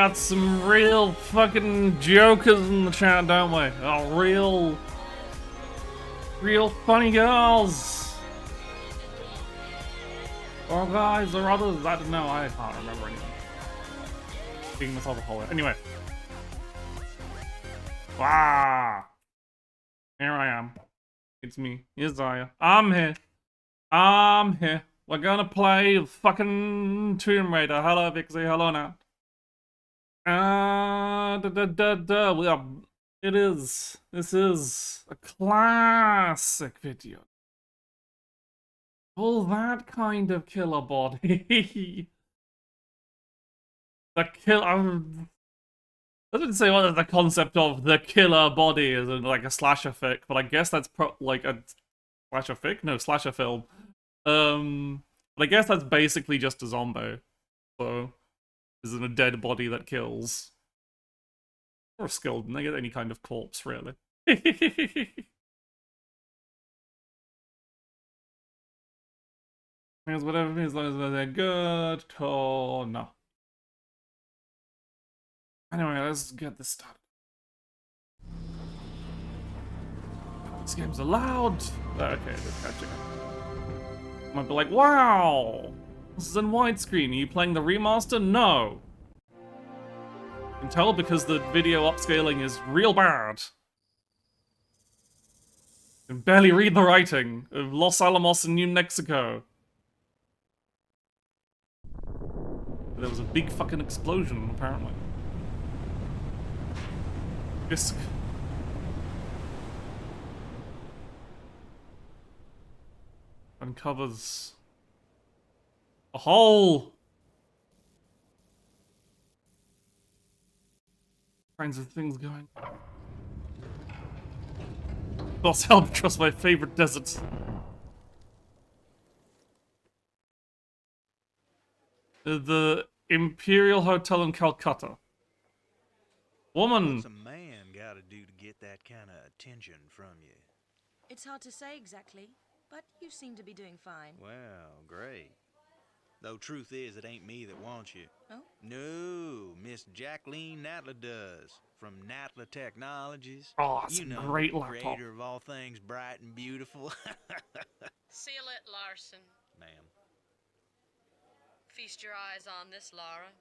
got some real fucking jokers in the chat, don't we? Oh, real funny girls. Or guys, or others. I don't know. I can't remember anything. Being myself a hole. Anyway. Wow. Here I am. It's me, Isaiah. I'm here. We're gonna play fucking Tomb Raider. Hello, Vixie. Hello, Nat. We are. This is a classic video. All that kind of killer body. I didn't say what the concept of the killer body is in like a slasher fic, but I guess that's like a slasher fic? No, slasher film. But I guess that's basically just a zombie. So, isn't a dead body that kills. Or a skeleton, they get any kind of corpse, really. Because whatever, as long as they're good, or no. Anyway, let's get this started. This game's allowed. Okay, just catching up. Might be like, wow, this is in widescreen. Are you playing the remaster? No. You can tell because the video upscaling is real bad. You can barely read the writing of Los Alamos in New Mexico. There was a big fucking explosion, apparently. Fisk. Uncovers a hole. Kinds of things going. Los Albatross, my favorite desert. The Imperial Hotel in Calcutta. Woman. What's a man got to do to get that kind of attention from you? It's hard to say exactly, but you seem to be doing fine. Well, great. Though truth is, it ain't me that wants you. Oh? No, Miss Jacqueline Natla does. From Natla Technologies. Oh, that's you a know, great laptop. Creator of all things bright and beautiful. Seal it, Larson. Ma'am. Feast your eyes on this, Lara.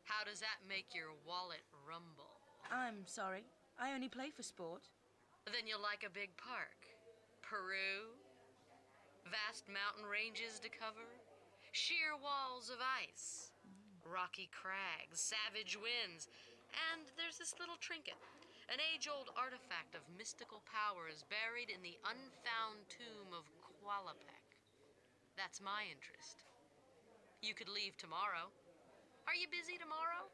How does that make your wallet rumble? I'm sorry. I only play for sport. Then you'll like a big park. Peru. Vast mountain ranges to cover. Sheer walls of ice. Rocky crags, savage winds. And there's this little trinket. An age-old artifact of mystical powers buried in the unfound tomb of Qualapec. That's my interest. You could leave tomorrow. Are you busy tomorrow?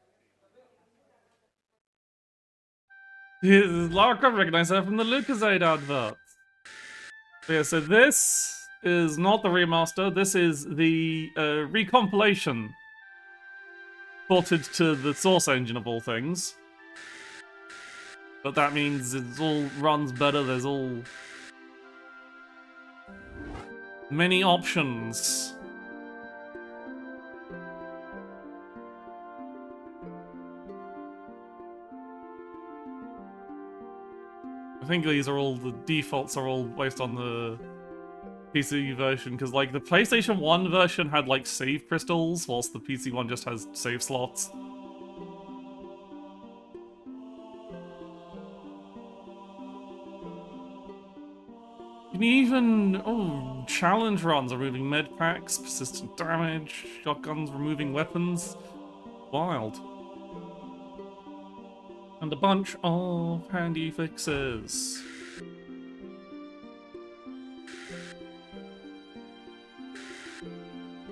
Lara Croft recognized her from the Lucasade adverts. So yeah, so this is not the remaster. This is the recompilation ported to the Source engine of all things. But that means it all runs better. There's all many options. I think these are all, the defaults are all based on the PC version, because like the PlayStation 1 version had like save crystals, whilst the PC one just has save slots. You can even, challenge runs, removing med packs, persistent damage, shotguns, removing weapons. Wild. And a bunch of handy fixes.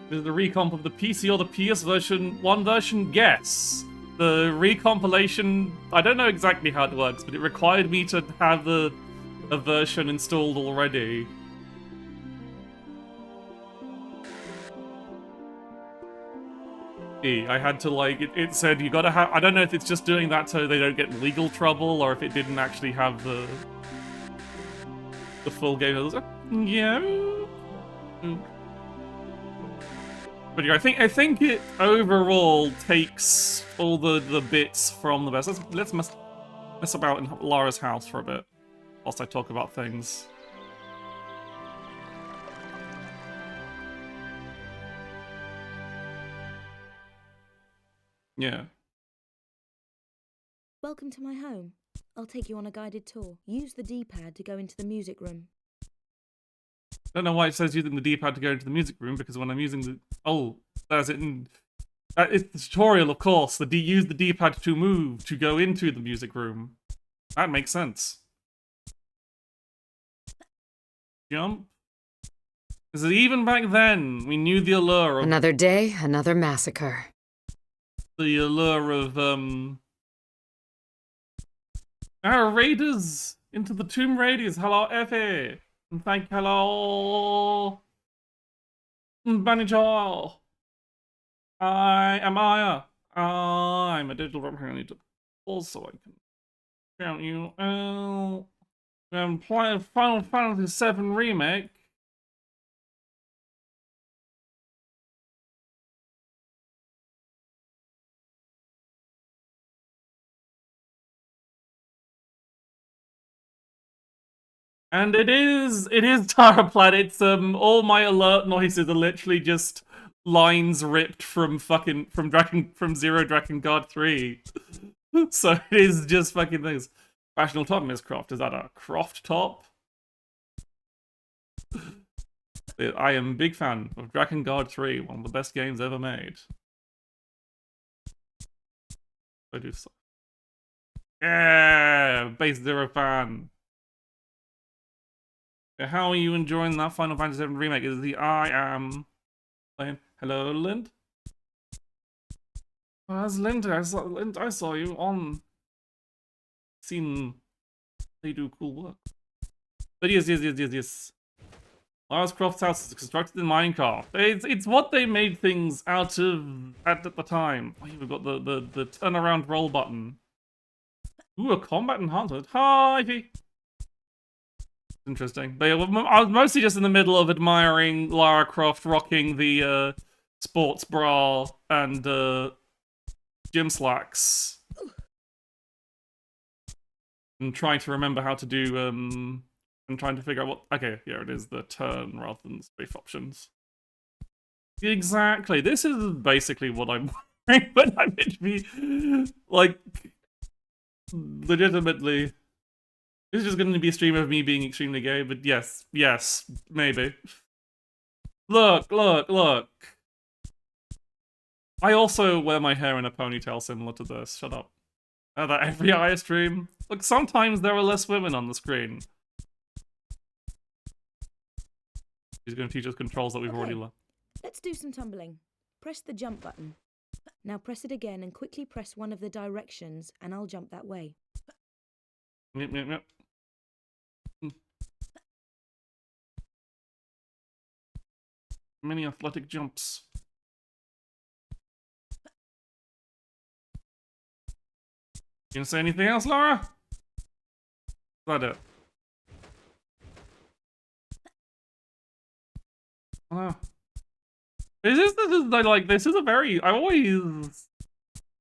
Is the recomp of the PC or the PS version? One version, yes. The recompilation, I don't know exactly how it works, but it required me to have a version installed already. I had to like, it said you gotta have, I don't know if it's just doing that so they don't get in legal trouble, or if it didn't actually have the full game. I was like, yeah. But yeah, I think it overall takes all the bits from the best. Let's mess about in Lara's house for a bit, whilst I talk about things. Yeah. Welcome to my home. I'll take you on a guided tour. Use the D-pad to go into the music room. I don't know why it says using the D-pad to go into the music room, because when I'm using the... Oh, there's it in... It's the tutorial, of course. Use the D-pad to move, to go into the music room. That makes sense. Jump. Because even back then, we knew the allure of... Another day, another massacre. The allure of, Our raiders into the Tomb Raiders. Hello, Effie. And thank hello, Banijal. I am Aya. I'm a digital representative. Also, I can shout you out. I'm playing Final Fantasy VII Remake. And it is Tara Platt. It's all my alert noises are literally just lines ripped from Zero Dragon Guard 3. So it is just fucking things. Rational top, Miss Croft. Is that a Croft top? I am a big fan of Dragon Guard 3, one of the best games ever made. I do so. Yeah, Base Zero fan. How are you enjoying that Final Fantasy VII Remake? Is the I am playing? Hello, Lind. Oh, that's Lind. I saw you on. Seen they do cool work. But yes. Lara Croft's house is constructed in Minecraft. It's what they made things out of at the time. Oh, we've got the turnaround roll button. Ooh, a combat enhancement. Hi, Ivy. Interesting. But yeah, I was mostly just in the middle of admiring Lara Croft rocking the sports bra and gym slacks. And trying to remember how to do, and trying to figure out what... Okay, here it is, the turn rather than strafe options. Exactly. This is basically what I'm wearing when I'm in like, legitimately... This is just going to be a stream of me being extremely gay, but yes, maybe. Look. I also wear my hair in a ponytail similar to this. Shut up. That every Aya stream. Look, sometimes there are less women on the screen. He's going to teach us controls that we've already learned. Let's do some tumbling. Press the jump button. Now press it again and quickly press one of the directions, and I'll jump that way. Yep. Many athletic jumps. You gonna say anything else, Laura? Is that it? Oh. This is a very... I always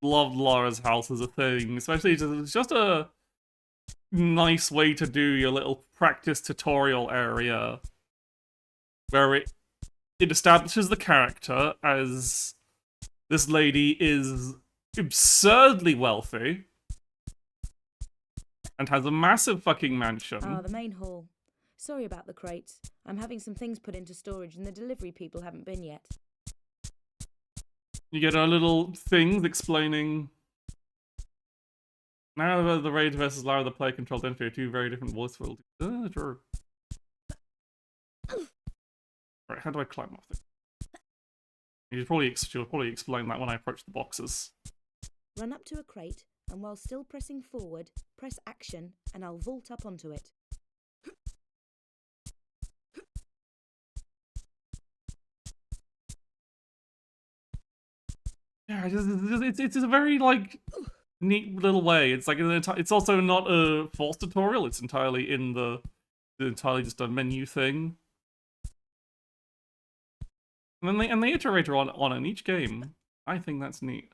loved Lara's house as a thing, especially it's just a nice way to do your little practice tutorial area where it establishes the character as this lady is absurdly wealthy and has a massive fucking mansion. Ah, the main hall. Sorry about the crates. I'm having some things put into storage and the delivery people haven't been yet. You get our little things explaining... Now the Raid versus Lara, the player controlled entity are two very different voice fields. Sure. Right, how do I climb off it? You'll probably explain that when I approach the boxes. Run up to a crate, and while still pressing forward, press action, and I'll vault up onto it. Yeah, it's a very, like, neat little way. It's like it's also not a forced tutorial. It's entirely entirely just a menu thing. And they iterate on in each game. I think that's neat.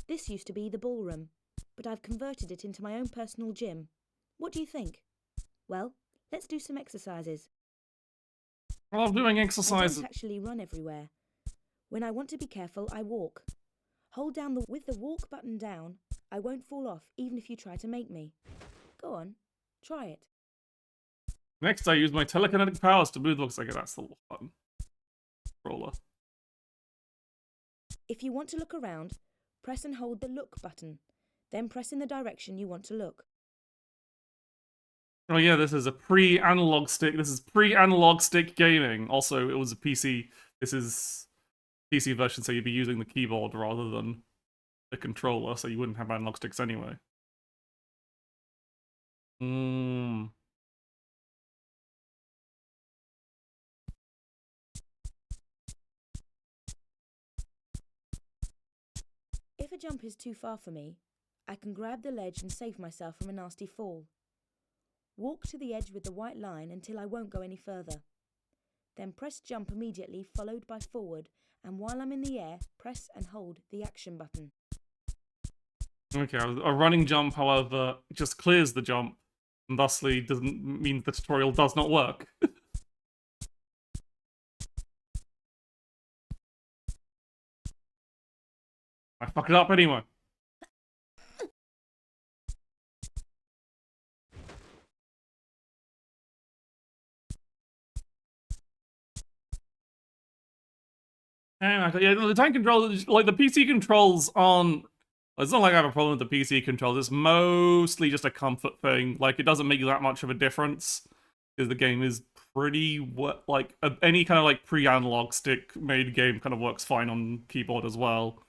This used to be the ballroom, but I've converted it into my own personal gym. What do you think? Well, let's do some exercises. I love doing I exercises. don't actually run everywhere. When I want to be careful, I walk. Hold down with the walk button down, I won't fall off even if you try to make me. Go on, try it. Next, I use my telekinetic powers to move. Looks like that's the walk button. Roller. If you want to look around, press and hold the look button. Then press in the direction you want to look. Oh yeah, this is a pre-analog stick. This is pre-analog stick gaming. Also, it was a PC. This is PC version, so you'd be using the keyboard rather than the controller, so you wouldn't have analog sticks anyway. If a jump is too far for me, I can grab the ledge and save myself from a nasty fall. Walk to the edge with the white line until I won't go any further. Then press jump immediately, followed by forward, and while I'm in the air, press and hold the action button. Okay, a running jump, however, just clears the jump, and thusly doesn't mean the tutorial does not work. I fucked it up anyway. Yeah, the tank control, like the PC controls aren't. It's not like I have a problem with the PC controls. It's mostly just a comfort thing. Like, it doesn't make that much of a difference because the game is pretty like any kind of like pre-analog stick made game kind of works fine on keyboard as well.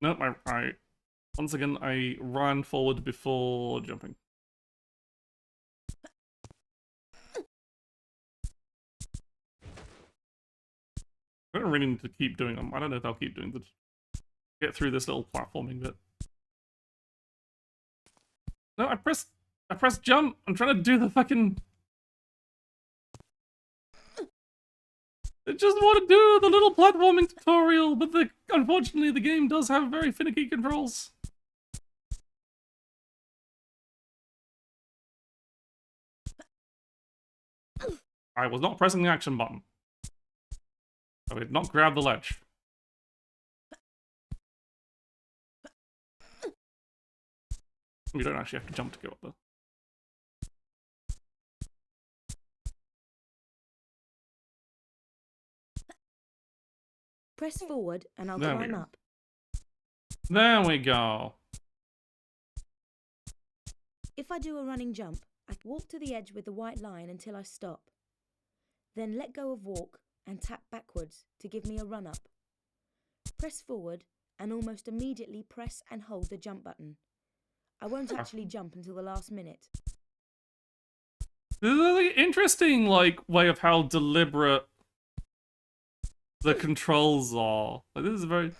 Nope, I once again I ran forward before jumping. I don't really need to keep doing them. I don't know if I'll keep doing the get through this little platforming bit. No, I pressed jump. I'm trying to do the fucking. I just want to do the little platforming tutorial, but unfortunately the game does have very finicky controls. I was not pressing the action button. I did not grab the ledge. You don't actually have to jump to go up there. Press forward and I'll There we climb go. up. There we go. If I do a running jump, I walk to the edge with the white line until I stop. Then let go of walk and tap backwards to give me a run up. Press forward and almost immediately press and hold the jump button. I won't actually jump until the last minute. This is an interesting, like, way of how deliberate the controls are. Like, this is very...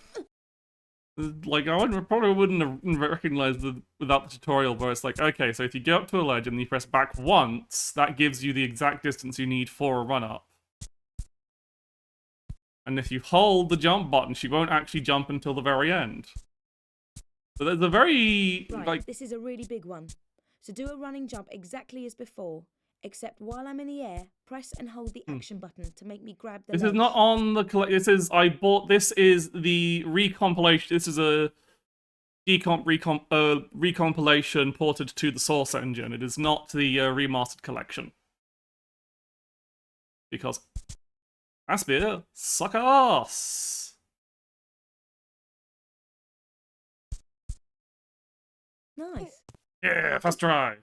Like, probably wouldn't have recognized without the tutorial, where it's like, okay, so if you go up to a ledge and you press back once, that gives you the exact distance you need for a run-up. And if you hold the jump button, she won't actually jump until the very end. So there's a very, Right, like... this is a really big one. So do a running jump exactly as before, except while I'm in the air, press and hold the action button to make me grab the This ledge. is not on the this is this is the recompilation. This is a recompilation ported to the Source engine. It is not the remastered collection. Because Aspir suck ass. Nice. Yeah, first try.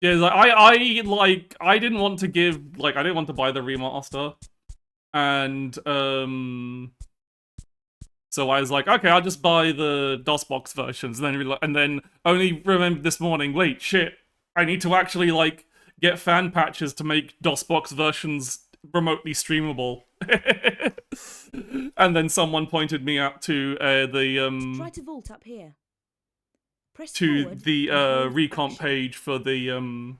Yeah, like I didn't want to give I didn't want to buy the remaster, and so I was like, okay, I'll just buy the DOSBox versions, and then only remembered this morning, wait, shit, I need to actually get fan patches to make DOSBox versions remotely streamable. And then someone pointed me up to Try the to vault up here. Press to forward the and hold recomp action. page for the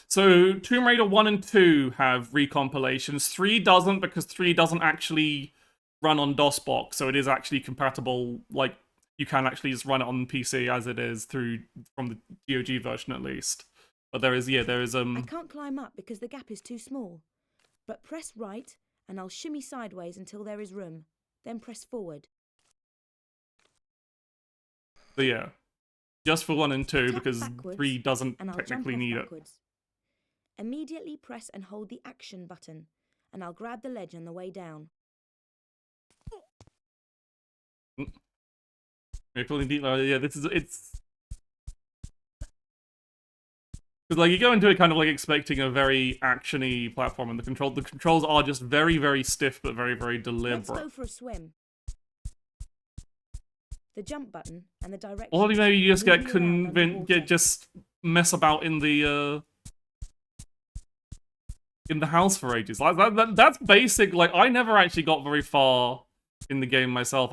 So Tomb Raider 1 and 2 have recompilations. 3 doesn't, because 3 doesn't actually run on DOSBox, so it is actually compatible. Like, you can actually just run it on PC as it is from the GOG version at least. But there is I can't climb up because the gap is too small. But press right and I'll shimmy sideways until there is room. Then press forward. but yeah. Just for 1 and 2, Tap because backwards 3 doesn't and I'll jump technically off need it. backwards. Immediately press and hold the action button and I'll grab the ledge on the way down. Yeah, it's because like you go into it kind of like expecting a very actiony platform, and the controls are just very, very stiff but very, very Let's deliberate. go for a swim. The jump button and the direction. Or maybe you just get convinced. just mess about in the house for ages. Like that's basic. Like I never actually got very far in the game myself.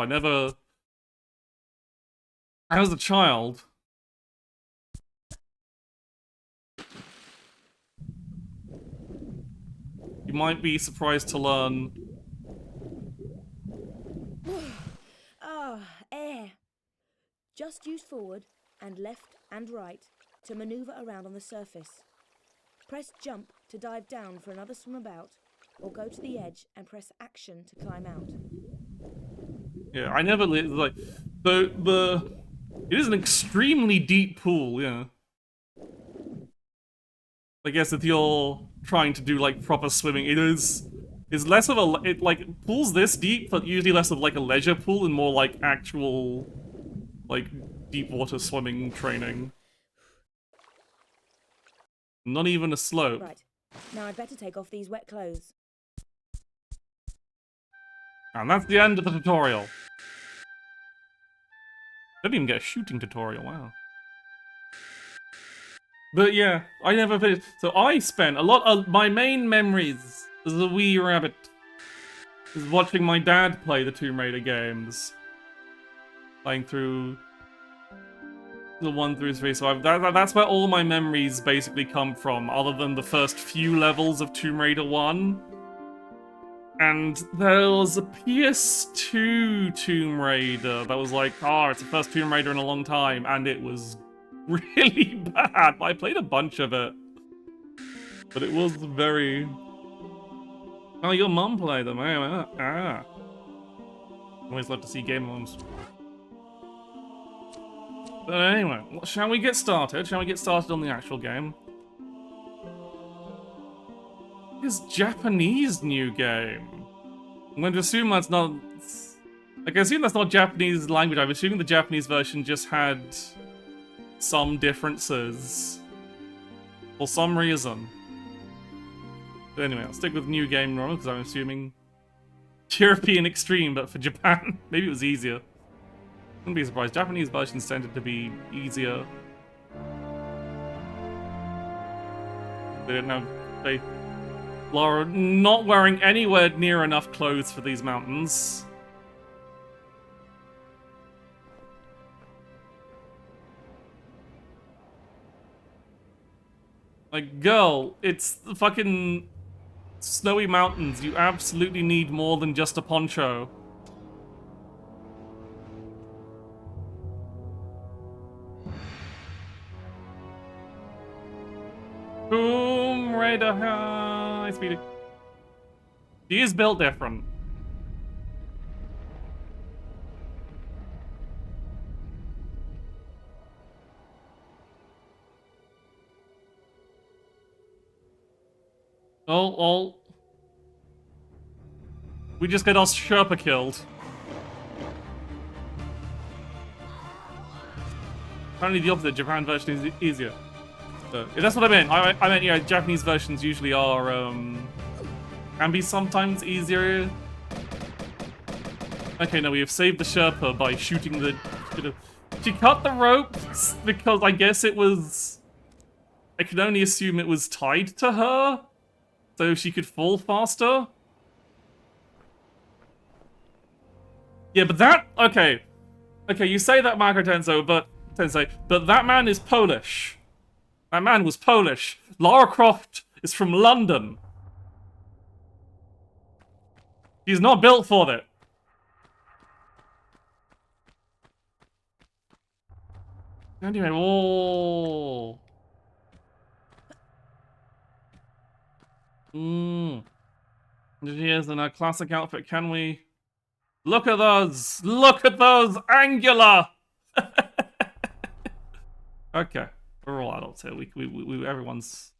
As a child. You might be surprised to learn. Ah, air. Just use forward and left and right to maneuver around on the surface. Press jump to dive down for another swim about, or go to the edge and press action to climb out. Yeah, I never like it is an extremely deep pool, yeah. I guess if you're trying to do like proper swimming, it's less of it pools this deep, but usually less of like a leisure pool and more like actual like deep water swimming training. Not even a slope. Right, now I'd better take off these wet clothes. And that's the end of the tutorial. Didn't even get a shooting tutorial, wow. But yeah, I never finished. So I spent a lot of my main memories as a wee rabbit is watching my dad play the Tomb Raider games. Playing through the 1 through 3, so that's where all my memories basically come from, other than the first few levels of Tomb Raider 1. And there was a PS2 Tomb Raider that was like, it's the first Tomb Raider in a long time, and it was really bad. I played a bunch of it, but it was very... Oh, your mum played them. Always love to see game moms. But anyway, shall we get started? Shall we get started on the actual game? This Japanese new game. I'm going to assume that's not... I can assume that's not Japanese language. I'm assuming the Japanese version just had some differences. For some reason. But anyway, I'll stick with new game normal, because I'm assuming European Extreme, but for Japan. Maybe it was easier. Wouldn't be surprised. Japanese versions tended to be easier. They didn't have... Lara not wearing anywhere near enough clothes for these mountains. Like, girl, it's the fucking snowy mountains. You absolutely need more than just a poncho. Tomb Raider, hi, Speedy. She is built different. Oh. We just get our Sherpa killed. Apparently the opposite, Japan version is easier. That's what I meant. I meant, yeah, Japanese versions usually are, can be sometimes easier. Okay, no, we have saved the Sherpa by shooting the... She cut the rope because I guess it was... I can only assume it was tied to her, so she could fall faster. Yeah, but that okay. Okay, you say that, Marco Tensei, but that man is Polish. That man was Polish. Lara Croft is from London. He's not built for that. Anyway, oh. She is in a classic outfit. Can we look at those? Look at those angular. Okay, we're all adults here. We everyone's.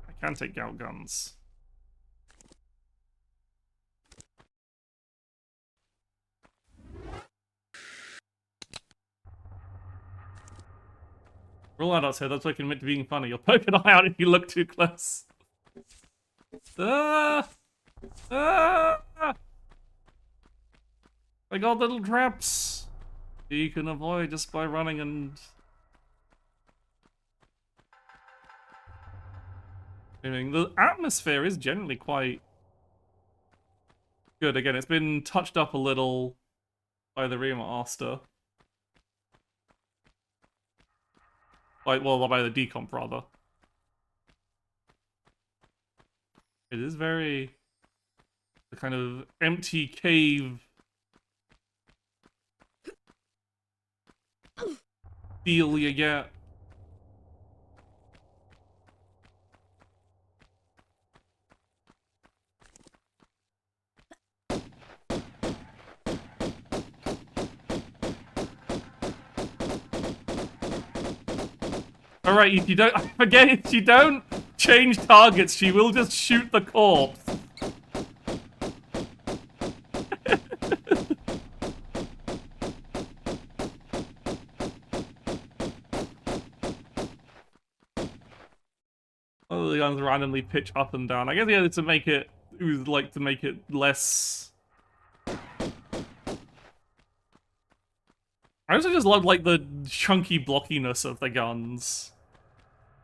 I can take out guns. We're all adults here. That's like admit to being funny. You'll poke an eye out if you look too close. Ah! Ah! I got little traps you can avoid just by running and... I mean, the atmosphere is generally quite good. Again, it's been touched up a little by the remaster. By the decomp, rather. It is very... the kind of empty cave feel you get. Alright, if you don't... forget, if you don't change targets, she will just shoot the corpse. All the guns randomly pitch up and down. I guess yeah, to make it... it was like to make it less... I also just love like the chunky blockiness of the guns.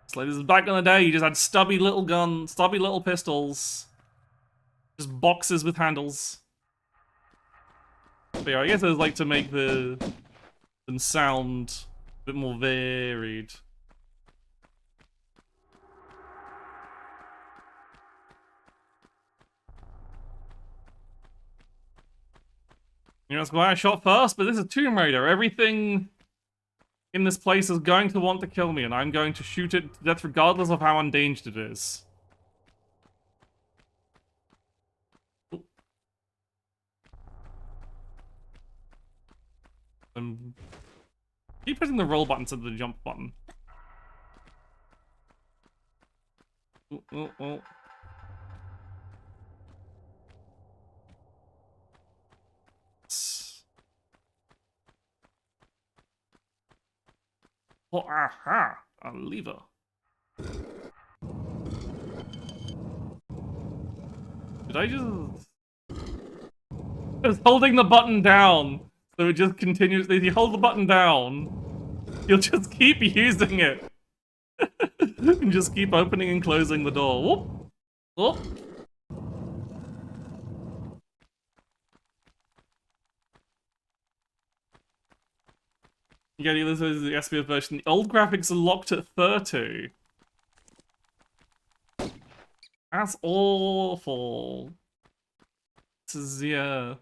It's like this is back in the day, you just had stubby little guns, stubby little pistols. Just boxes with handles. But yeah, I guess it was like to make them sound a bit more varied. You know, that's why I shot first, but this is Tomb Raider. Everything in this place is going to want to kill me, and I'm going to shoot it to death regardless of how endangered it is. Keep pressing the roll button instead of the jump button. Oh. Oh, aha! A lever. Did I just... It's holding the button down. So it just continues. If you hold the button down, you'll just keep using it. And just keep opening and closing the door. Whoop! Whoop! Yeah, this is the SPF version. The old graphics are locked at 30. That's awful. This is, yeah.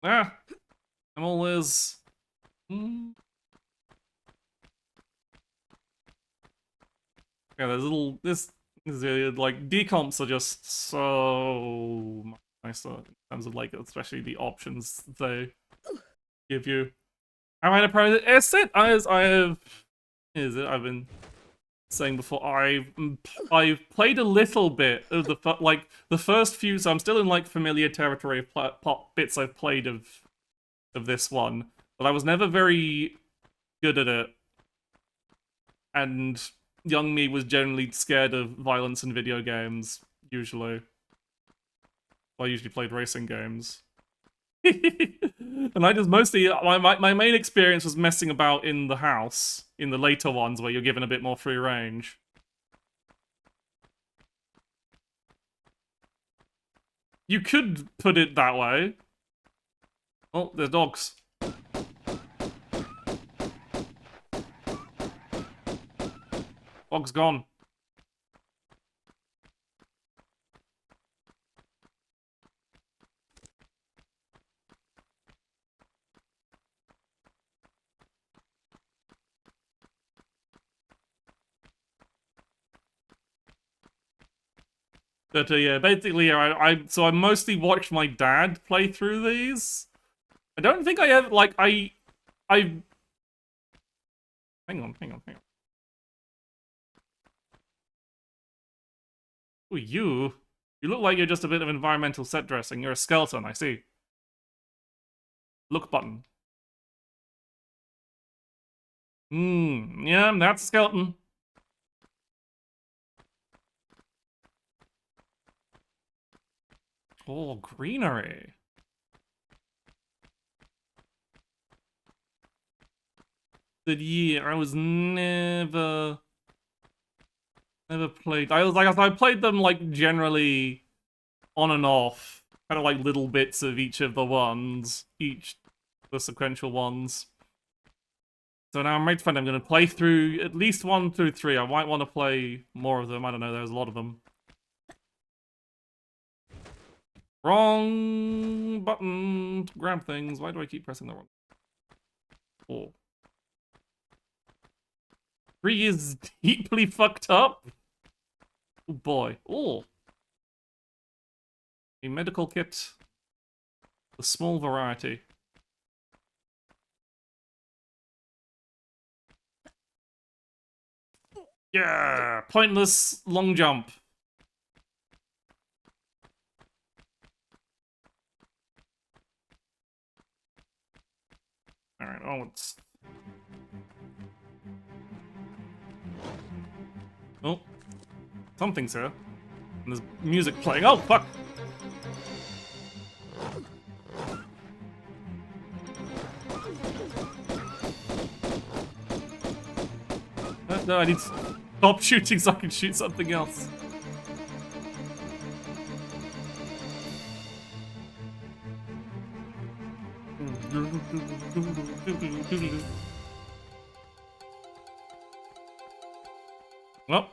Ah! I'm all is. Yeah, there's little. This is like decomps are just so nicer in terms of like, especially the options they give you. I might approach it. Is it? I've been saying before. I've played a little bit of the first few, so I'm still in like familiar territory of bits I've played of this one, but I was never very good at it, and young me was generally scared of violence in video games. Usually, I usually played racing games. And I just mostly, my main experience was messing about in the house, in the later ones where you're given a bit more free range. You could put it that way. Oh, there's dogs. Dog's gone. But yeah, basically, so I mostly watched my dad play through these. I don't think I ever like I. Hang on. Oh, you look like you're just a bit of environmental set dressing. You're a skeleton, I see. Look button. Yeah, that's a skeleton. Oh, greenery. But yeah, I was never played. I played them like generally on and off, kind of like little bits of each of the ones, the sequential ones. So now I'm ready to find I'm going to play through at least 1 through 3. I might want to play more of them. I don't know. There's a lot of them. Wrong button to grab things. Why do I keep pressing the wrong? 4. 3 is deeply fucked up. Oh boy. Oh. A medical kit. A small variety. Yeah! Pointless long jump. Alright, oh, it's... Oh. Something's here. And there's music playing. Oh, fuck! No, I need to stop shooting so I can shoot something else. Well.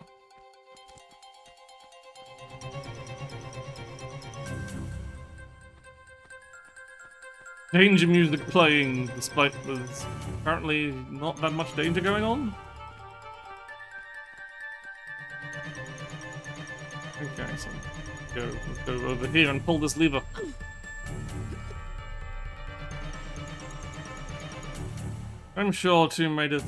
Danger music playing, despite there's apparently not that much danger going on. Okay, so let's go over here and pull this lever. I'm sure Tomb Raider.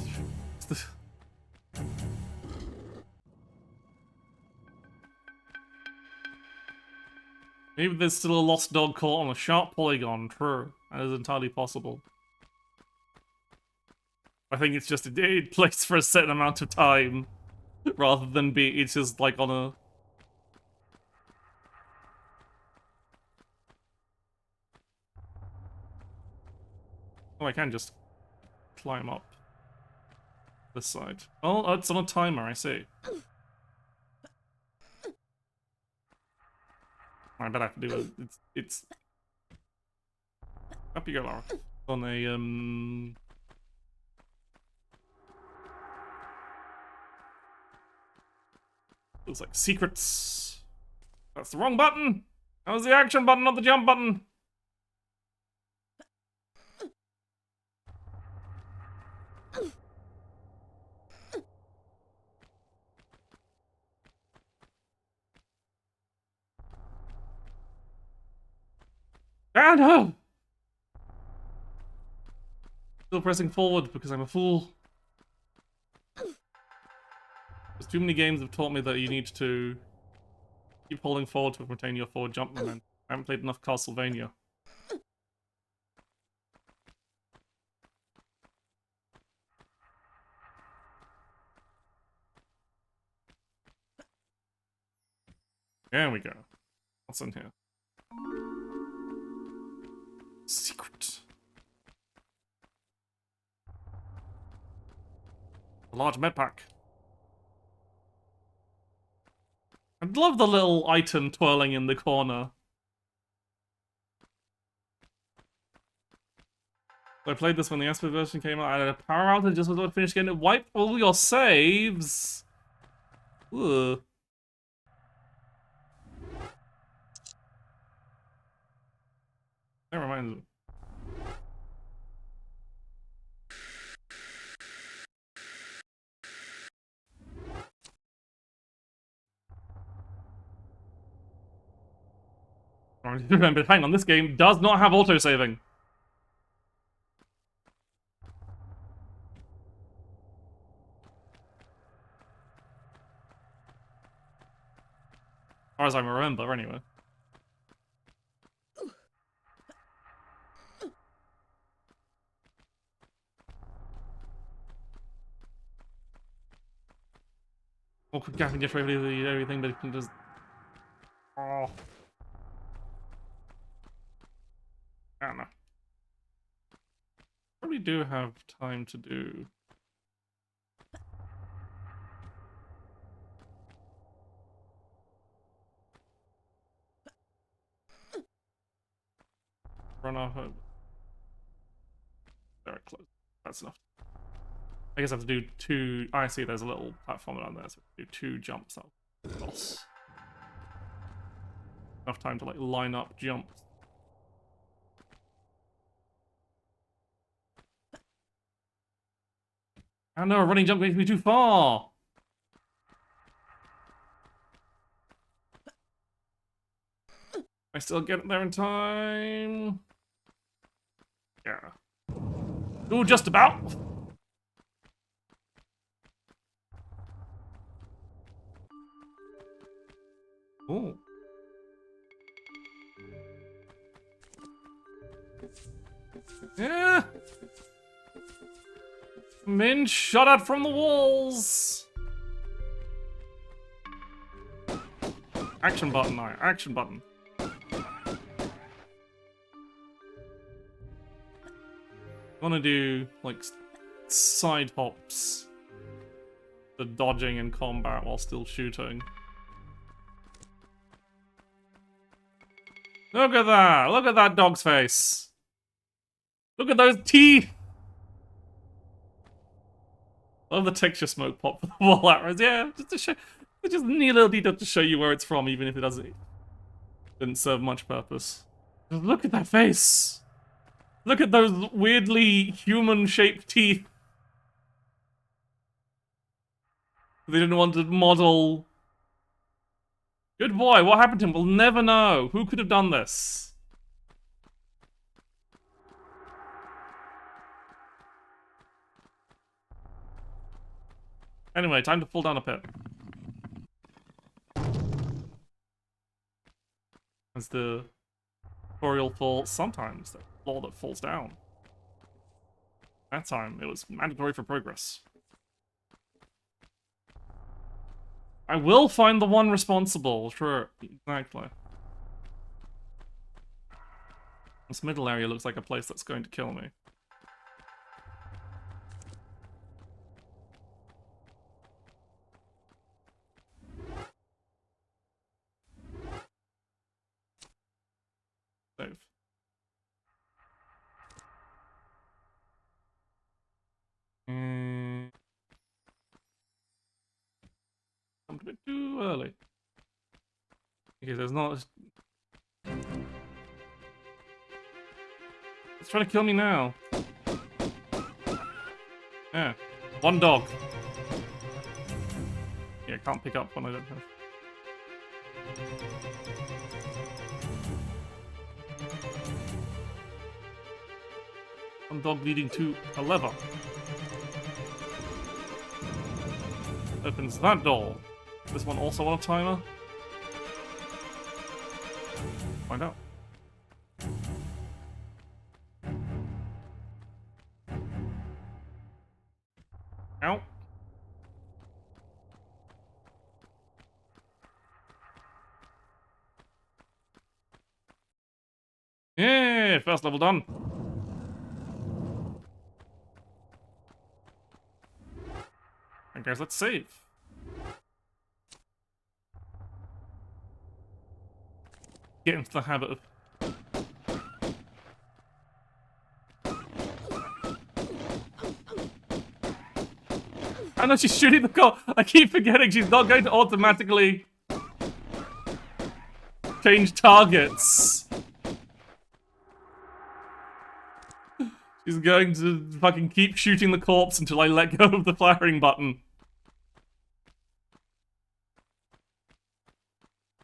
Maybe there's still a lost dog caught on a sharp polygon. True, that is entirely possible. I think it's just it plays for a certain amount of time, rather than it's just like on a. Oh, I can just climb up this side. Oh, it's on a timer, I see. I bet I have to do it. It's... Up you go, Laura. On a, Looks like secrets. That's the wrong button! That was the action button, not the jump button! Ah, no! Still pressing forward because I'm a fool. There's too many games have taught me that you need to keep holding forward to retain your forward jump momentum. I haven't played enough Castlevania. There we go. What's in here? Secret. A large med pack. I love the little item twirling in the corner. I played this when the SP version came out. I had a power outage just before I finished getting it. Wipe all your saves. Ugh. That reminds me. I remember, hang on, this game does not have auto-saving. As far as I remember, anyway. Awkward gap and just everything, but it can just... Oh. I don't know. Probably do have time to do... Run off of... Very close. That's enough. I guess I have to do 2... I see there's a little platform down there, so I have to do 2 jumps up. Boss. Enough time to, like, line up jumps. I know, a running jump makes me too far! I still get there in time? Yeah. Ooh, just about! Ooh. Yeah! Men shot at from the walls! Action button, now. Action button. I want to do, like, side hops. The dodging in combat while still shooting. Look at that! Look at that dog's face! Look at those teeth! Love the texture smoke pop for the wall arrows. Yeah, just to show, just a neat little detail to show you where it's from, even if it didn't serve much purpose. Just look at that face. Look at those weirdly human-shaped teeth. They didn't want to model. Good boy. What happened to him? We'll never know. Who could have done this? Anyway, time to fall down a pit. As the tutorial fall, sometimes the floor that falls down. That time, it was mandatory for progress. I will find the one responsible, sure, exactly. This middle area looks like a place that's going to kill me. Save. I'm a bit too early. Okay, there's not... It's trying to kill me now. Yeah. One dog. Yeah, can't pick up when I don't have... One dog leading to a lever. Opens that door. This one also on a timer? Find out. Ow. Yeah, first level done. I guess let's save. Get into the habit of... I know she's shooting the car. I keep forgetting she's not going to automatically change targets. She's going to fucking keep shooting the corpse until I let go of the firing button.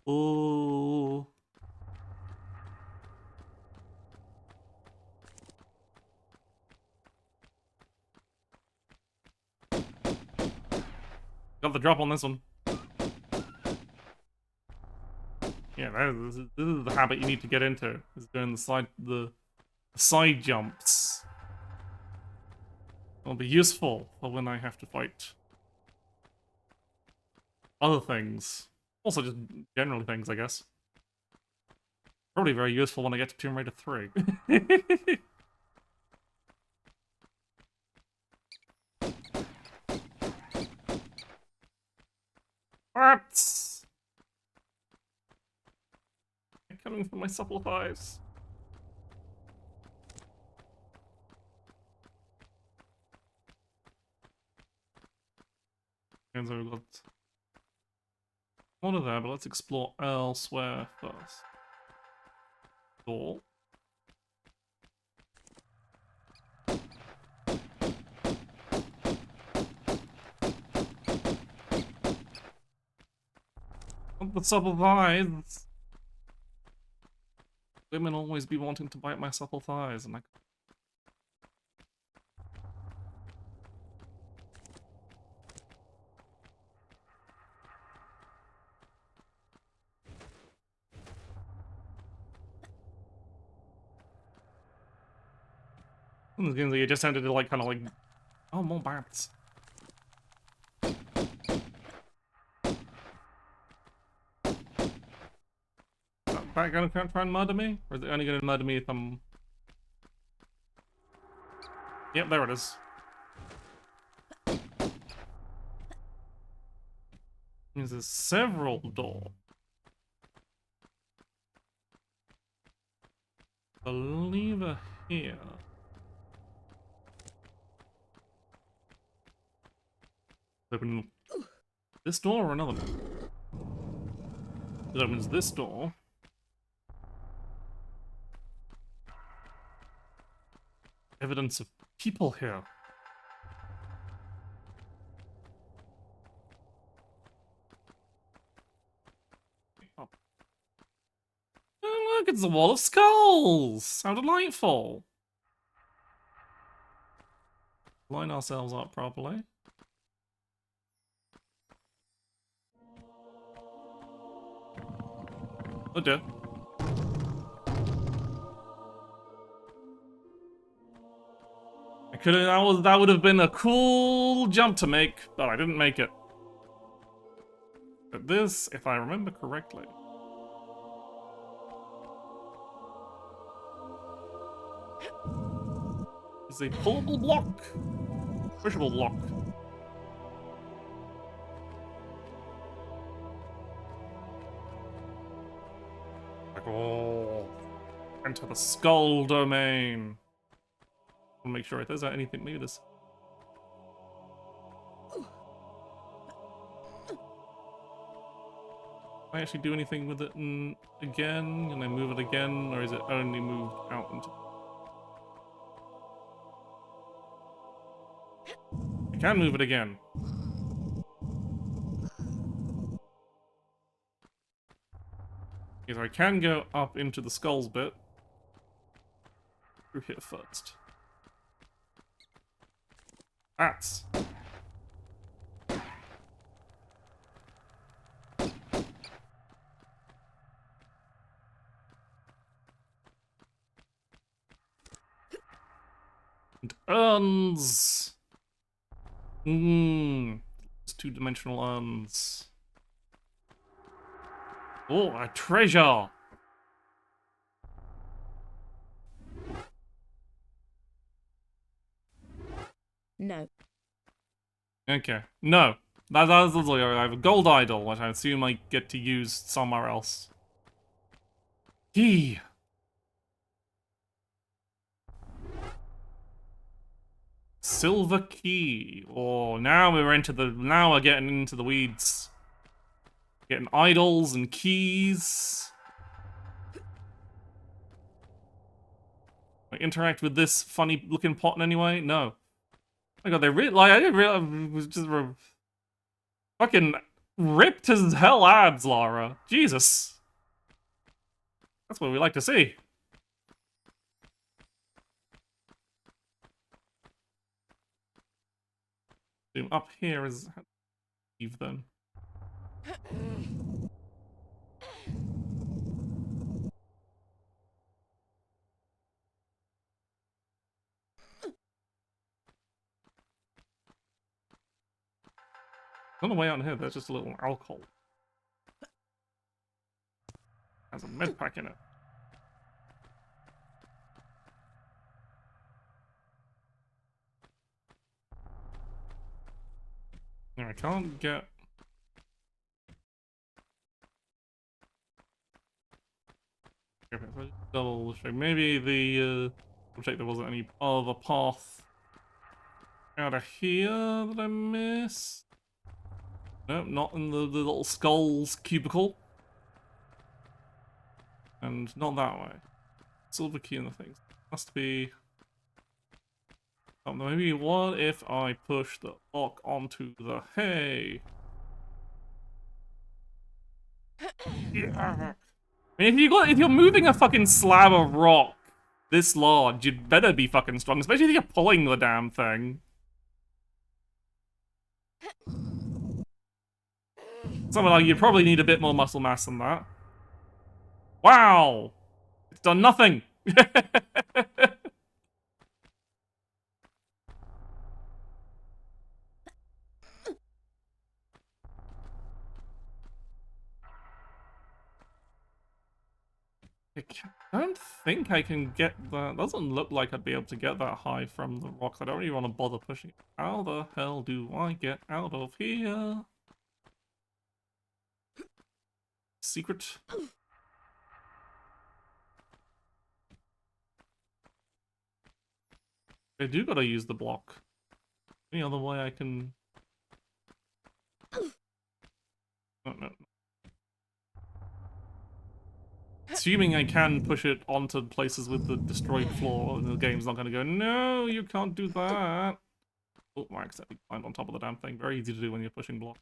Ooh. Got the drop on this one. Yeah, this is the habit you need to get into. Is doing the side jumps. It'll be useful for when I have to fight other things. Also, just generally things, I guess. Probably very useful when I get to Tomb Raider 3. What? I'm coming for my supple thighs. And so we've got one of there, but let's explore elsewhere first. Door. Want the supple thighs. Women always be wanting to bite my supple thighs, and I. In this game, you just ended to like kind of like, oh, more bats. Bat gonna try and murder me, or is it only gonna murder me if I'm? Yep, there it is. There's several doors. A lever here. Open this door or another one? It opens this door. Evidence of people here. Oh. Oh, look, it's a wall of skulls! How delightful! Line ourselves up properly. Oh dear. I could have, that would have been a cool jump to make, but I didn't make it. But this, if I remember correctly. Is a pullable block. Pushable block. Oh, enter the skull domain. I'll make sure if there's anything. Maybe this. Can I actually do anything with it again? Can I move it again, or is it only moved out into? I can move it again. Either I can go up into the skulls bit. Through here first. Bats. And urns. It's two-dimensional urns. Oh, a treasure! No. Okay. No. That's like I have a gold idol, which I assume I get to use somewhere else. Key! Silver key. Oh, now we're getting into the weeds. Getting idols and keys. I interact with this funny looking pot in any way? No. Oh my god, they really, like, I didn't realize it was just fucking ripped as hell abs, Lara. Jesus. That's what we like to see. Zoom up here is Eve then. On the way out here, there's just a little alcohol. Has a med pack in it. No, I can't get. Okay, so double check. Maybe the double check there wasn't any other path out of here that I missed. No, not in the little skull's cubicle. And not that way. Silver key in the things. Must be. Oh, maybe what if I push the lock onto the hay? Yeah. I mean, if you're moving a fucking slab of rock this large, you'd better be fucking strong, especially if you're pulling the damn thing. Something like you probably need a bit more muscle mass than that. Wow! It's done nothing! I don't think I can get that. Doesn't look like I'd be able to get that high from the rocks. I don't really want to bother pushing it. How the hell do I get out of here? Secret. I do gotta use the block. Any other way I can... No. Assuming I can push it onto places with the destroyed floor, and the game's not gonna go, no, you can't do that. Oh, I accidentally climbed on top of the damn thing. Very easy to do when you're pushing block.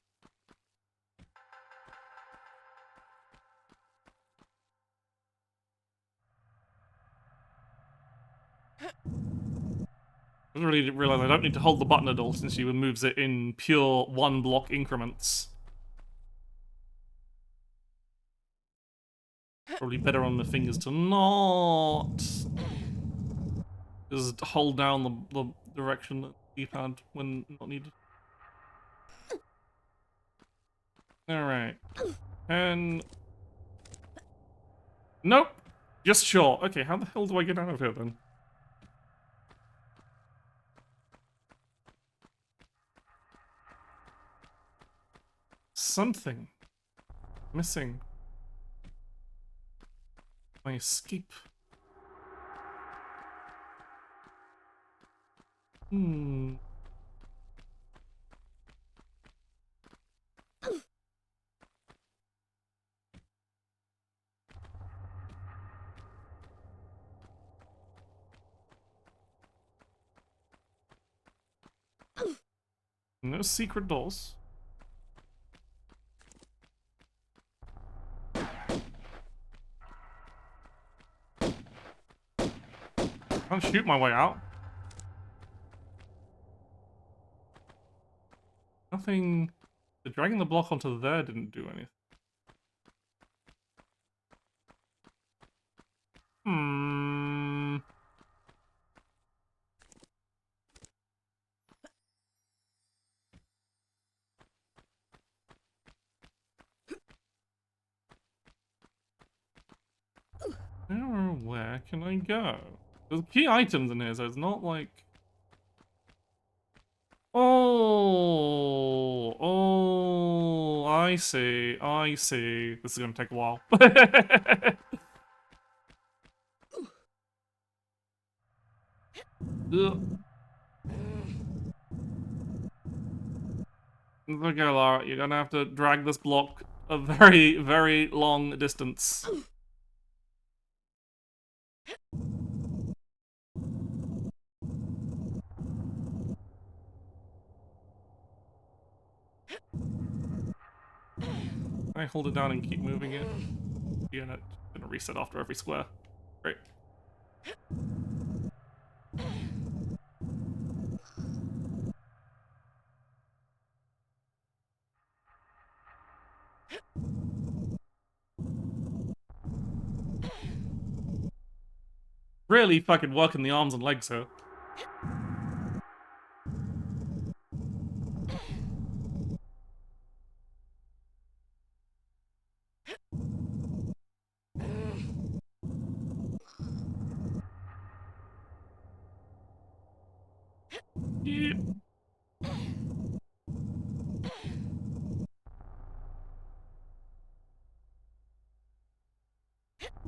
I really realize I don't need to hold the button at all since she moves it in pure one block increments. Probably better on the fingers to not just hold down the direction that D-pad when not needed. Alright. And nope. Just short. Okay, how the hell do I get out of here then? Something missing. My escape. No secret doors. Can't shoot my way out. Nothing. Dragging the block onto there didn't do anything. Now where can I go? There's key items in here, so it's not like... Oh, I see, This is gonna take a while. Ugh. It's okay, Lara. You're gonna have to drag this block a very, very long distance. I hold it down and keep moving it. Yeah, no, it's gonna reset after every square. Great. Really fucking working the arms and legs here. Yep.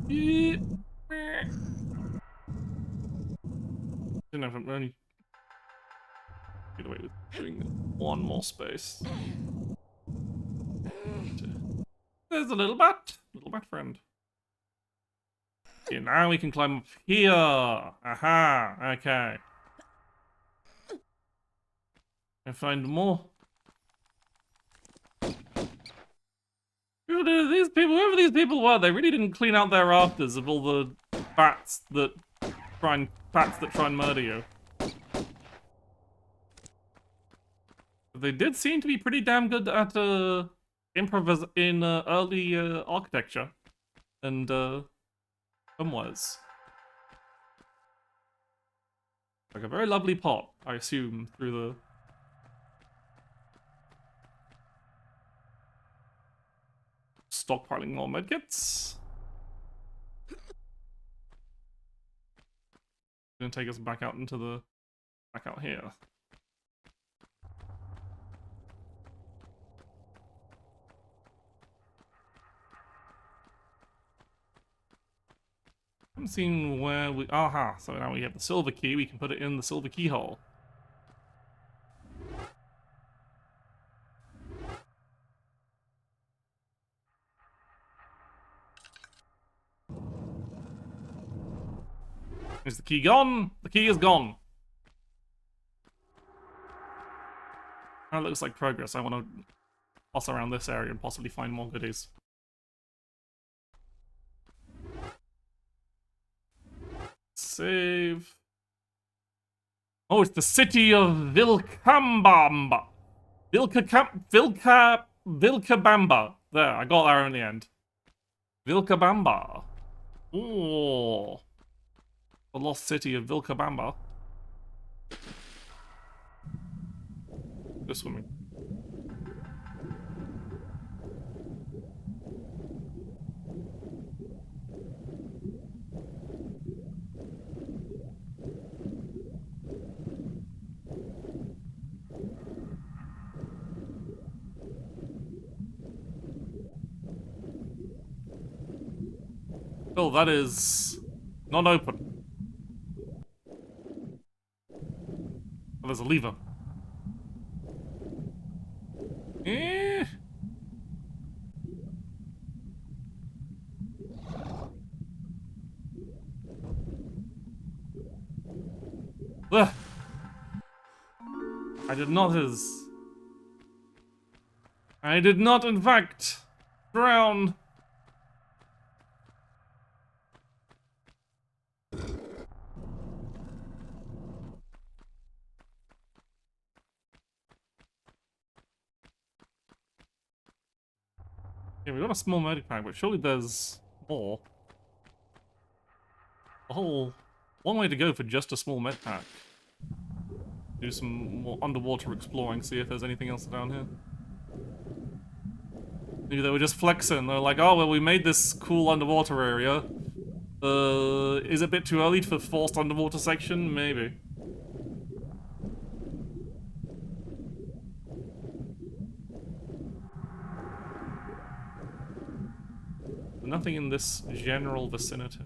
Yep. Didn't have to only get away with doing one more space. There's a little bat friend. Okay, now we can climb up here. Aha, okay. And find more. These people, whoever these people were, they really didn't clean out their rafters of all the bats that try and murder you. But they did seem to be pretty damn good at improvise in early architecture and somewheres. Like a very lovely pot, I assume, through the stockpiling more medkits. Gonna take us back out here. Haven't seen where we. Aha! So now we have the silver key. We can put it in the silver keyhole. Is the key gone? The key is gone. That looks like progress. I want to toss around this area and possibly find more goodies. Save. Oh, it's the city of Vilcabamba. Vilcabamba. There, I got there in the end. Vilcabamba. Oh. The lost city of Vilcabamba. Go swimming. Oh, that is not open. Oh, there's a lever. Eh. Ugh. I did not, in fact, drown. Yeah, we got a small medic pack, but surely there's more. A whole long way to go for just a small med pack. Do some more underwater exploring, see if there's anything else down here. Maybe they were just flexing. They're like, oh, well, we made this cool underwater area. Is it a bit too early for forced underwater section? Maybe. Nothing in this general vicinity.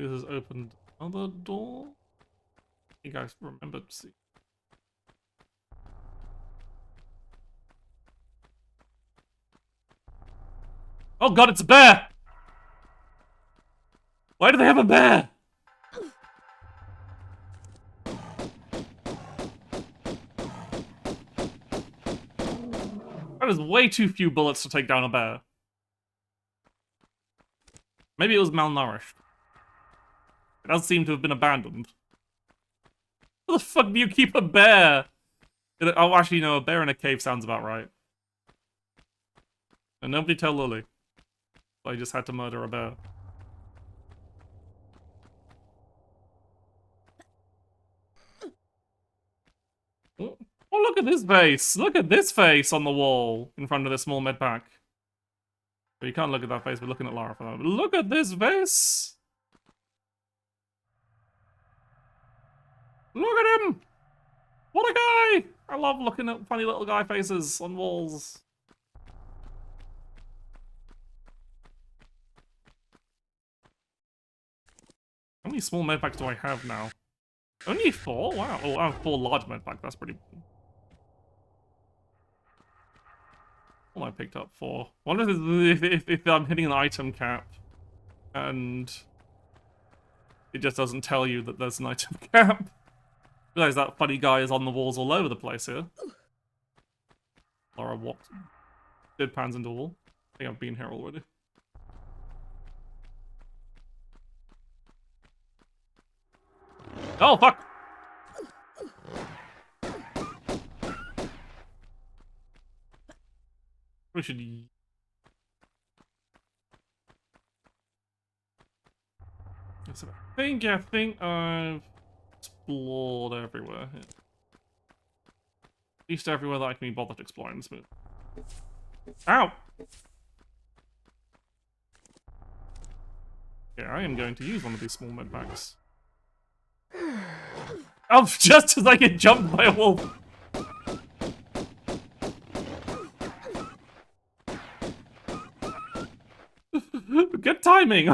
this has opened another door. I think I remember see. Oh god, it's a bear! Why do they have a bear? That is way too few bullets to take down a bear. Maybe it was malnourished. It does seem to have been abandoned. Where the fuck do you keep a bear? Oh, actually, no, a bear in a cave sounds about right. And nobody tell Lily. I just had to murder a bear. Oh, look at this face! Look at this face on the wall in front of this small med pack. But you can't look at that face, we're looking at Lara for that. But look at this face! Look at him! What a guy! I love looking at funny little guy faces on walls. How many small medpacks do I have now? Only 4? Wow. Oh, I have 4 large medpacks. That's pretty... What I picked up 4. I wonder if I'm hitting an item cap and it just doesn't tell you that there's an item cap. Realize that funny guy is on the walls all over the place here. Lara walked deadpans into a wall. I think I've been here already. Oh, fuck! We should... I think I've explored everywhere here. At least everywhere that I can be bothered exploring this move. Ow! Yeah, I am going to use one of these small med packs. Oh, just as I get jumped by a wolf! Good timing!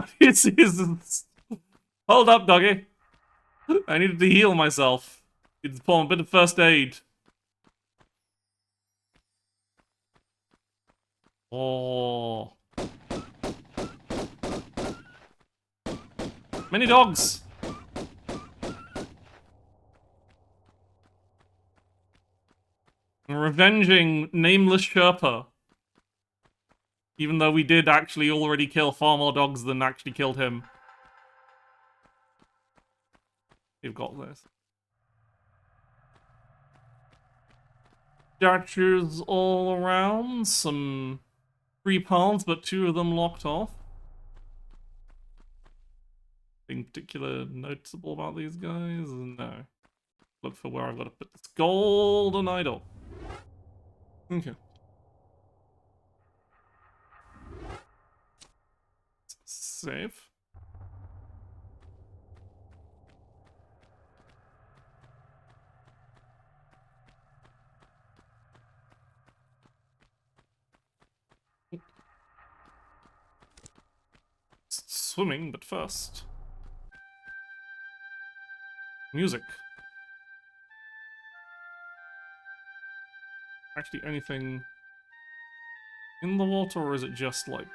Hold up, doggy. I needed to heal myself. Need to perform a bit of first aid. Oh. Many dogs! Revenging Nameless Sherpa. Even though we did actually already kill far more dogs than actually killed him. You've got this. Statues all around. Some 3 paths, but 2 of them locked off. Anything particular noticeable about these guys? No. Look for where I've got to put this golden idol. Okay. Save. Swimming, but first. Music. Actually, anything in the water, or is it just like...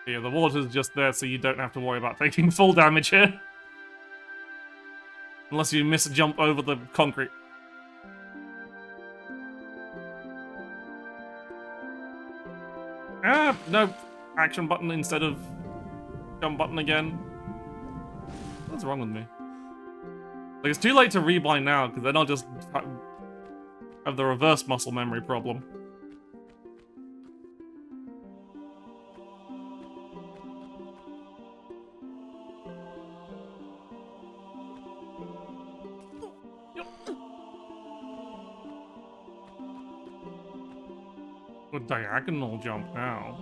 Yeah, the water's just there so you don't have to worry about taking full damage here. Unless you miss a jump over the concrete. Ah, no. Action button instead of jump button again. What's wrong with me? Like, it's too late to rebind now, because then I'll just have the reverse muscle memory problem. A diagonal jump now.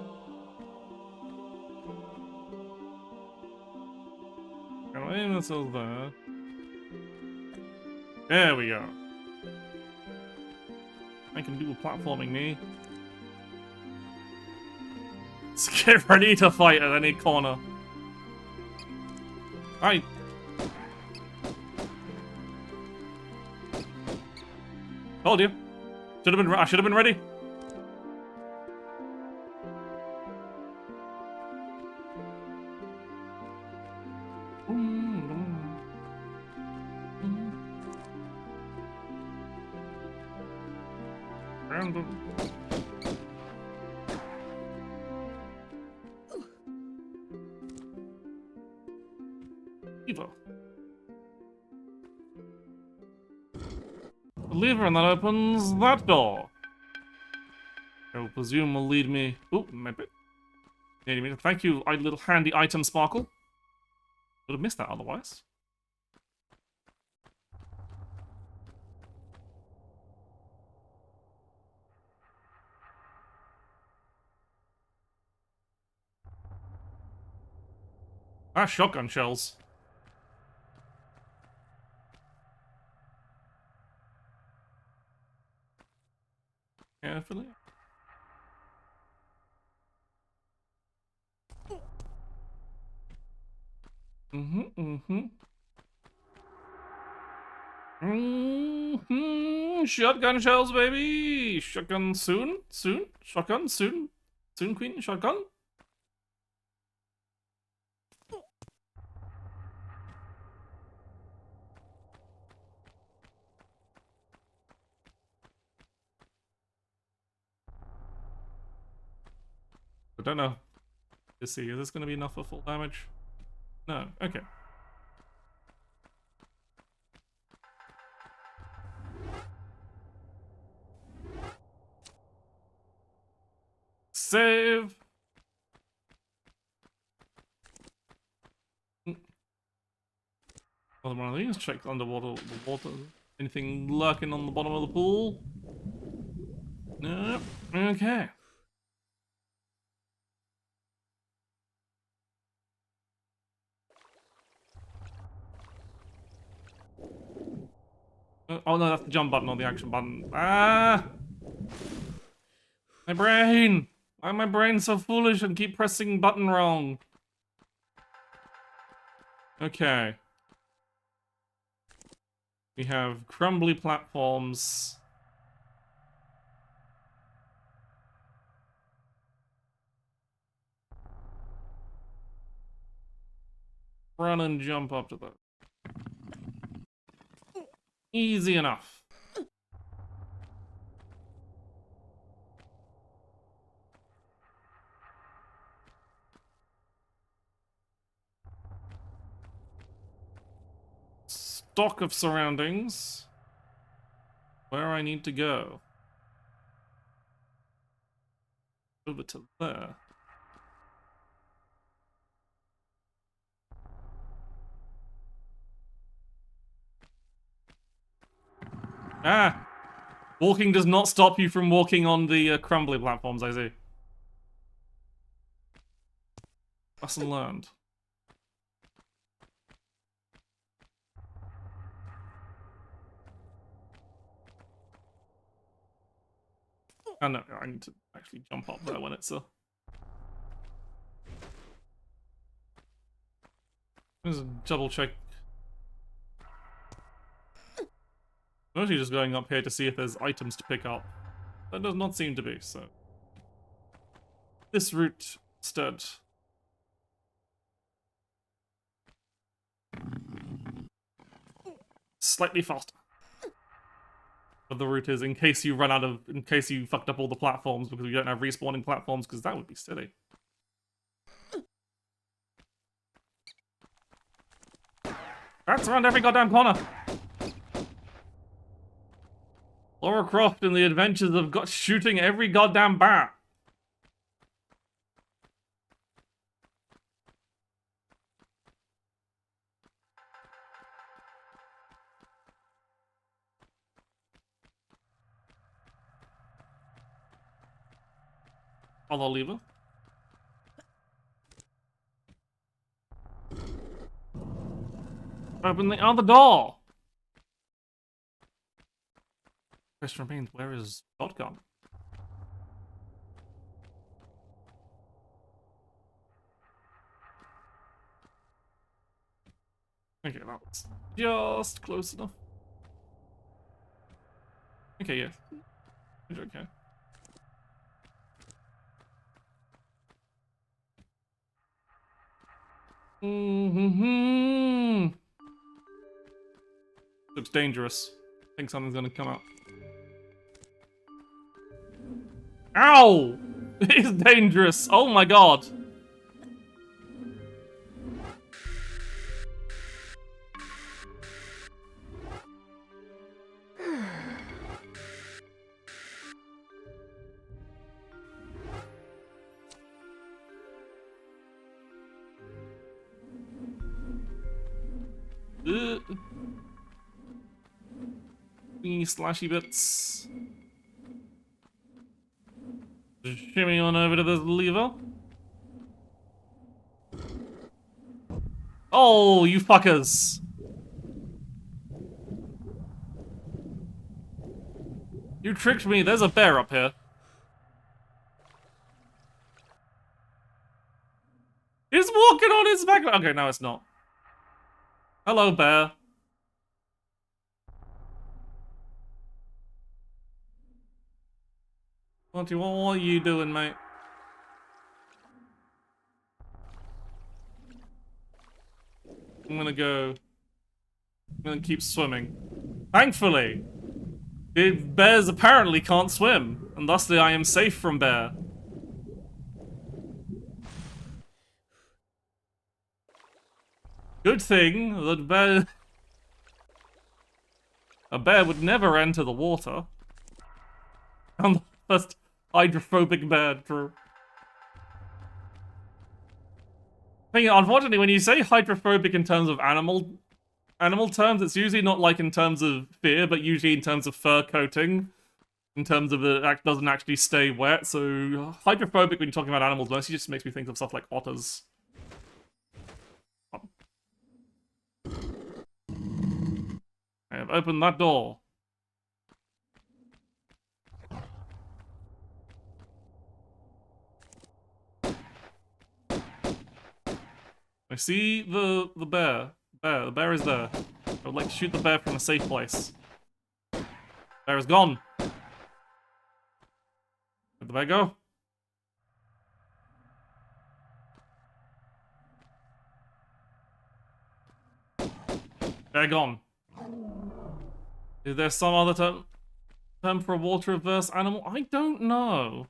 Can I aim myself there? There we go. I can do a platforming knee. Let's get ready to fight at any corner. Right. Told you. I should have been ready. Lever. The lever, and that opens that door. I will presume will lead me. Oh, maybe. Thank you, little handy item sparkle. Would have missed that otherwise. Ah, shotgun shells. Carefully. Shotgun shells, baby! Shotgun soon? Soon? Shotgun soon? Soon, Queen? Shotgun? I don't know. Let's see, is this going to be enough for full damage? No, okay. Save! Another one of these. Check underwater, the water. Anything lurking on the bottom of the pool? No. Okay. Oh no, that's the jump button, not the action button. Ah! My brain! Why am my brain so foolish and keep pressing button wrong? Okay. We have crumbly platforms. Run and jump up to that. Easy enough. Stock of surroundings. Where I need to go. Over to there. Ah! Walking does not stop you from walking on the crumbly platforms, I see. Lesson learned. Oh no, I need to actually jump up there when it's a... Just double check. I'm actually just going up here to see if there's items to pick up. That does not seem to be, so... This route instead. Slightly faster. But the route is in case you run out of... In case you fucked up all the platforms because we don't have respawning platforms, because that would be silly. That's around every goddamn corner! Lara Croft and the Adventures of shooting every goddamn bat. Other lever. Open the other door. Question remains, where is Shotgun? Okay, that was just close enough. Okay, yeah. Okay. Looks dangerous. I think something's gonna come out. Ow! It's dangerous. Oh my god. Slashy bits. Just shimmy on over to this lever. Oh, you fuckers! You tricked me. There's a bear up here. He's walking on his back. Okay, no, it's not. Hello, bear. What are you doing, mate? I'm gonna keep swimming. Thankfully, bears apparently can't swim, and thusly I am safe from bear. Good thing that a bear would never enter the water. I'm the first hydrophobic bear, true. Unfortunately, when you say hydrophobic in terms of animal terms, it's usually not like in terms of fear, but usually in terms of fur coating. In terms of it doesn't actually stay wet, so hydrophobic when you're talking about animals mostly just makes me think of stuff like otters. I have opened that door. I see the bear. The bear is there. I would like to shoot the bear from a safe place. Bear is gone. Where'd the bear go? Bear gone. Is there some other term for a water-averse animal? I don't know.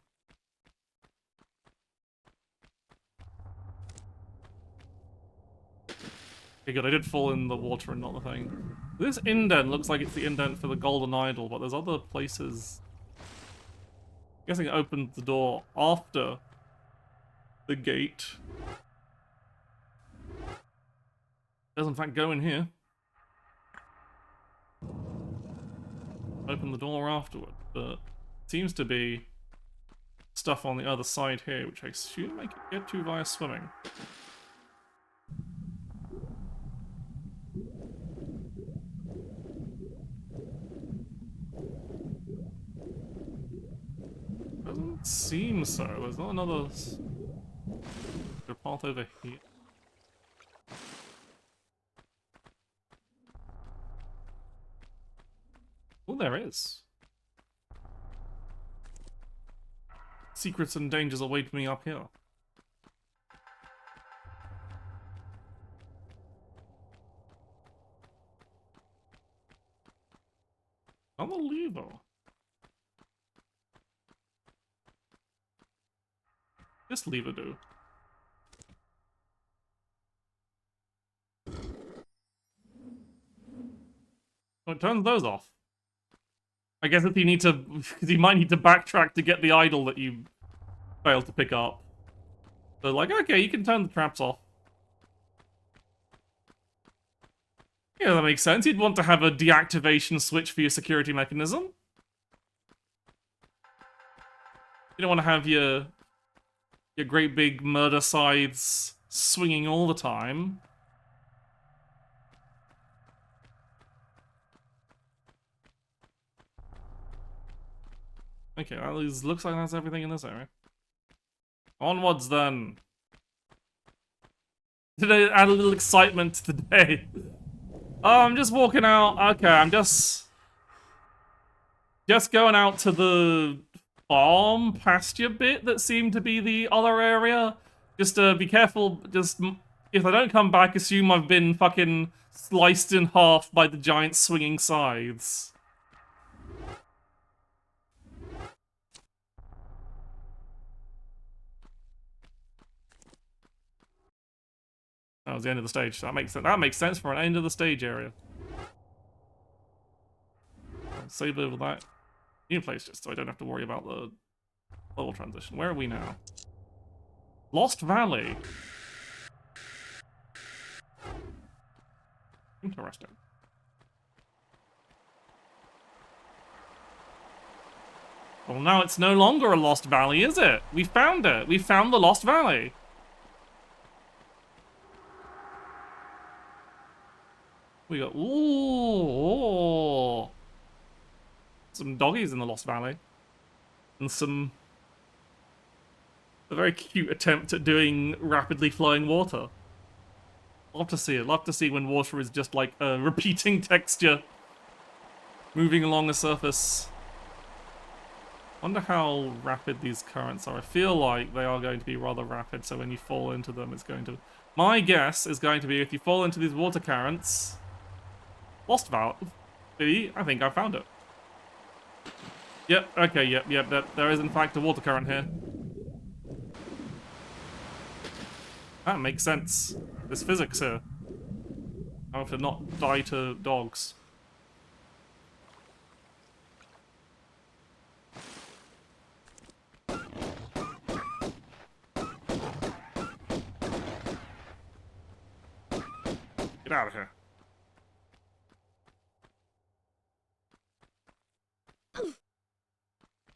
Okay, good, I did fall in the water and not the thing. This indent looks like it's the indent for the golden idol, but there's other places. I'm guessing it opened the door after the gate. Does in fact go in here. Open the door afterward, but seems to be stuff on the other side here, which I assume I can get to via swimming. Doesn't seem so. There's not another path over here. Oh, there is. Secrets and dangers await me up here. On the lever. This lever do. Oh, it turns those off. I guess if you need to, because you might need to backtrack to get the idol that you failed to pick up. So like, okay, you can turn the traps off. Yeah, that makes sense. You'd want to have a deactivation switch for your security mechanism. You don't want to have your great big murder scythes swinging all the time. Okay, well, it looks like that's everything in this area. Onwards, then. Did I add a little excitement to the day? Oh, I'm just walking out. Okay, I'm just going out to the farm pasture bit that seemed to be the other area. Just be careful. Just if I don't come back, assume I've been fucking sliced in half by the giant swinging scythes. That was the end of the stage. That makes sense. That makes sense for an end of the stage area. I'll save over that new place just so I don't have to worry about the level transition. Where are we now? Lost Valley. Interesting. Well, now it's no longer a Lost Valley, is it? We found it. We found the Lost Valley. We got ooh, some doggies in the Lost Valley, and a very cute attempt at doing rapidly flowing water. Love to see it. Love to see when water is just like a repeating texture, moving along a surface. Wonder how rapid these currents are. I feel like they are going to be rather rapid, so when you fall into them, it's going to. My guess is going to be if you fall into these water currents. Lost Valley. I think I found it. Yep, okay, yep. There is in fact a water current here. That makes sense. There's physics here. I have to not die to dogs. Get out of here.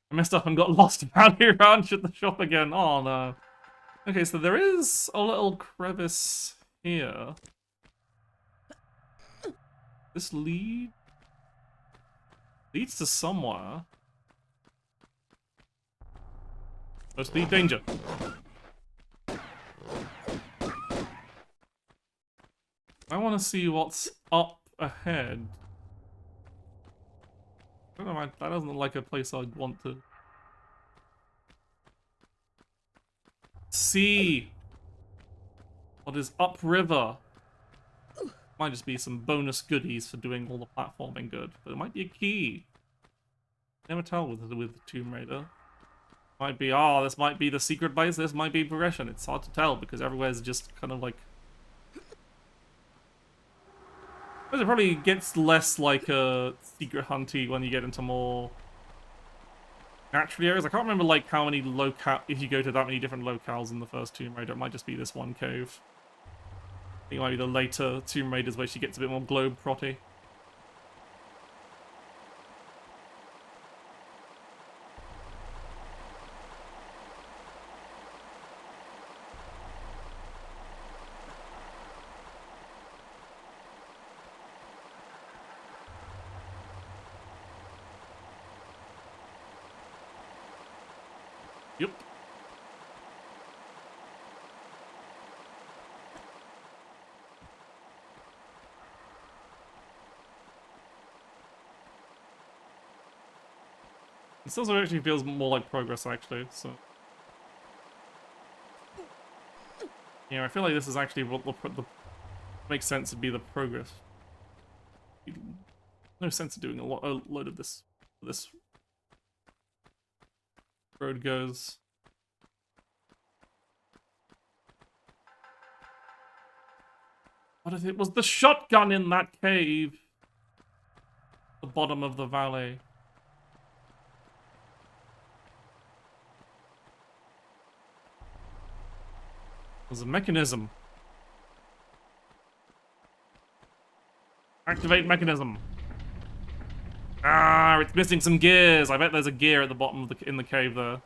I messed up and got lost Valley Ranch at the shop again. Oh no. Okay, so there is a little crevice here. This leads to somewhere. Let's lead danger. I want to see what's up ahead. I don't know, that doesn't look like a place I'd want to see what is upriver. Might just be some bonus goodies for doing all the platforming good, but it might be a key. Never tell with Tomb Raider. Might be, oh, this might be the secret base, this might be progression. It's hard to tell because everywhere's just kind of like. But it probably gets less like a secret hunty when you get into more natural areas. I can't remember like how many locale, if you go to that many different locales in the first Tomb Raider. It might just be this one cave. I think it might be the later Tomb Raiders where she gets a bit more globe-trotty. Yep. This also actually feels more like progress, actually, so. Yeah, I feel like this is actually what the makes sense to be the progress. No sense of doing a load of this road goes. What if it was the shotgun in that cave? The bottom of the valley. There's a mechanism. Activate mechanism. Ah, it's missing some gears. I bet there's a gear at the bottom of in the cave there.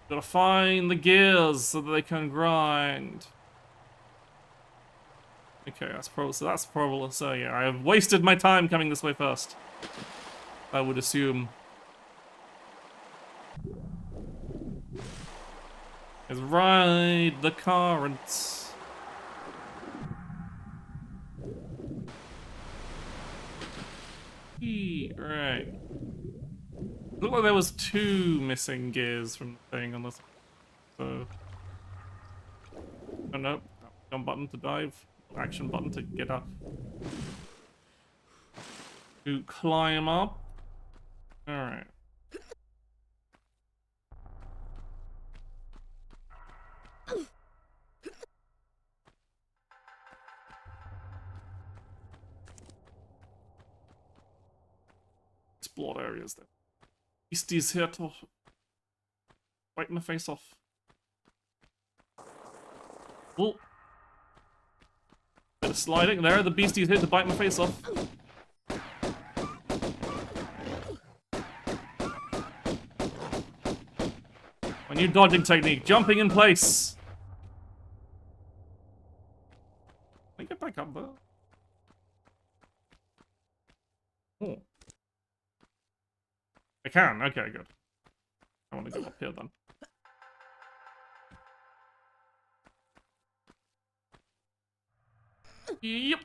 Gotta find the gears so that they can grind. Okay, that's probably so yeah, I have wasted my time coming this way first. I would assume. Let's ride the currents. Right. Looked like there was 2 missing gears from the thing on this. So. Oh no. Jump button to dive. Action button to get up. To climb up. Alright. Explore areas then. Beasties here to wipe my face off. Oh. Bit of sliding there, the beasties here to bite my face off. My new dodging technique, jumping in place. Can I get back up there? Oh. I can, okay, good. I want to go up here then. Yep.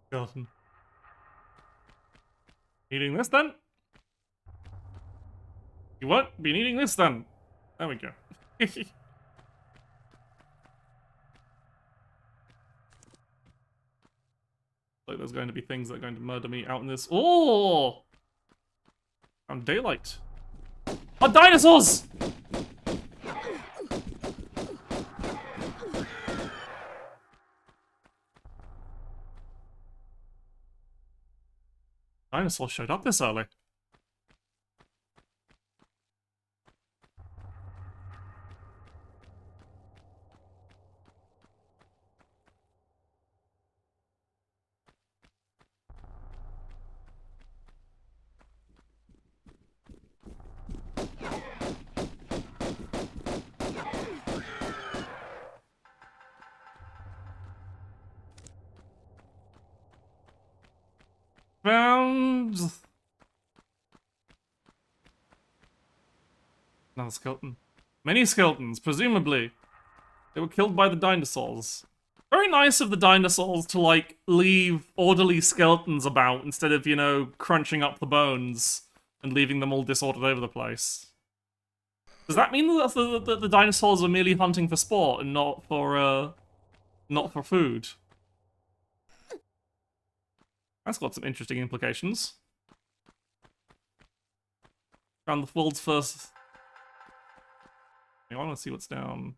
Skeleton. Eating this then? You won't be needing this then. There we go. Like there's going to be things that are going to murder me out in this. Oh! Found daylight. Oh, dinosaurs! Dinosaurs showed up this early. Found another skeleton. Many skeletons, presumably. They were killed by the dinosaurs. Very nice of the dinosaurs to, like, leave orderly skeletons about instead of, you know, crunching up the bones and leaving them all disordered over the place. Does that mean that the dinosaurs are merely hunting for sport and not for food? That's got some interesting implications. Found the world's first... I want to see what's down.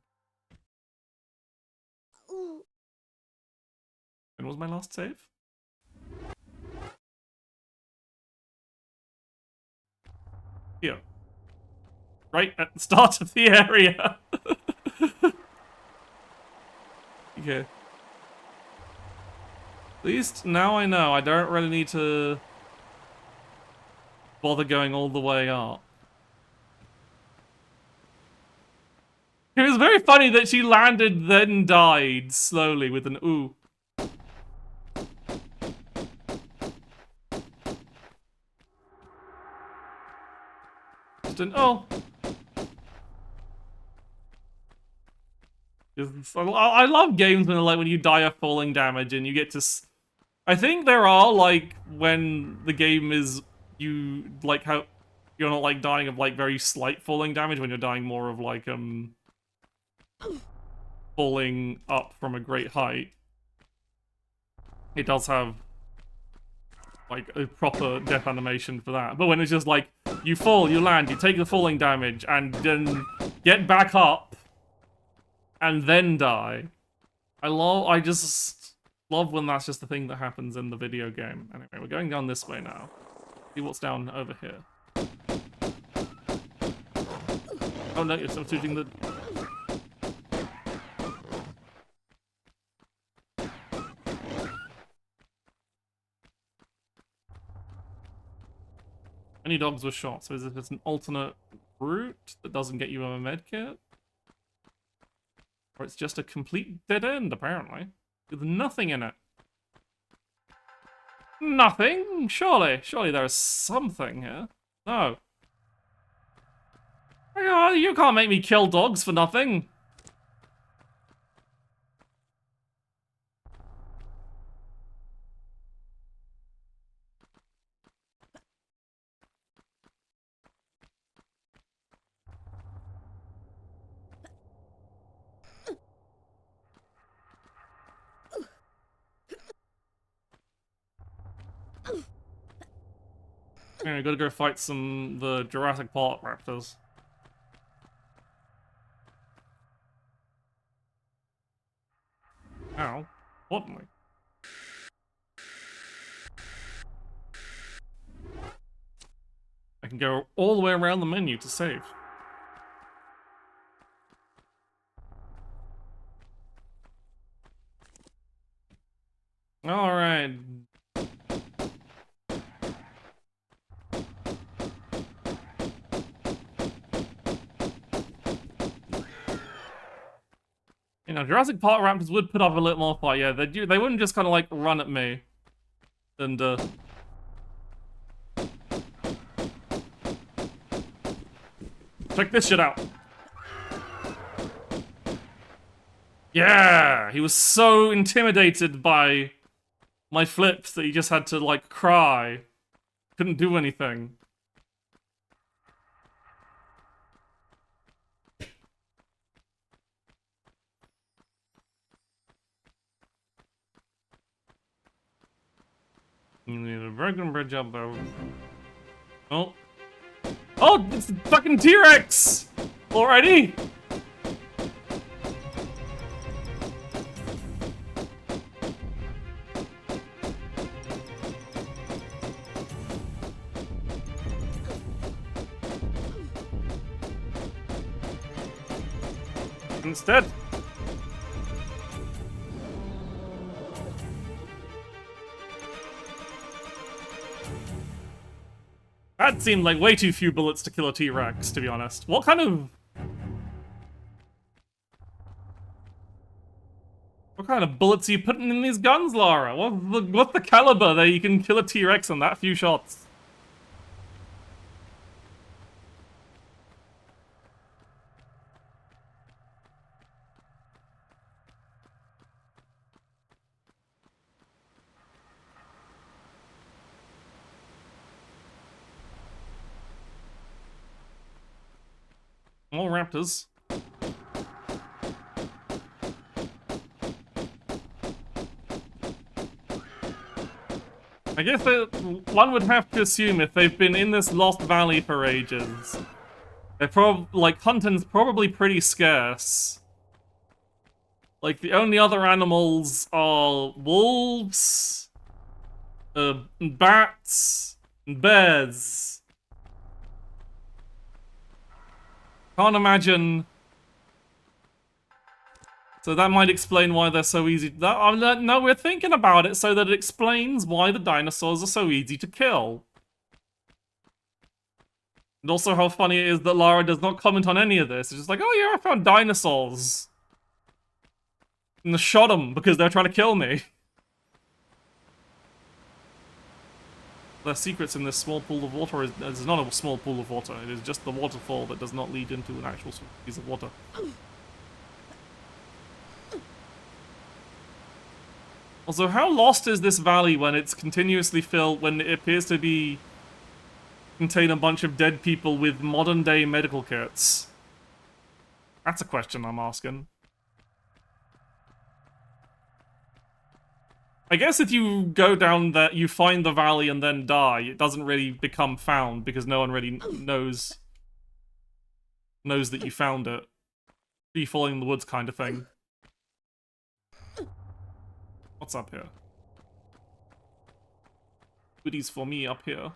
When was my last save? Here. Right at the start of the area. Okay. At least now I know. I don't really need to bother going all the way up. It was very funny that she landed then died slowly with an ooh. Just an oh. I love games when you die of falling damage and you get to. I think there are like when the game is you like how you're not like dying of like very slight falling damage when you're dying more of like falling up from a great height. It does have like a proper death animation for that. But when it's just like you fall, you land, you take the falling damage, and then get back up and then die. I just love when that's just the thing that happens in the video game. Anyway, we're going down this way now. See what's down over here. Oh no, you're substituting the... Many dogs were shot. So is it just an alternate route that doesn't get you a medkit? Or it's just a complete dead end, apparently. With nothing in it. Nothing? Surely there's something here. No. Oh, you can't make me kill dogs for nothing. I gotta go fight the Jurassic Park raptors. Ow. What? I can go all the way around the menu to save. Alright. You know, Jurassic Park raptors would put up a little more fight, yeah. They wouldn't just kind of like run at me. And check this shit out. Yeah! He was so intimidated by my flips that he just had to, like, cry. Couldn't do anything. You need a broken bridge up there. Oh. Oh, it's the fucking T-Rex! Already? Instead. That seemed like way too few bullets to kill a T-Rex, to be honest. What kind of bullets are you putting in these guns, Lara? What's the caliber that you can kill a T-Rex in that few shots? More raptors. I guess that one would have to assume if they've been in this Lost Valley for ages, they're hunting's probably pretty scarce. Like, the only other animals are wolves, bats, and bears. Can't imagine. So that might explain why they're so easy. No, we're thinking about it so that it explains why the dinosaurs are so easy to kill. And also how funny it is that Lara does not comment on any of this. It's just like, oh yeah, I found dinosaurs. And I shot them because they're trying to kill me. There are secrets in this small pool of water. It's not a small pool of water. It is just the waterfall that does not lead into an actual piece of water. Also, how lost is this valley when it's continuously filled, when it appears to be contain a bunch of dead people with modern-day medical kits? That's a question I'm asking. I guess if you go down that, you find the valley and then die, it doesn't really become found because no one really knows that you found it. Free falling in the woods kind of thing. What's up here? Goodies for me up here.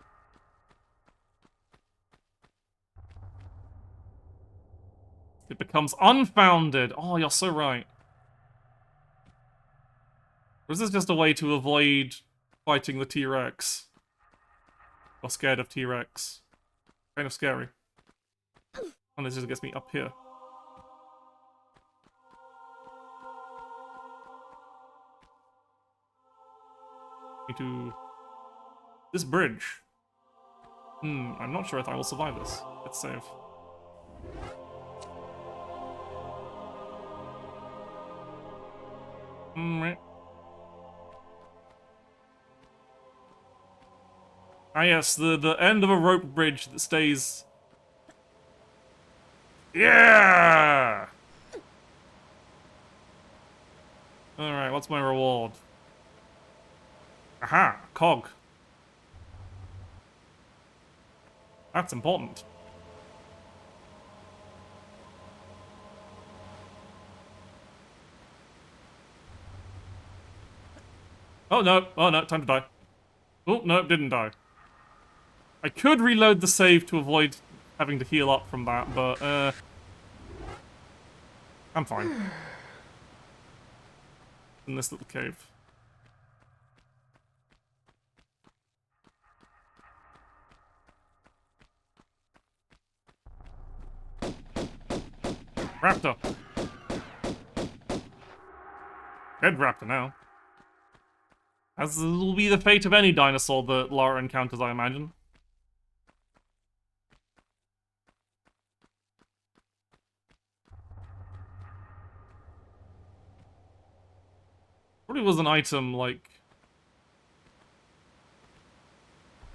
It becomes unfounded. Oh, you're so right. Or is this just a way to avoid fighting the T-Rex? Or scared of T-Rex? Kind of scary. And this just gets me up here. Need to... This bridge. I'm not sure if I will survive this. Let's save. Right. Ah yes, the end of a rope bridge that stays... Yeah! Alright, what's my reward? Aha! Cog. That's important. Oh no, time to die. Oh no, didn't die. I could reload the save to avoid having to heal up from that, but I'm fine. In this little cave. Raptor. Dead raptor now. As will be the fate of any dinosaur that Lara encounters, I imagine. Probably was an item, like...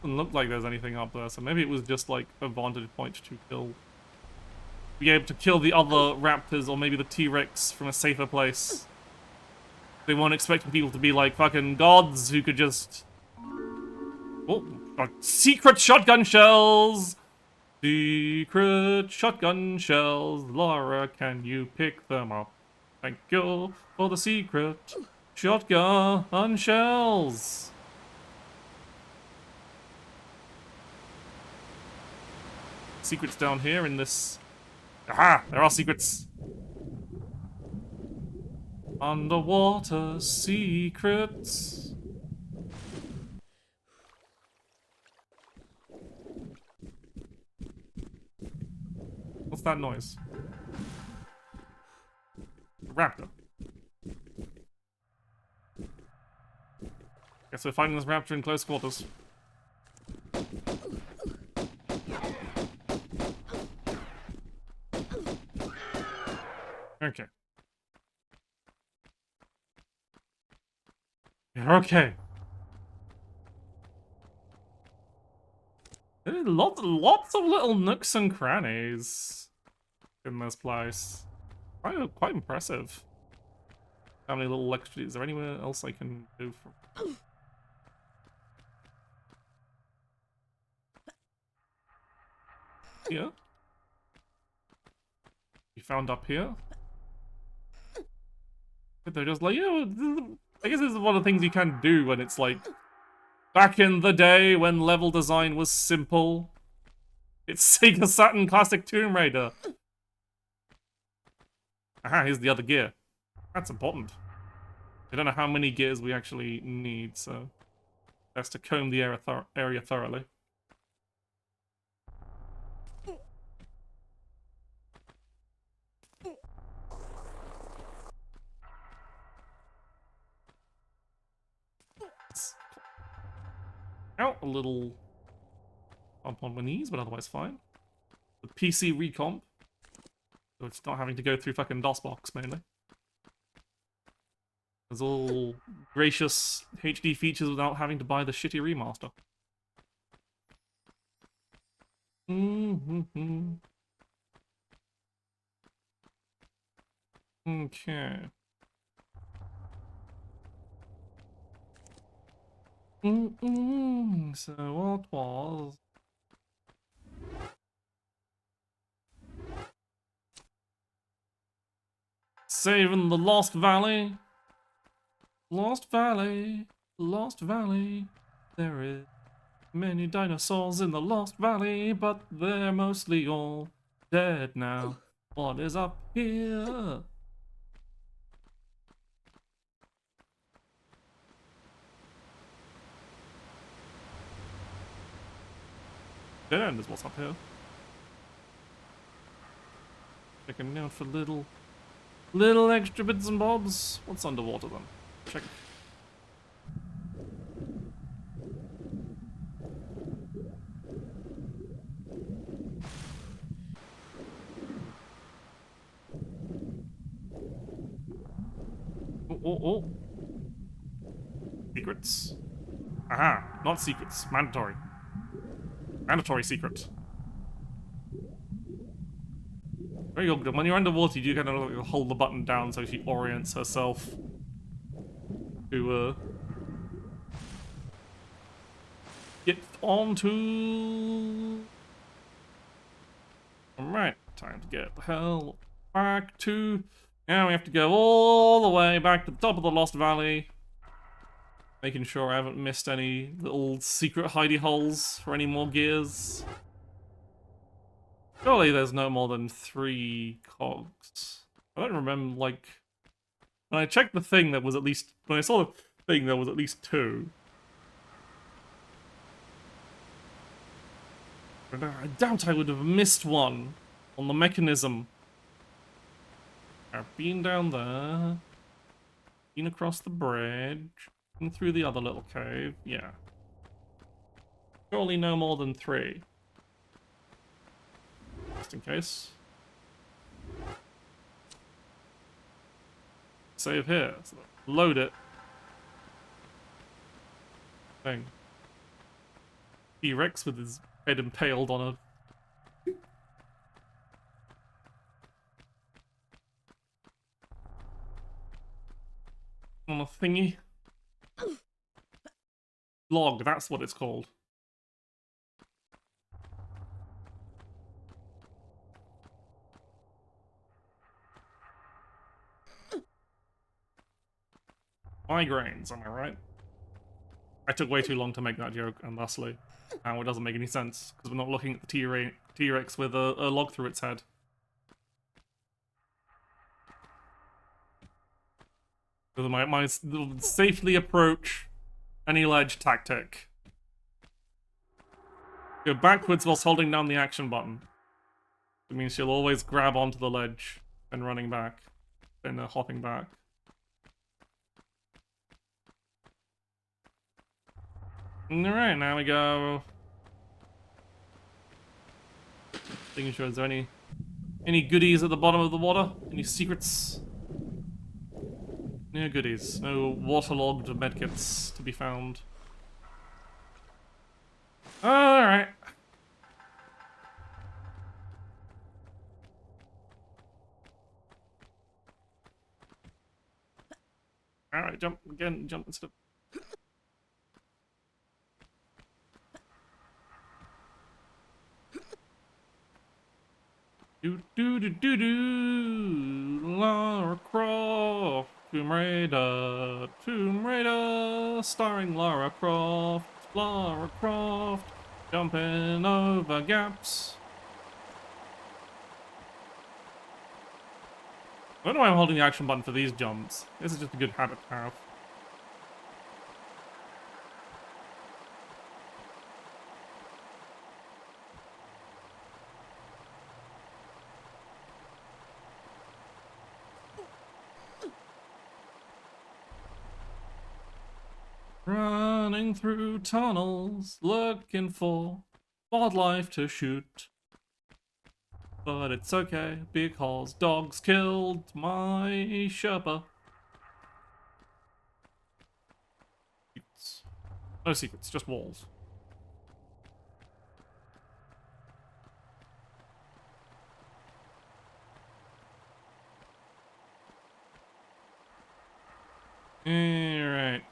Doesn't look like there's anything up there, so maybe it was just, like, a vantage point to kill... Be able to kill the other raptors, or maybe the T-Rex from a safer place. They weren't expecting people to be, like, fucking gods who could just... Oh, secret shotgun shells! Secret shotgun shells. Lara, can you pick them up? Thank you for the secret shotgun shells. Secrets down here in this... Aha! There are secrets. Underwater secrets. What's that noise? Raptor. Guess we're fighting this raptor in close quarters. Okay. You're okay. There are lots of little nooks and crannies in this place. Quite impressive. How many little electricity? Is there anywhere else I can go from? Here? You found up here? But they're just like, yeah, I guess this is one of the things you can do when it's like back in the day when level design was simple. It's Sega Saturn classic Tomb Raider. Aha, here's the other gear. That's important. I don't know how many gears we actually need, so best to comb the area thoroughly. Out a little bump on my knees, but otherwise fine. The PC recomp, so it's not having to go through fucking DOSBox mainly. There's all gracious HD features without having to buy the shitty remaster. Okay. So what was... Saving the Lost Valley. Lost Valley, Lost Valley. There is many dinosaurs in the Lost Valley, but they're mostly all dead now. What is up here? Dead end is what's up here. Make a note for little extra bits and bobs. What's underwater then? Check. Oh. Secrets. Aha, not secrets. Mandatory. Mandatory secret. Very good. When you're underwater, you do kind of like hold the button down so she orients herself to get onto. Alright, time to get the hell back to. Now we have to go all the way back to the top of the Lost Valley. Making sure I haven't missed any little secret hidey holes for any more gears. Surely there's no more than 3 cogs. I don't remember, like... When I checked the thing, there was at least... When I saw the thing, there was at least 2. But I doubt I would have missed one on the mechanism. I've been down there. Been across the bridge. Been through the other little cave. Yeah. Surely no more than 3. Just in case. Save here. So load it. Thing. T-Rex with his head impaled on a... on a thingy. Log, that's what it's called. Migraines, am I right? I took way too long to make that joke, and thusly, now it doesn't make any sense, because we're not looking at the T-Rex with a log through its head. With my safely approach any ledge tactic. Go backwards whilst holding down the action button. It means she'll always grab onto the ledge, then running back, then hopping back. Alright, now we go. Making sure, is there any goodies at the bottom of the water? Any secrets? No goodies. No waterlogged medkits to be found. Alright. Alright, jump again, jump instead of... Lara Croft, Tomb Raider, starring Lara Croft, jumping over gaps. I don't know why I'm holding the action button for these jumps. This is just a good habit to have. Running through tunnels, looking for wildlife to shoot. But it's okay, because dogs killed my Sherpa. Secrets. No secrets, just walls. Alright.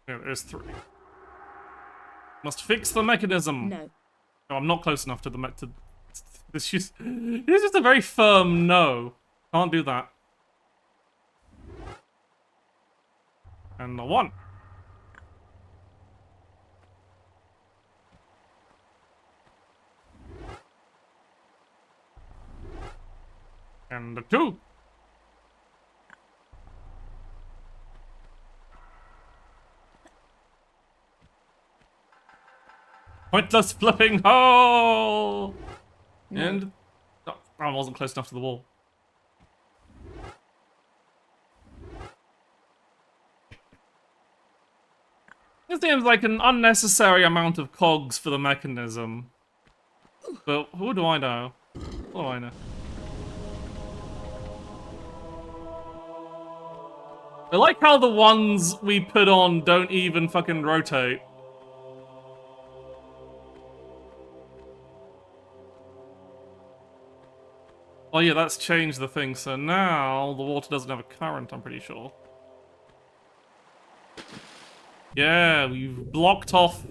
Yeah, there's 3. Must fix the mechanism. No. No, I'm not close enough to the this is just a very firm no. Can't do that. And the 1. And the 2. Pointless flipping hole! No. And... Oh, I wasn't close enough to the wall. It seems like an unnecessary amount of cogs for the mechanism. But who do I know? What do I know? I like how the ones we put on don't even fucking rotate. Oh yeah, that's changed the thing, so now the water doesn't have a current, I'm pretty sure. Yeah, we've blocked off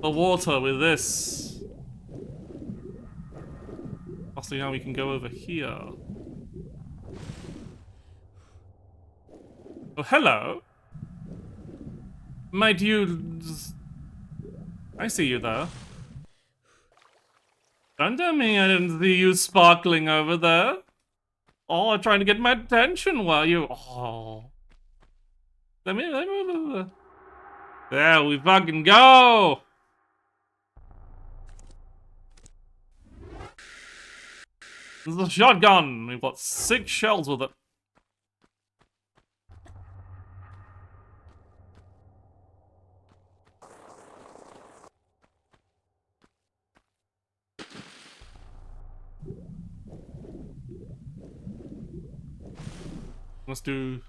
the water with this. Also, now we can go over here. Oh, hello. Mate, I see you there. Don't tell me I didn't see you sparkling over there. Oh, trying to get my attention while you... Oh. Let me... There we fucking go! This is a shotgun. We've got 6 shells with it. Let's do...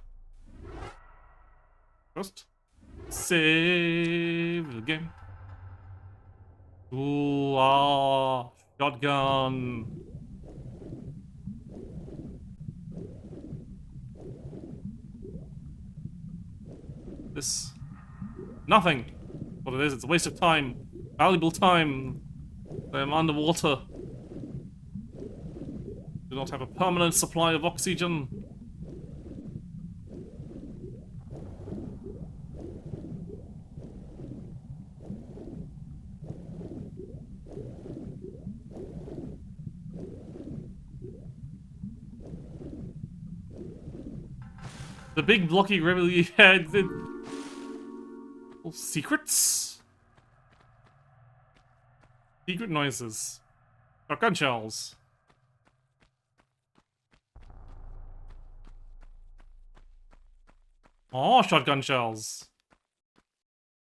First, save the game. Ooh, ah, shotgun. This... Nothing. What it is, it's a waste of time. Valuable time. I'm underwater. Do not have a permanent supply of oxygen. The big blocky river you had. Secrets? Secret noises. Shotgun shells. Oh, shotgun shells.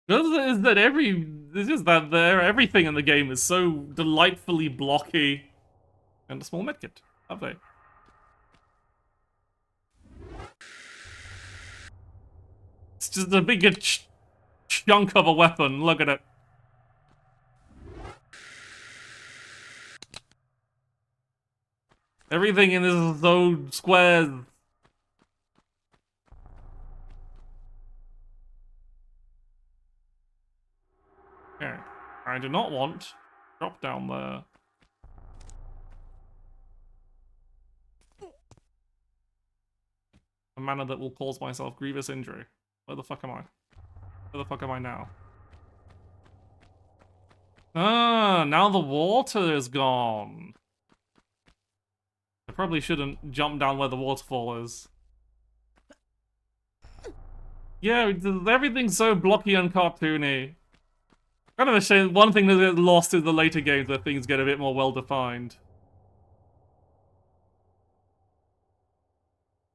Is that everything in the game is so delightfully blocky. And a small medkit. Lovely. It's just a big chunk of a weapon. Look at it. Everything in this is so squares. Okay. I do not want drop down there. A manner that will cause myself grievous injury. Where the fuck am I? Where the fuck am I now? Ah, now the water is gone. I probably shouldn't jump down where the waterfall is. Yeah, everything's so blocky and cartoony. Kind of a shame. One thing that gets lost in the later games where things get a bit more well-defined.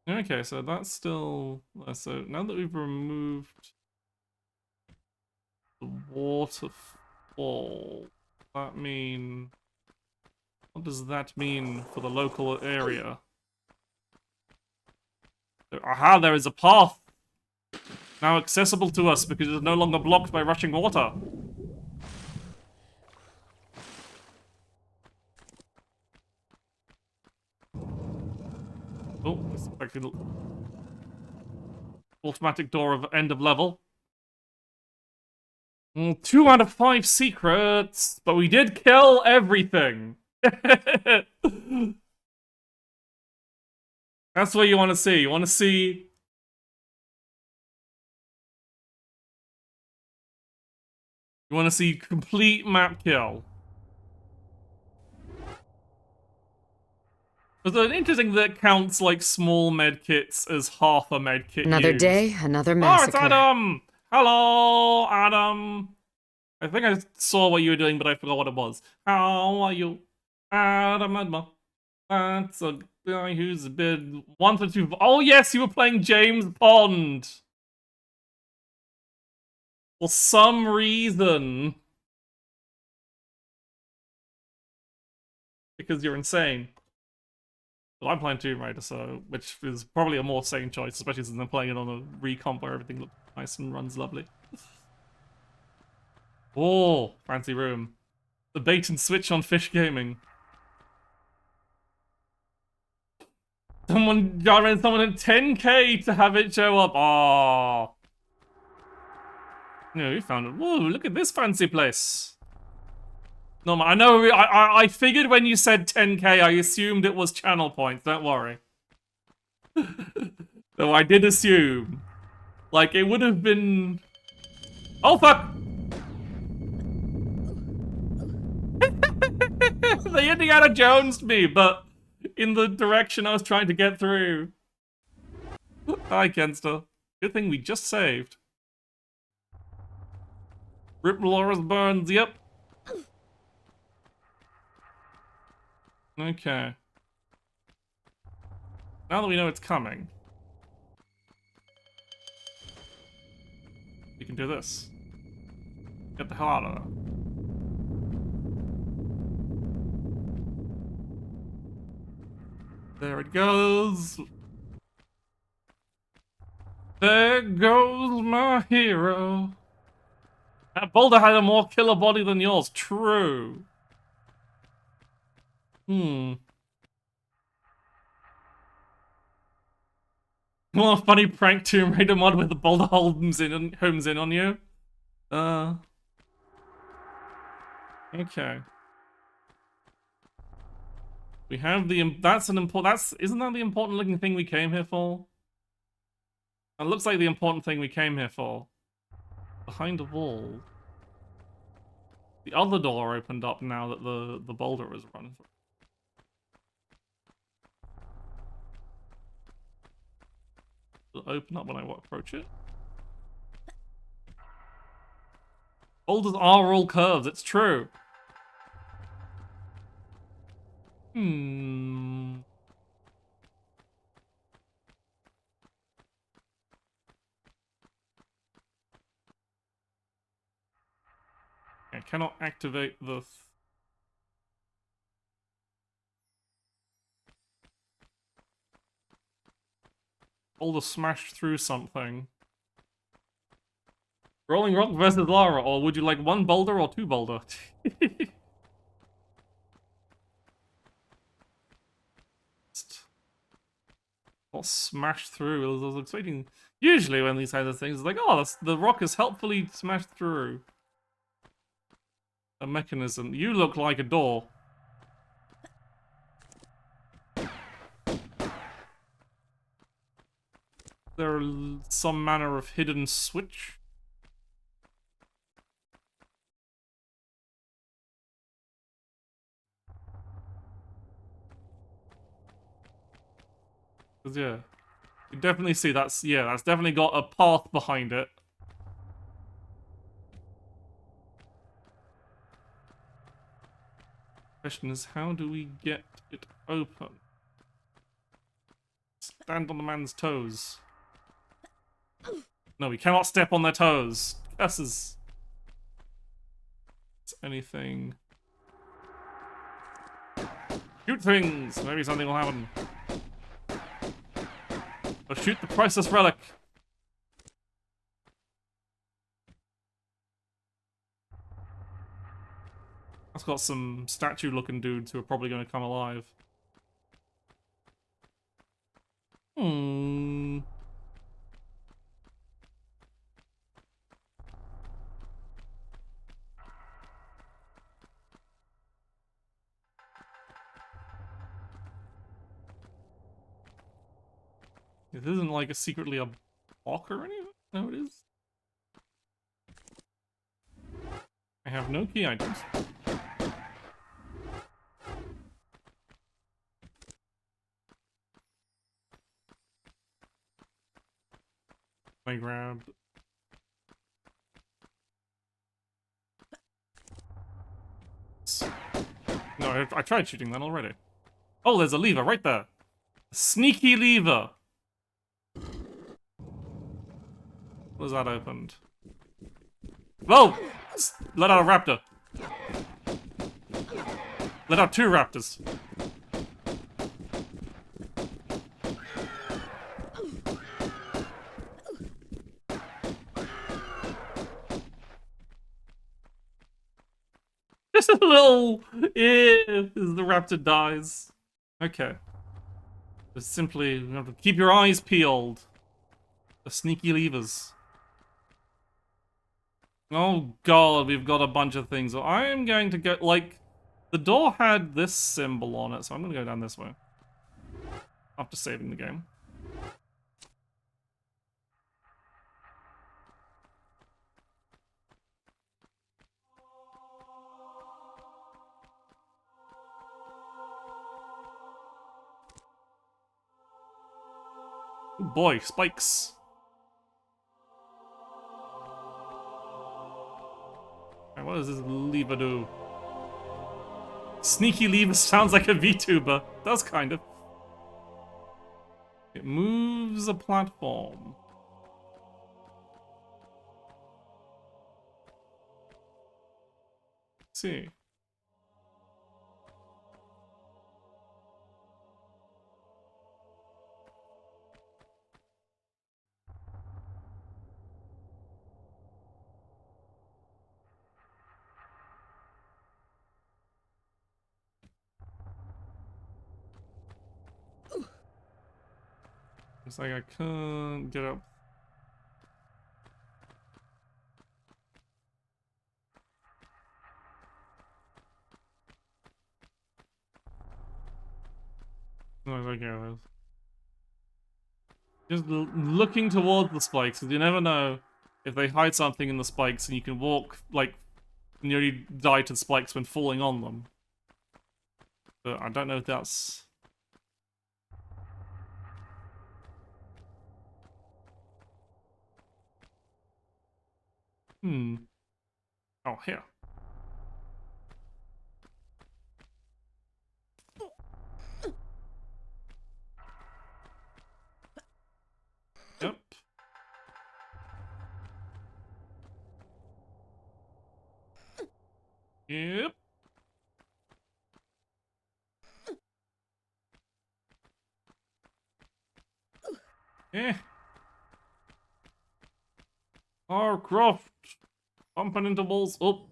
Okay, so that's still... So now that we've removed the waterfall, that mean... What does that mean for the local area? Aha, there is a path! Now accessible to us because it is no longer blocked by rushing water. Oh, it's like an automatic door of end of level. 2 out of 5 secrets, but we did kill everything. That's what you want to see. You want to see... You want to see complete map kill. But it's interesting that counts like small medkits as half a medkit Another used. day, another Oh, massacre. it's Adam! Hello, Adam! I think I saw what you were doing, but I forgot what it was. How are you? Adam, that's a guy who's been one for two. Oh yes, you were playing James Bond. For some reason. Because you're insane. Well, I'm playing Tomb Raider, so which is probably a more sane choice, especially since I'm playing it on a recomp where everything looks nice and runs lovely. Oh, fancy room. The bait and switch on Fish Gaming. Someone got in someone at 10k to have it show up. Oh. No, we found it. Whoa, look at this fancy place. No, I know. I figured when you said 10k, I assumed it was channel points. Don't worry. No, I did assume. Like, it would have been... Oh, fuck! They Indiana Jones'd me, but in the direction I was trying to get through. Hi, Kenster. Good thing we just saved. Rip Laura's Burns, yep. Okay. Now that we know it's coming, we can do this. Get the hell out of there. There it goes. There goes my hero. That boulder had a more killer body than yours. True. You want a funny prank Tomb Raider mod with the boulder homes in on you? Okay. We have the isn't that the important looking thing we came here for? It looks like the important thing we came here for. Behind a wall. The other door opened up now that the boulder is running through. It'll open up when I approach it. Boulders are all curves, it's true. I cannot activate the... Boulder smashed through something. Rolling Rock versus Lara, or would you like one boulder or two boulder? Not smashed through. I was expecting. Usually, when these kinds of things, it's like, oh, the rock is helpfully smashed through a mechanism. You look like a door. There some manner of hidden switch? Cause yeah, you definitely see that's definitely got a path behind it. Question is, how do we get it open? Stand on the man's toes. No, we cannot step on their toes. Curses. Is anything? Shoot things. Maybe something will happen. Or shoot the priceless relic. That's got some statue-looking dudes who are probably going to come alive. This isn't like secretly a block or anything? No, it is. I have no key items. I grabbed... No, I tried shooting that already. Oh, there's a lever right there. A sneaky lever. Was that opened? Whoa! Let out a raptor. Let out 2 raptors. Just a little as the raptor dies. Okay. Just simply you have to keep your eyes peeled. The sneaky levers. Oh god, we've got a bunch of things. I am going to go, like, the door had this symbol on it, so I'm gonna go down this way. After saving the game. Oh boy, spikes. Alright, what does this lever do? Sneaky lever sounds like a VTuber. Does kind of. It moves a platform. Let's see. It's like I can't get up. No, okay. Just looking towards the spikes, because you never know if they hide something in the spikes and you can walk, like, nearly die to the spikes when falling on them. But I don't know if that's... Oh, here. Yep. Yep. Eh. Croft. Bumping into balls. Oh.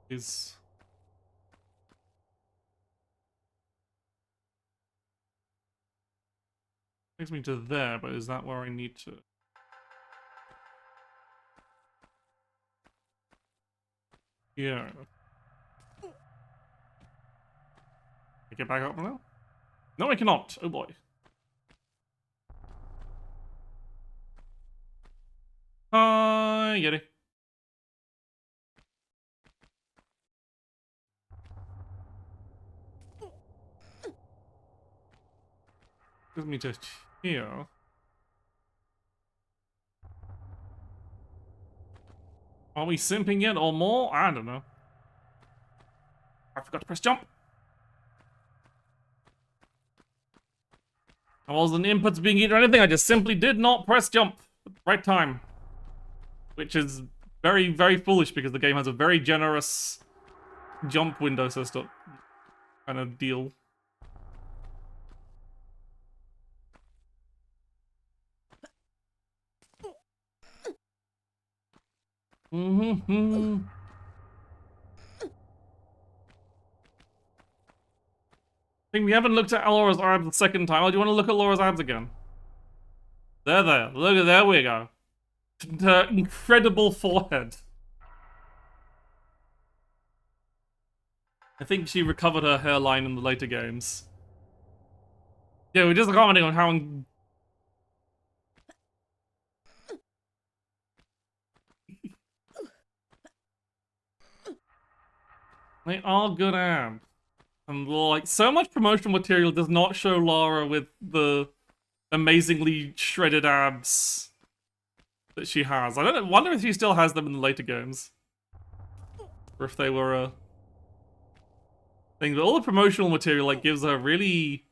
Is takes me to there, but is that where I need to? Yeah. I get back up now? No, I cannot. Oh boy. Hi, Yeti. Gives me to here. Are we simping yet or more? I don't know. I forgot to press jump. I wasn't inputs being eaten or anything, I just simply did not press jump at the right time. Which is very, very foolish because the game has a very generous jump window system kind of deal. I think we haven't looked at Laura's arms the second time. Oh, do you want to look at Laura's arms again? There. Look at there we go. The incredible forehead. I think she recovered her hairline in the later games. Yeah, we're just commenting on how... They are good abs. And like, so much promotional material does not show Lara with the amazingly shredded abs that she has. I don't know, wonder if she still has them in the later games. Or if they were a thing. But all the promotional material like gives her really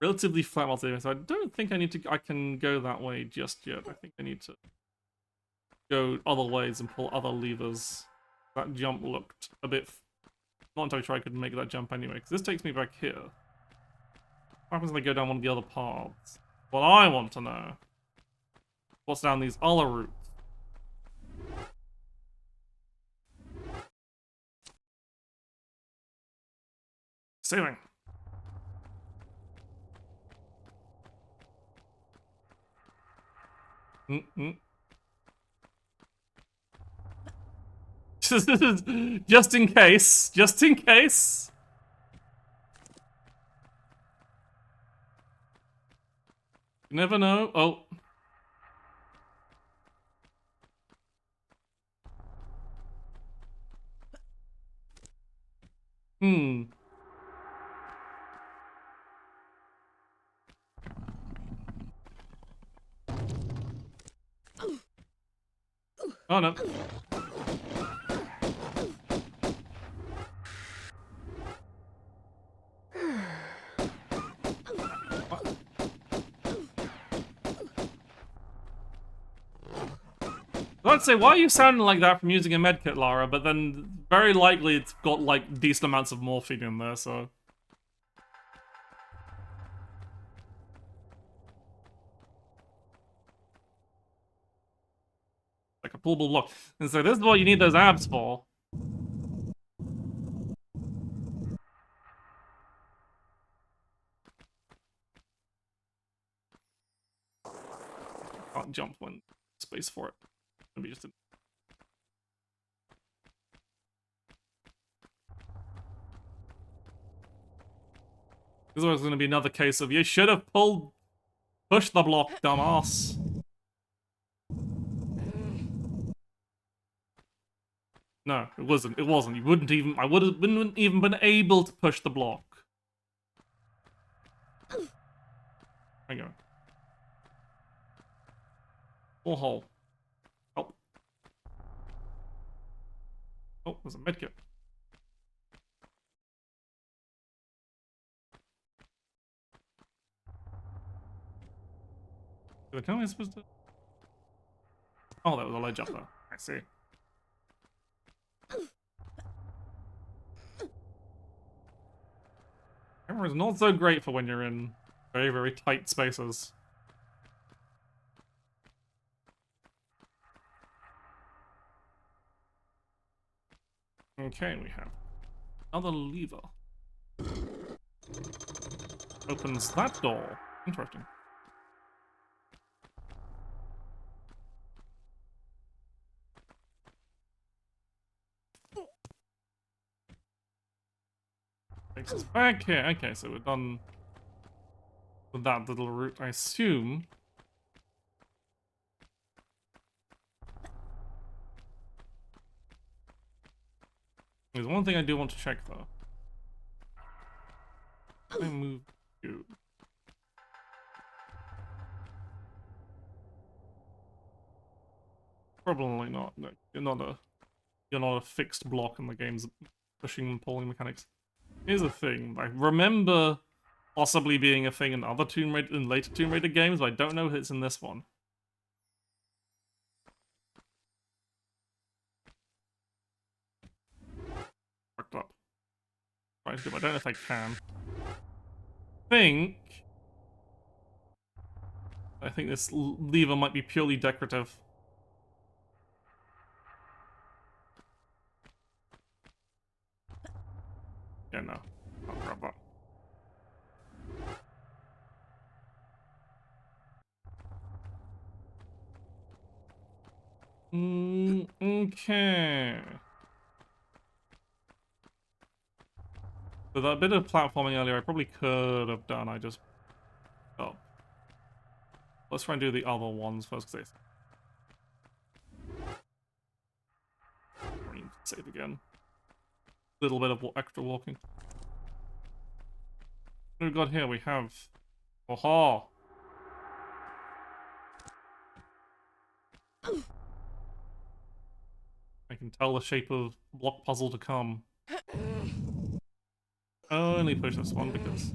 relatively flat material, so I don't think I can go that way just yet. I think I need to go other ways and pull other levers. That jump looked a bit... Not entirely sure I could make that jump anyway, because this takes me back here. What happens if I go down one of the other paths? What I want to know, what's down these other routes? Saving. This is just in case. Just in case. You never know. Oh. Oh no. I'd say, why are you sounding like that from using a medkit, Lara? But then, very likely it's got, like, decent amounts of morphine in there, so... Like a pullable block. And so this is what you need those abs for. Can't jump when space for it. Maybe just didn't. This was going to be another case of you should have pushed the block, dumbass. No, it wasn't. It wasn't. You wouldn't even. I wouldn't even been able to push the block. Hang on. Full hole. Help. Oh, there's a medkit. Did I tell me I was supposed to? Oh, that was a ledge up there. I see. Camera is not so great for when you're in very, very tight spaces. Okay, we have another lever. Opens that door. Interesting. Takes us back here. Okay, so we're done with that little route, I assume. There's one thing I do want to check though. Can I move you? Probably not. No, you're not a fixed block in the game's pushing and pulling mechanics. Here's the thing. I remember possibly being a thing in other later Tomb Raider games, but I don't know if it's in this one. Fucked up. Right, I don't know if I can. I think this lever might be purely decorative. Yeah, no. I'll grab that. Okay. So that bit of platforming earlier I probably could have done, I just... Oh. Let's try and do the other ones first, because they... Save again. Little bit of extra walking. What have we got here? We have... Aha! I can tell the shape of block puzzle to come. Only push this one because...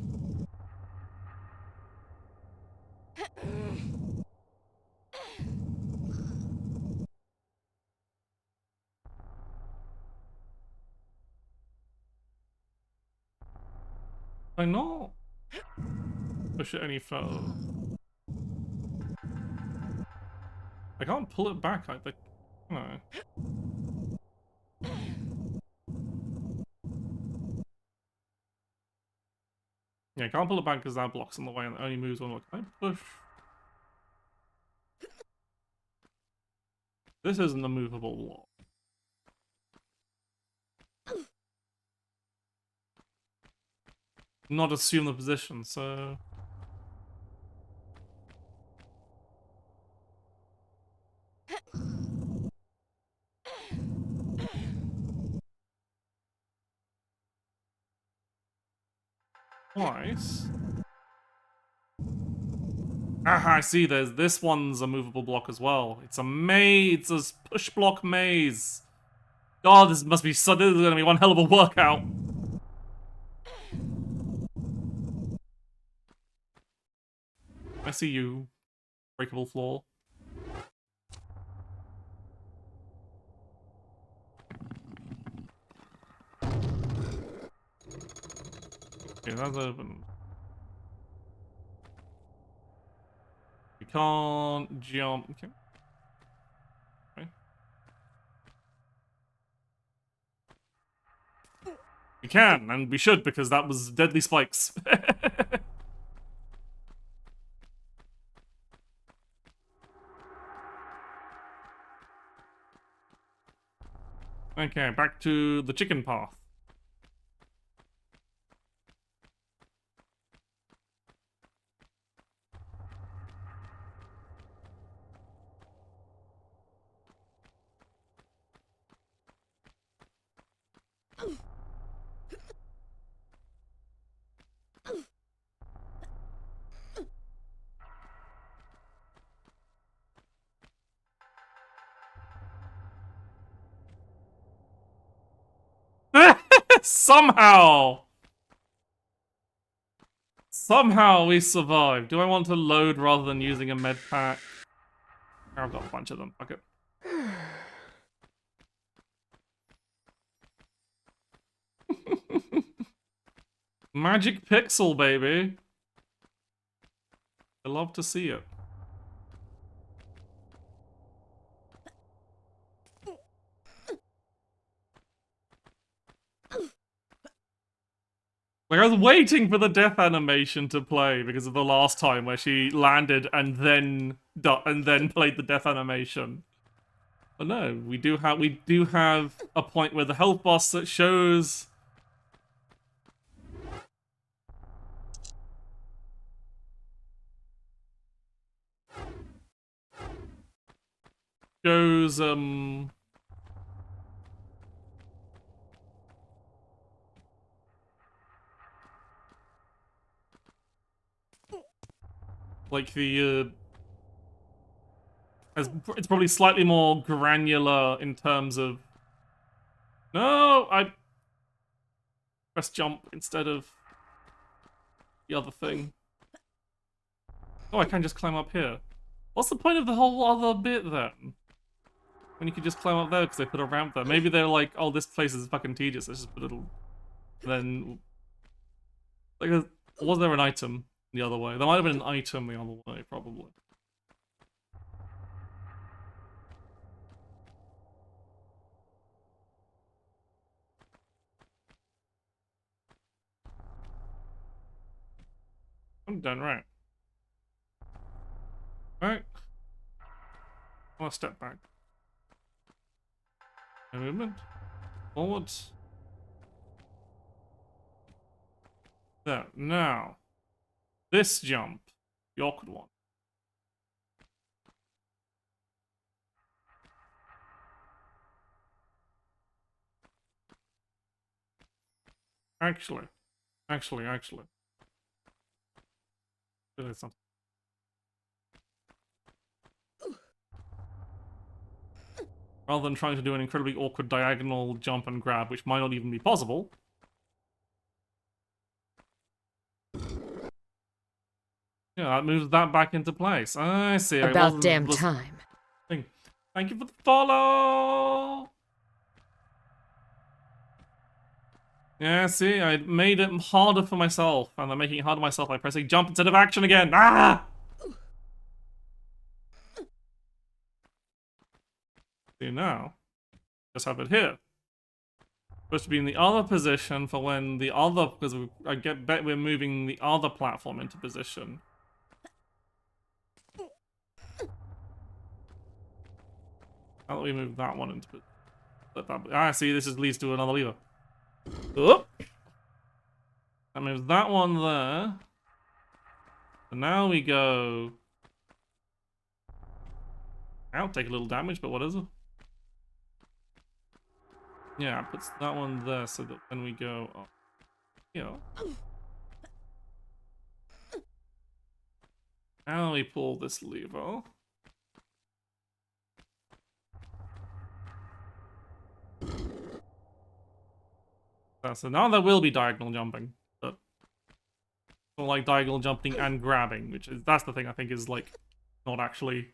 Can I not push it any further? I can't pull it back, I think. No. Yeah, I can't pull it back because that block's in the way and it only moves one way. Can I push? This isn't a movable block. Not assume the position, so... Twice. Aha, I see, there's this one's a movable block as well. It's a maze, it's a push block maze. God, this must be so, this is gonna be one hell of a workout. I see you, breakable floor. Okay, that's open. You can't jump. Okay. Okay. You can, and we should, because that was deadly spikes. Okay, back to the chicken path. Somehow! Somehow we survived. Do I want to load rather than using a med pack? I've got a bunch of them. Fuck it. Magic pixel, baby. I love to see it. Like, I was waiting for the death animation to play because of the last time where she landed and then played the death animation. But no, we do have a point where the health boss that shows like the it's probably slightly more granular in terms of... No, I press jump instead of the other thing. Oh, I can just climb up here. What's the point of the whole other bit then? When you could just climb up there because they put a ramp there. Maybe they're like, oh, this place is fucking tedious. Let's just put a little... Then... Like, was there an item the other way? There might have been an item the other way, probably. I'm done, right. Right. I'll step back. A movement. Forwards. There. Now. This jump. The awkward one. Actually. There's something. Rather than trying to do an incredibly awkward diagonal jump and grab, which might not even be possible. Yeah, that moves that back into place. I see. I About wasn't damn listening. time. Thank you for the follow! Yeah, see, I made it harder for myself, and I'm making it harder myself by pressing jump instead of action again. Ah! See, now, just have it here. Supposed to be in the other position for when the other, because I bet we're moving the other platform into position. How do we move that one into position? Ah, see, this leads to another lever. Oh! That moves that one there. And now we go. I'll take a little damage, but what is it? Yeah, it puts that one there so that when we go up here. Now we pull this lever. So now there will be diagonal jumping, but more like diagonal jumping and grabbing, that's the thing I think is like not actually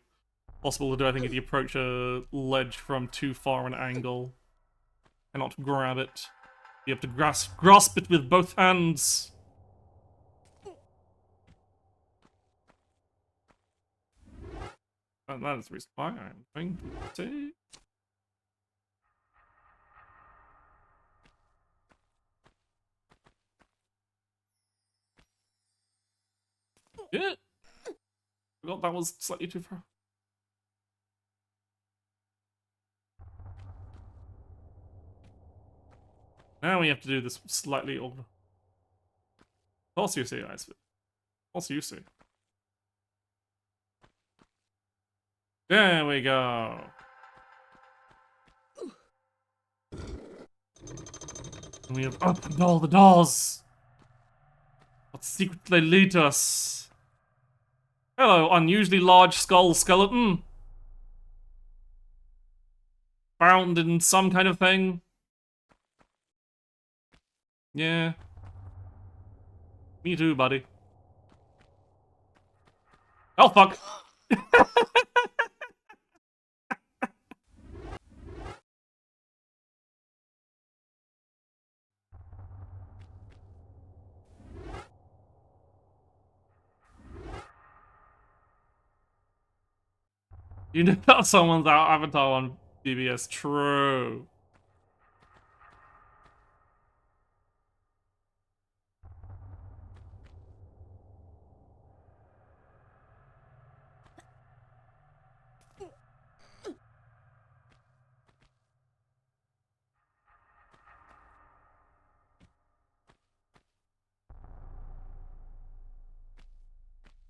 possible to do. I think if you approach a ledge from too far an angle, cannot grab it. You have to grasp it with both hands. And that is the reason why I'm going to take. Yeah. Forgot that was slightly too far. Now we have to do this slightly older. Of course you see, Ice. Of course you see. There we go. And we have opened all the doors. What secret they lead us? Hello, unusually large skull skeleton. Found in some kind of thing. Yeah. Me too, buddy. Oh, fuck. You know that someone's avatar on BBS. True.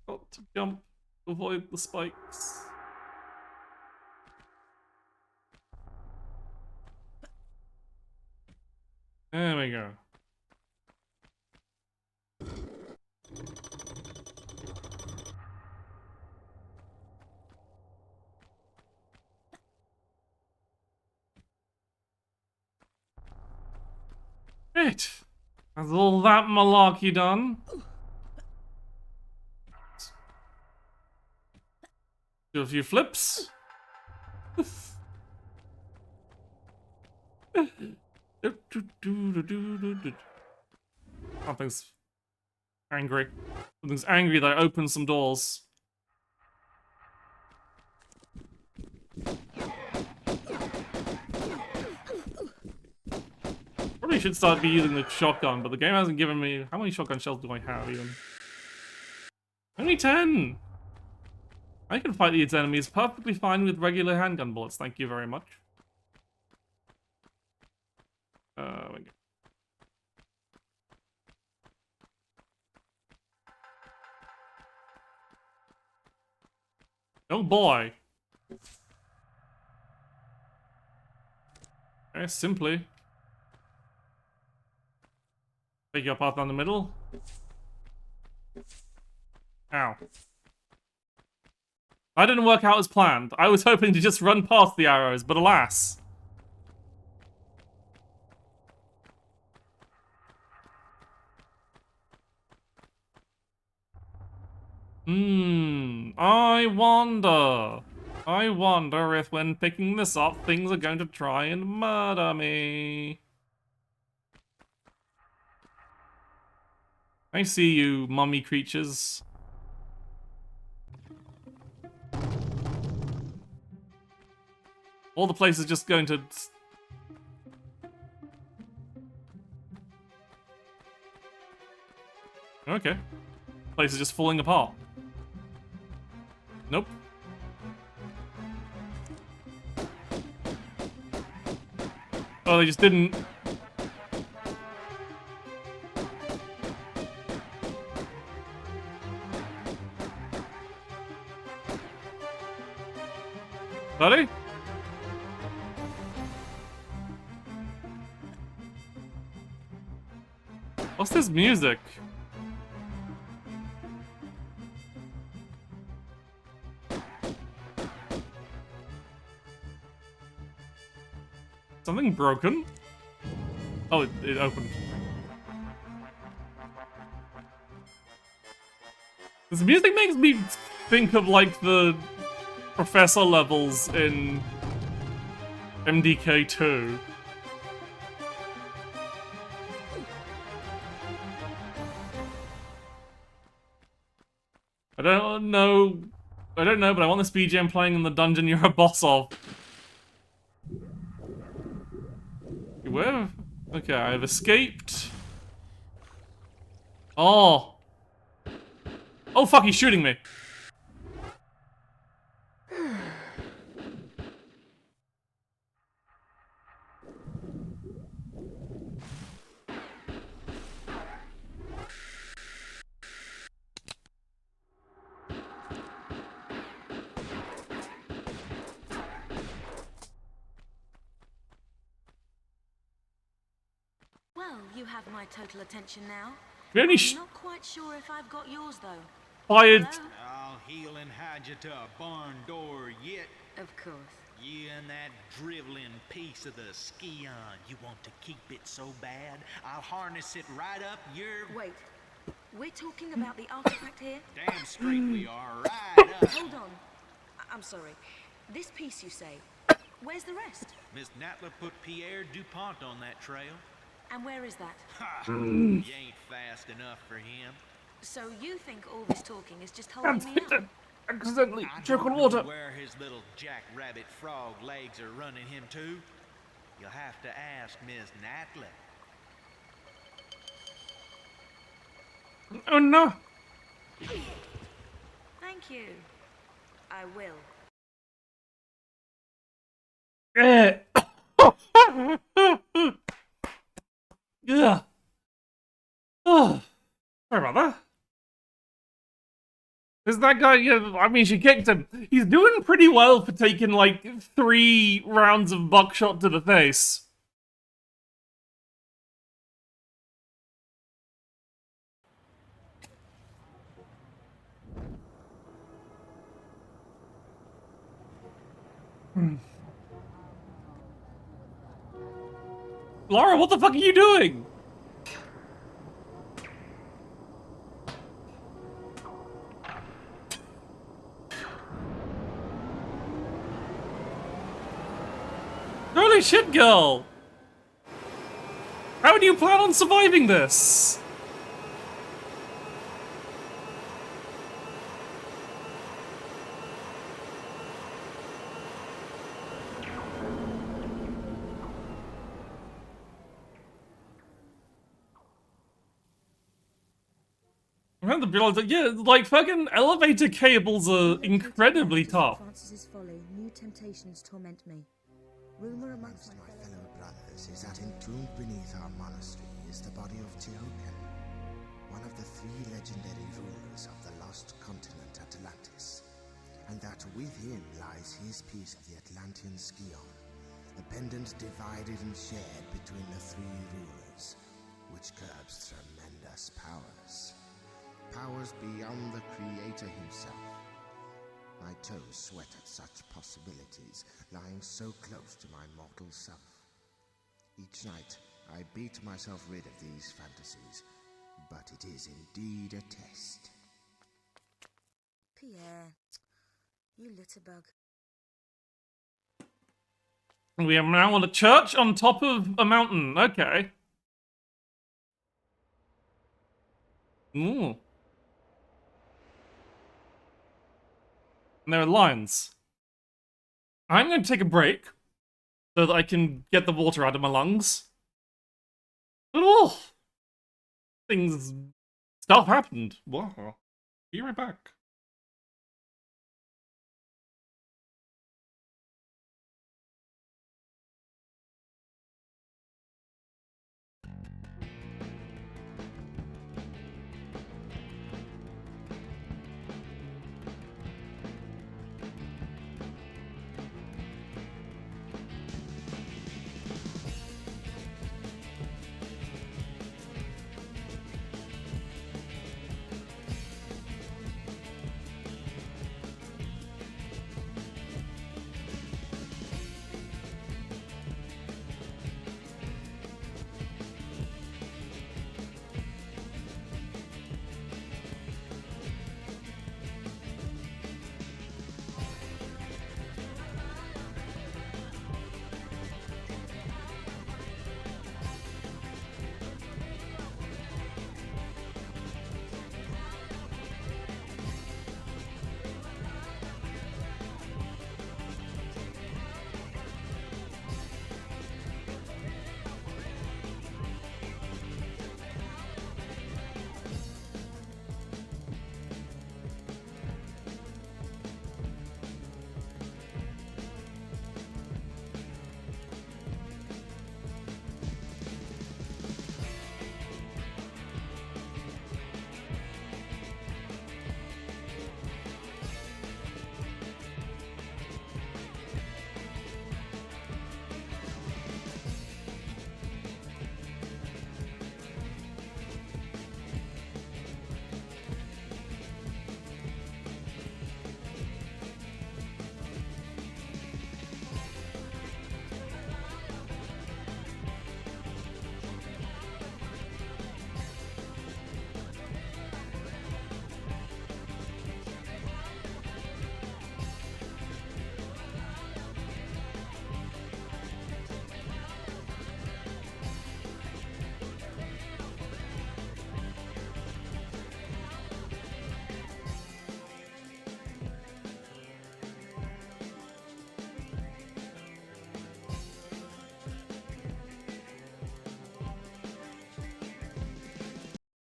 Got to jump, avoid the spikes. There we go. Right. That's all that malarkey done. Do a few flips. Something's angry. Something's angry that I opened some doors. Probably should start be using the shotgun, but the game hasn't given me... How many shotgun shells do I have even? Only 10! I can fight these enemies perfectly fine with regular handgun bullets, thank you very much. We go. Oh boy! Okay, simply. Take your path down the middle. Ow. That didn't work out as planned. I was hoping to just run past the arrows, but alas. I wonder if when picking this up, things are going to try and murder me. I see you, mummy creatures. All the place is just going to... Okay. Place is just falling apart. Nope. Oh, they just didn't... Buddy? What's this music? Something broken? Oh, it opened. This music makes me think of like the professor levels in MDK 2. I don't know, but I want this BGM playing in the dungeon you're a boss of. Where? Okay, I've escaped. Oh. Oh fuck, he's shooting me. Well, you have my total attention now. We only I'm not quite sure if I've got yours, though. fired. Hello? I'll heal and hide you to a barn door yet. Of course. You and that driveling piece of the Scion. You want to keep it so bad? I'll harness it right up your... Wait. We're talking about the artifact here? Damn straight we are. Right up. Hold on. I'm sorry. This piece, you say. Where's the rest? Miss Natla put Pierre DuPont on that trail. And where is that? Ha! You ain't fast enough for him. So you think all this talking is just holding me up? Accidentally I choke on don't water. know where his little jackrabbit frog legs are running him to. You'll have to ask Miss Natla. Oh no. Thank you. I will. Yeah. Oh, sorry about that. Is that guy? Yeah, I mean, she kicked him. He's doing pretty well for taking like 3 rounds of buckshot to the face. Laura, what the fuck are you doing? Holy shit, girl! How do you plan on surviving this? I had to realize that, yeah, like, fucking elevator cables are incredibly tough. Francis's folly, new temptations torment me. Rumor amongst My fellow brothers is that entombed beneath our monastery is the body of Teoken, one of the 3 legendary rulers of the lost continent Atlantis, and that with him lies his piece of the Atlantean Scion, a pendant divided and shared between the 3 rulers, which curbs tremendous powers. Powers beyond the Creator himself. My toes sweat at such possibilities, lying so close to my mortal self. Each night, I beat myself rid of these fantasies, but it is indeed a test. Pierre, you litterbug. We are now on a church on top of a mountain. Okay. Ooh. And there are lions. I'm going to take a break so that I can get the water out of my lungs. But oh, stuff happened. Wow. Be right back.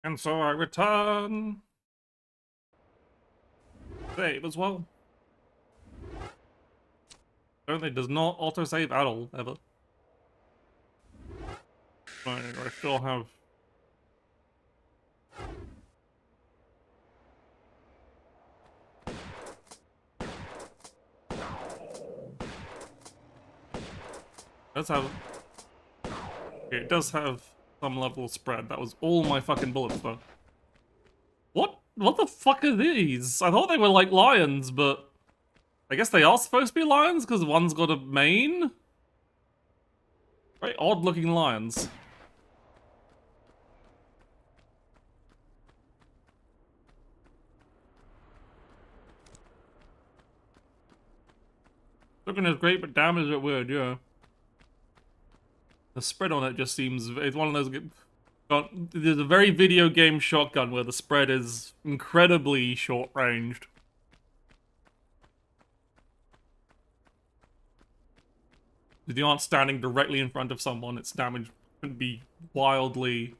And so I return. Save as well. Apparently does not autosave at all, ever. I still have... It does have... Okay, it does have some level of spread. That was all my fucking bullets, though. What the fuck are these? I thought they were like lions, but... I guess they are supposed to be lions, because one's got a mane? Very odd-looking lions. Looking is great, but damage is weird, yeah. The spread on it just seems... It's one of those... There's a very video game shotgun where the spread is incredibly short-ranged. If you aren't standing directly in front of someone, its damage can be wildly...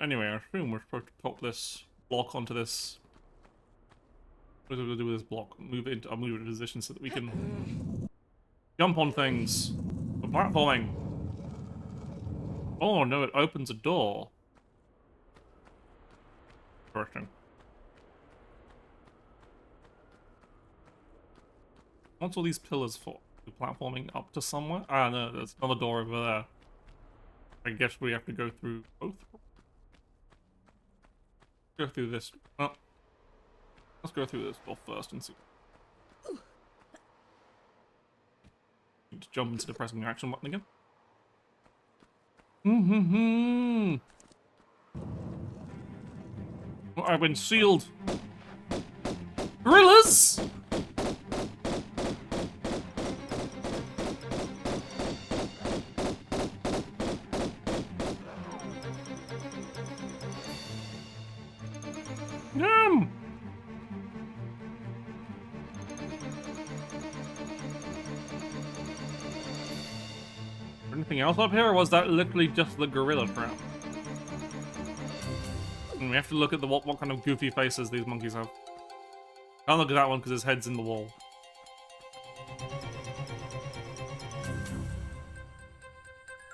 Anyway, I assume we're supposed to pop this block onto this... What do we do with this block? I'll move it into position so that we can... jump on things. For platforming. Oh no, it opens a door. Interesting. What's all these pillars for? Platforming up to somewhere? Ah no, there's another door over there. I guess we have to go through both. Go through this. Well, let's go through this door first and see. Just jump into the pressing the action button again. Well, I've been sealed. Gorillas! Damn! Anything else up here, or was that literally just the gorilla trap? And we have to look at the what kind of goofy faces these monkeys have. Can't look at that one because his head's in the wall.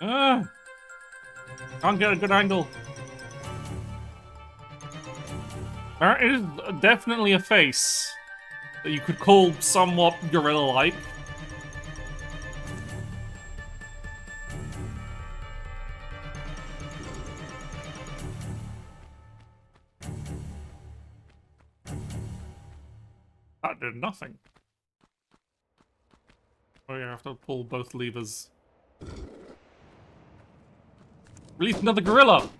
Ah! Can't get a good angle. There is definitely a face that you could call somewhat gorilla-like. That did nothing. Oh, you have to pull both levers. Release another gorilla!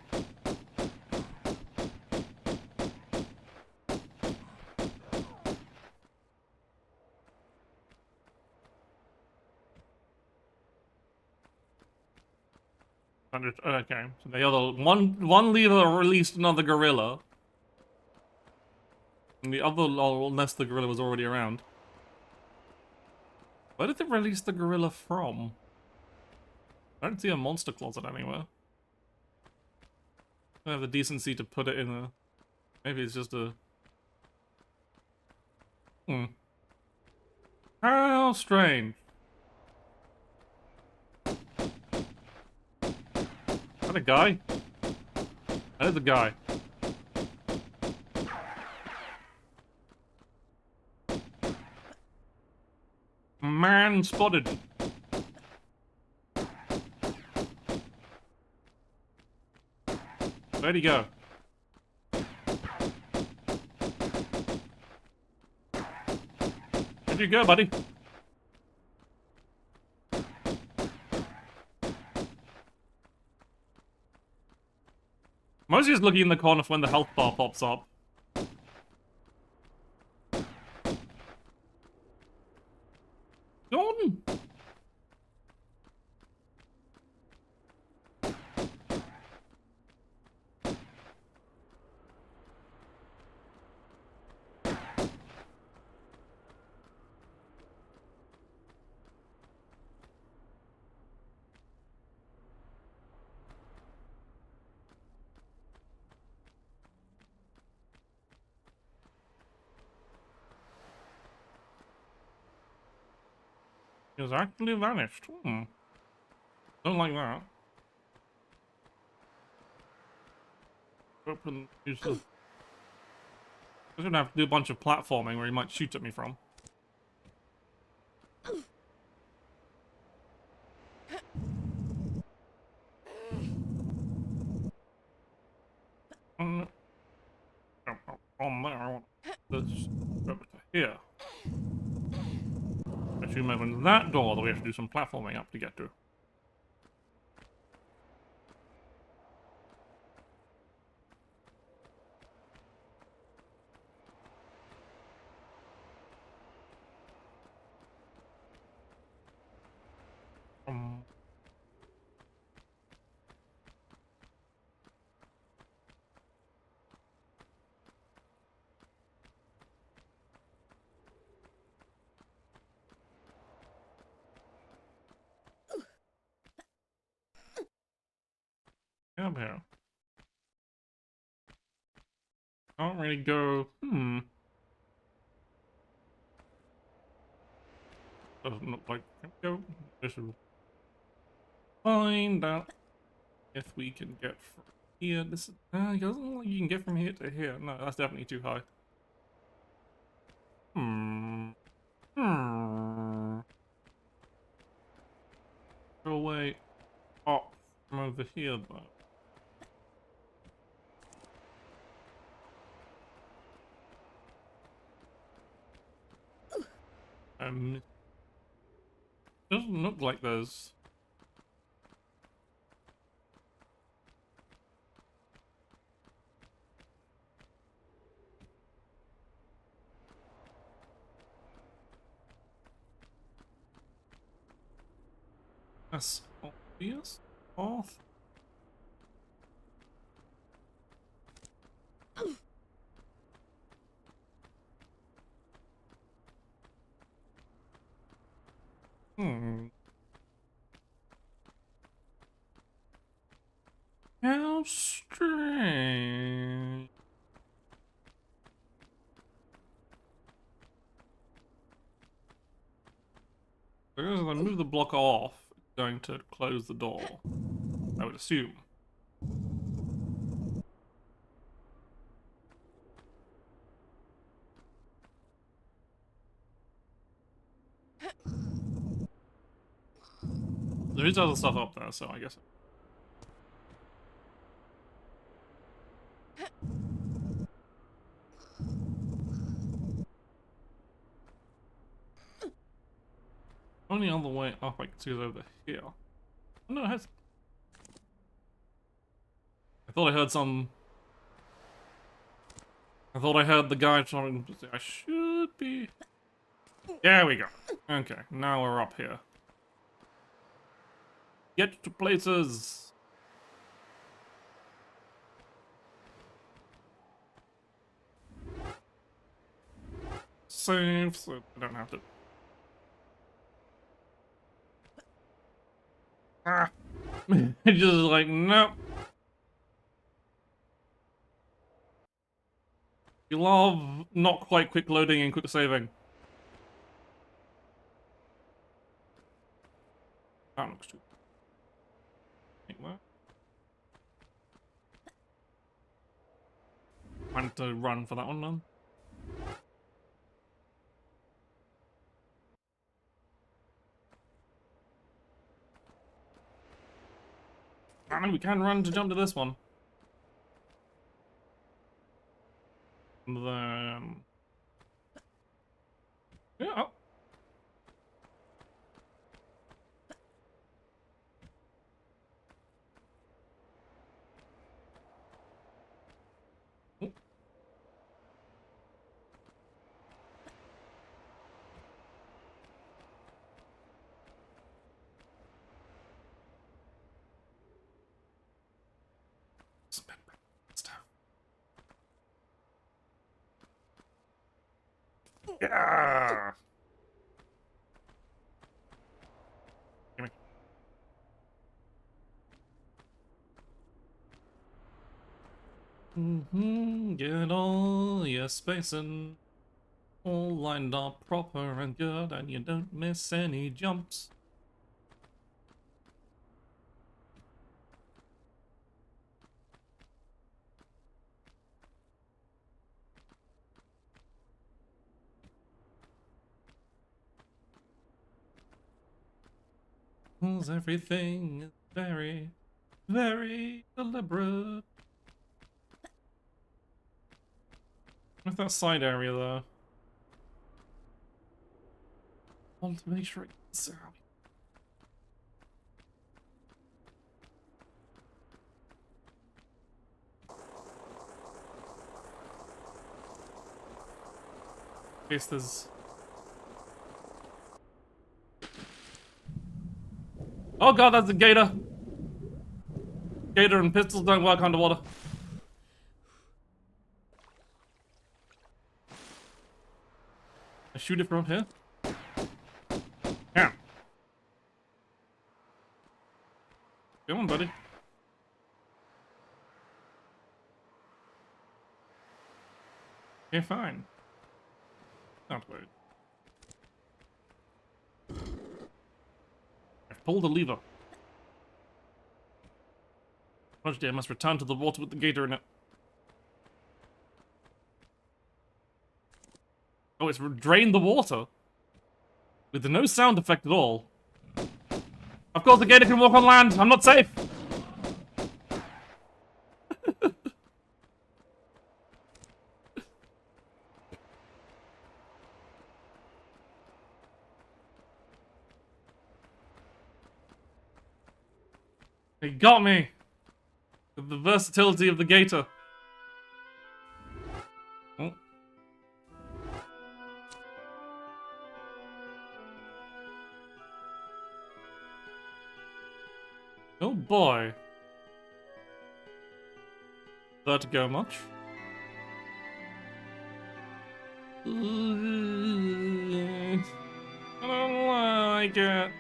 Okay, so the other one lever released another gorilla. And the other, unless the gorilla was already around. Where did they release the gorilla from? I don't see a monster closet anywhere. I have the decency to put it in a... Maybe it's just a... How strange. Is that a guy? That is a guy. Man spotted. Where'd he go? Where'd you go, buddy? Mostly just looking in the corner for when the health bar pops up. Gone! He has actually vanished. Don't like that. Open useless. I'm gonna have to do a bunch of platforming where he might shoot at me from. On there, this over to here. Assume opens that door that we have to do some platforming up to get to. Up here. Can't really go. Doesn't look like go. This will find out if we can get from here. This it doesn't look like you can get from here to here. No, that's definitely too high. Go away up from over here though. Doesn't look like there's. That's obvious. Off. Hmm. How strange. Because if I move the block off, it's going to close the door. I would assume. There is other stuff up there, so I guess. Only other way up I can see is over here. Oh, no, it has. I thought I heard some. I thought I heard the guy trying to say I should be. There we go. Okay, now we're up here. Get to places. Save, so I don't have to. Ah. It's just like, nope. You love not quite quick loading and quick saving. That looks too. Think what? Plan to run for that one then. I mean, we can run to jump to this one. And then. Yeah. Oh. Stuff. Yeah. Gimme. Get all your spacing all lined up proper and good, and you don't miss any jumps. Everything is very, very deliberate. With that side area though. I want to make sure it's out. In case there's. Oh god, that's a gator! Gator and pistols don't work underwater. I shoot it from here? Yeah. Come on, buddy. Okay, fine. Not worried. I've pulled the lever. Tragedy, I must return to the water with the gator in it. Oh, it's drained the water. With no sound effect at all. Of course the gator can walk on land. I'm not safe. He got me! With the versatility of the gator. Oh. Oh boy. Vertigo much? I don't like it.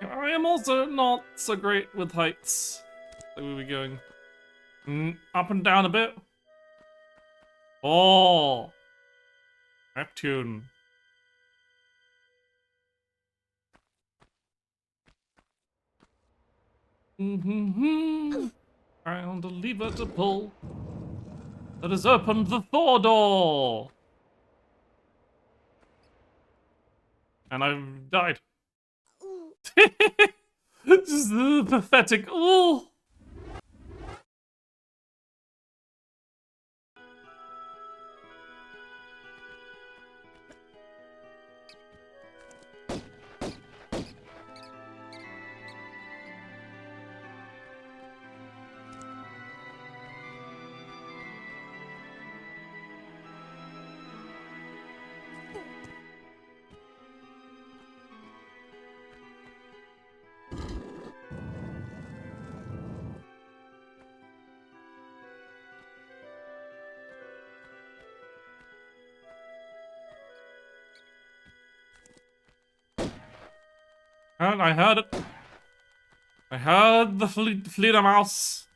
I am also not so great with heights. So we were going up and down a bit. Oh, Neptune. Found a lever to pull that has opened the Thor door. And I've died. This is the pathetic. Oh. And I heard it. I heard the Fledermaus.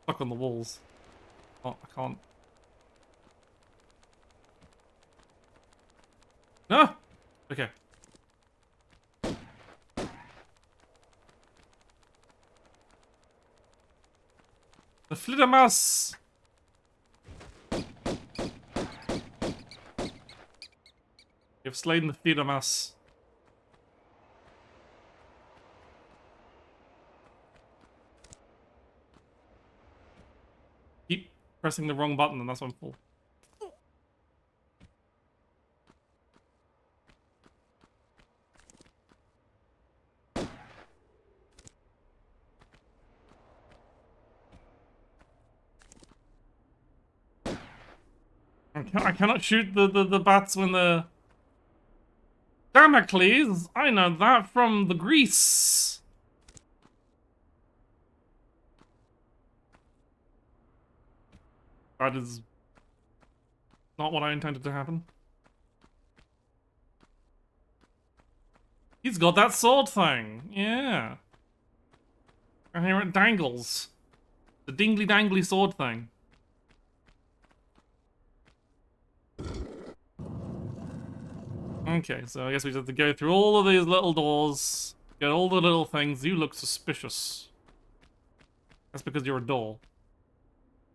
Stuck on the walls. Oh, I can't. No! Okay. The Fledermaus! You've slain the Fledermaus. Keep pressing the wrong button and that's when I'm full. I cannot shoot the bats when they're... Damocles! I know that from the Grease! That is not what I intended to happen. He's got that sword thing, yeah. And here it dangles. The dingly dangly sword thing. Okay, so I guess we just have to go through all of these little doors, get all the little things. You look suspicious. That's because you're a door.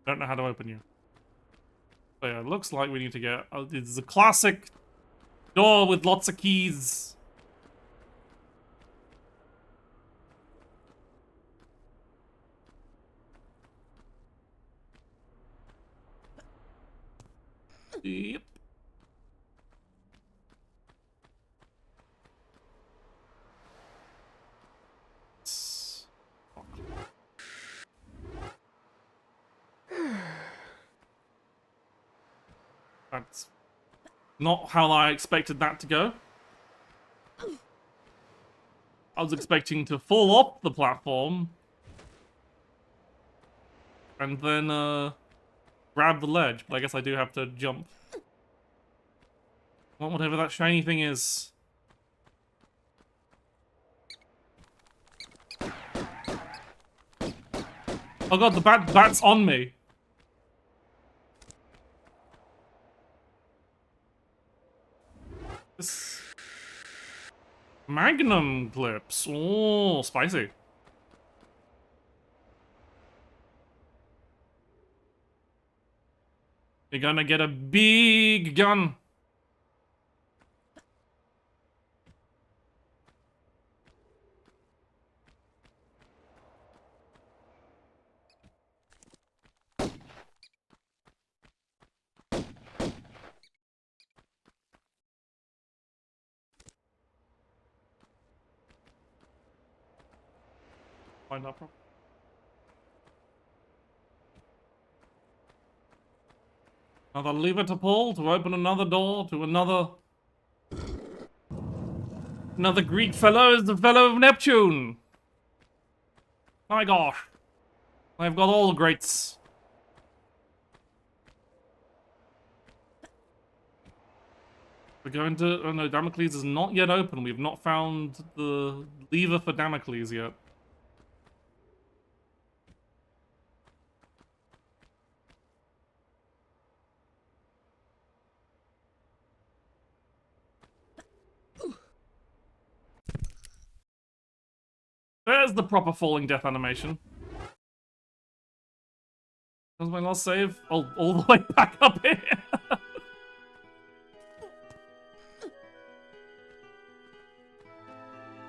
I don't know how to open you. So yeah, it looks like we need to get... it's a classic door with lots of keys. Yep. That's not how I expected that to go. I was expecting to fall off the platform and then grab the ledge, but I guess I do have to jump. Want whatever that shiny thing is. Oh god, the bat's on me. This... Magnum clips. Oh, spicy. You're gonna get a big gun. Find out properly. Another lever to pull to open another door to another Greek fellow is the fellow of Neptune. My gosh. I've got all the greats. We're going to... Oh no, Damocles is not yet open. We've not found the lever for Damocles yet. There's the proper falling death animation. That was my last save. Oh, all the way back up here.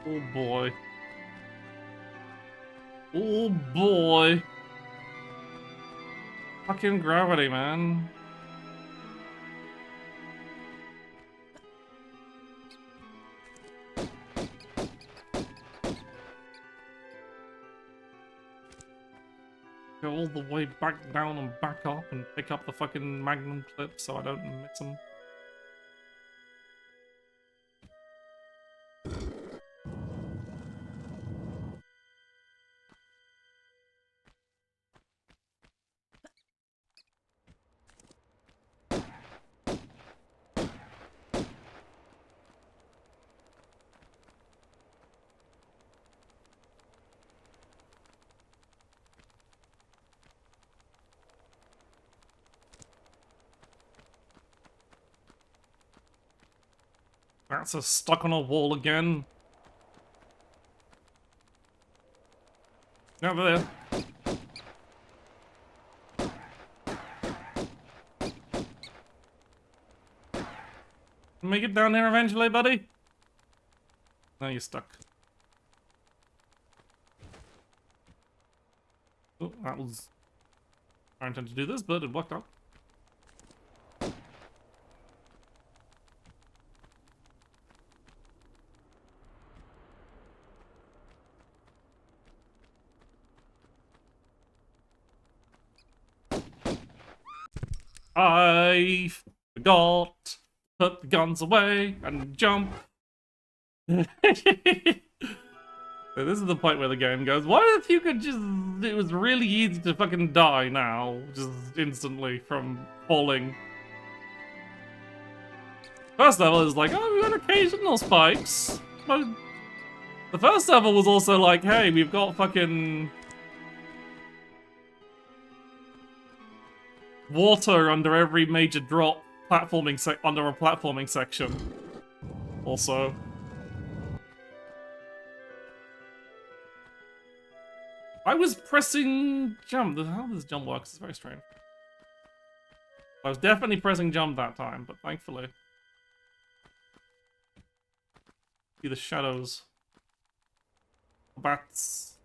Oh boy. Oh boy. Fucking gravity, man. Go all the way back down and back up and pick up the fucking magnum clip so I don't miss them. That's a stuck on a wall again. Over there. Make it down there eventually, buddy? No, you're stuck. Oh, that was... I intended to do this, but it worked out. I forgot to put the guns away and jump. So this is the point where the game goes, what if you could just... It was really easy to fucking die now, just instantly from falling. First level is like, oh, we got occasional spikes. But the first level was also like, hey, we've got fucking... water under every major drop platforming under a platforming section. Also. I was pressing jump. How this jump works is very strange. I was definitely pressing jump that time, but thankfully. See the shadows. Bats.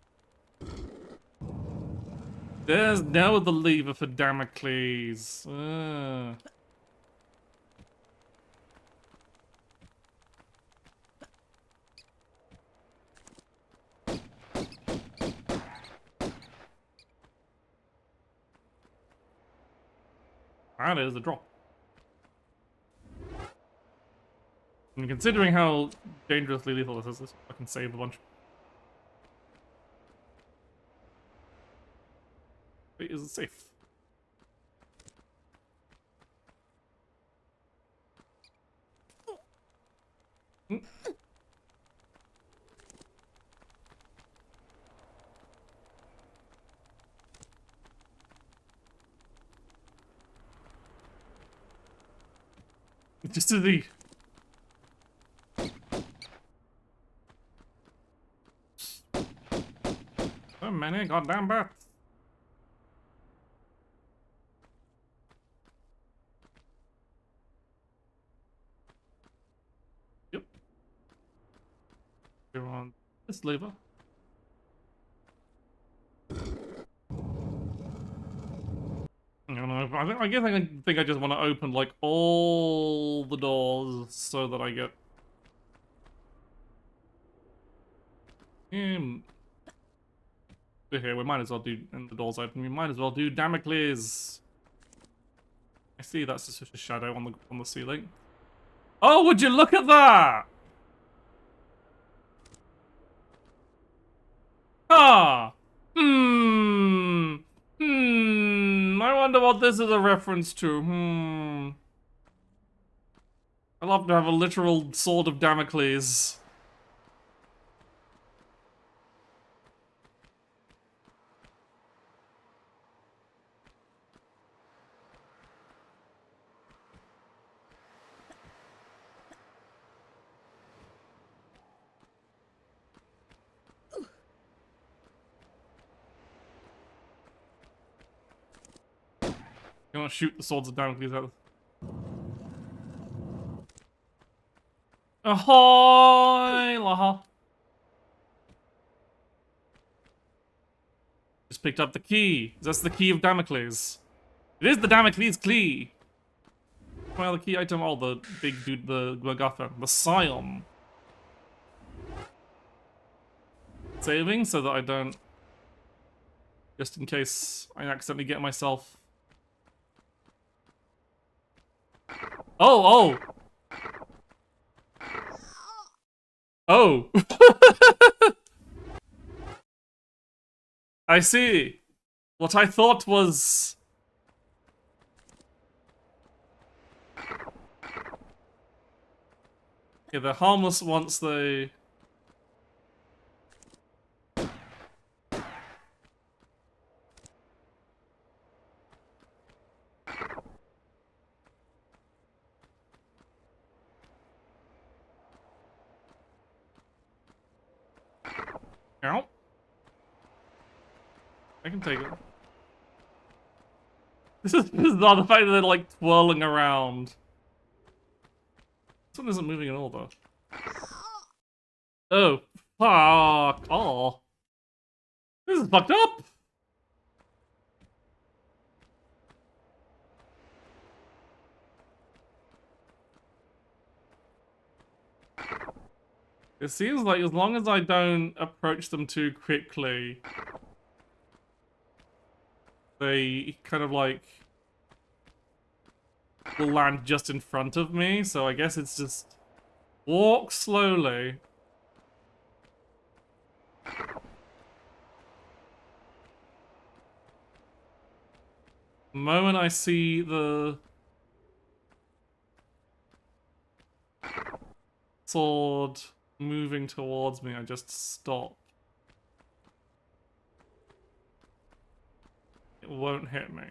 There's now the lever for Damocles. That is a drop. And considering how dangerously lethal this is, I can save a bunch. Wait, is it safe? Just to the... So many goddamn bats. Yep. We're on this lever. I guess I think I just want to open like all the doors so that I get We're here. We might as well do. And the door's open. We might as well do Damocles. I see. That's just a shadow on the ceiling. Oh, would you look at that? Ah. I wonder what this is a reference to. I'd love to have a literal sword of Damocles. You want to shoot the swords of Damocles out. Ahoy! Laha. Just picked up the key. That's the key of Damocles. It is the Damocles key. Well, the key item, oh, the big dude, the MacGuffin, the Scion. Saving so that I don't, just in case I accidentally get myself. Oh, oh. Oh. I see. What I thought was... Okay, they're harmless once they... Ow. I can take it. This is not the fact that they're like twirling around. This one isn't moving at all though. Oh. Fuck. Oh. This is fucked up. It seems like as long as I don't approach them too quickly, they kind of like will land just in front of me, so I guess it's just walk slowly. The moment I see the sword moving towards me, I just stop. It won't hit me.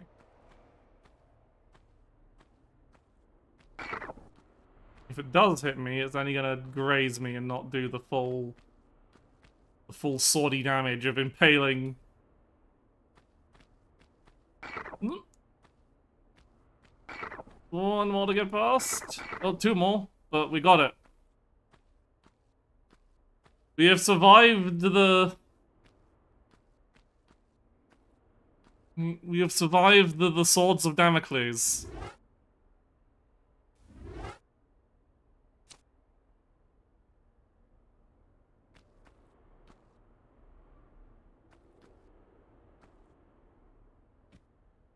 If it does hit me, it's only gonna graze me and not do the full swordy damage of impaling. One more to get past. Oh, two more, but we got it. We have survived the... We have survived the swords of Damocles.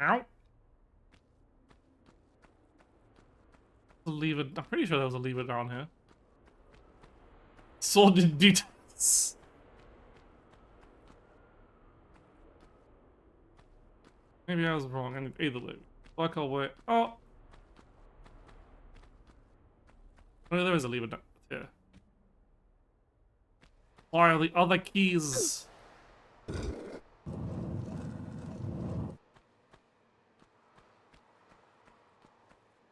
Ow. A lever. I'm pretty sure there was a lever down here. Sword details. Maybe I was wrong. And either way, work our way. Oh, there is a lever down here. Why are the other keys?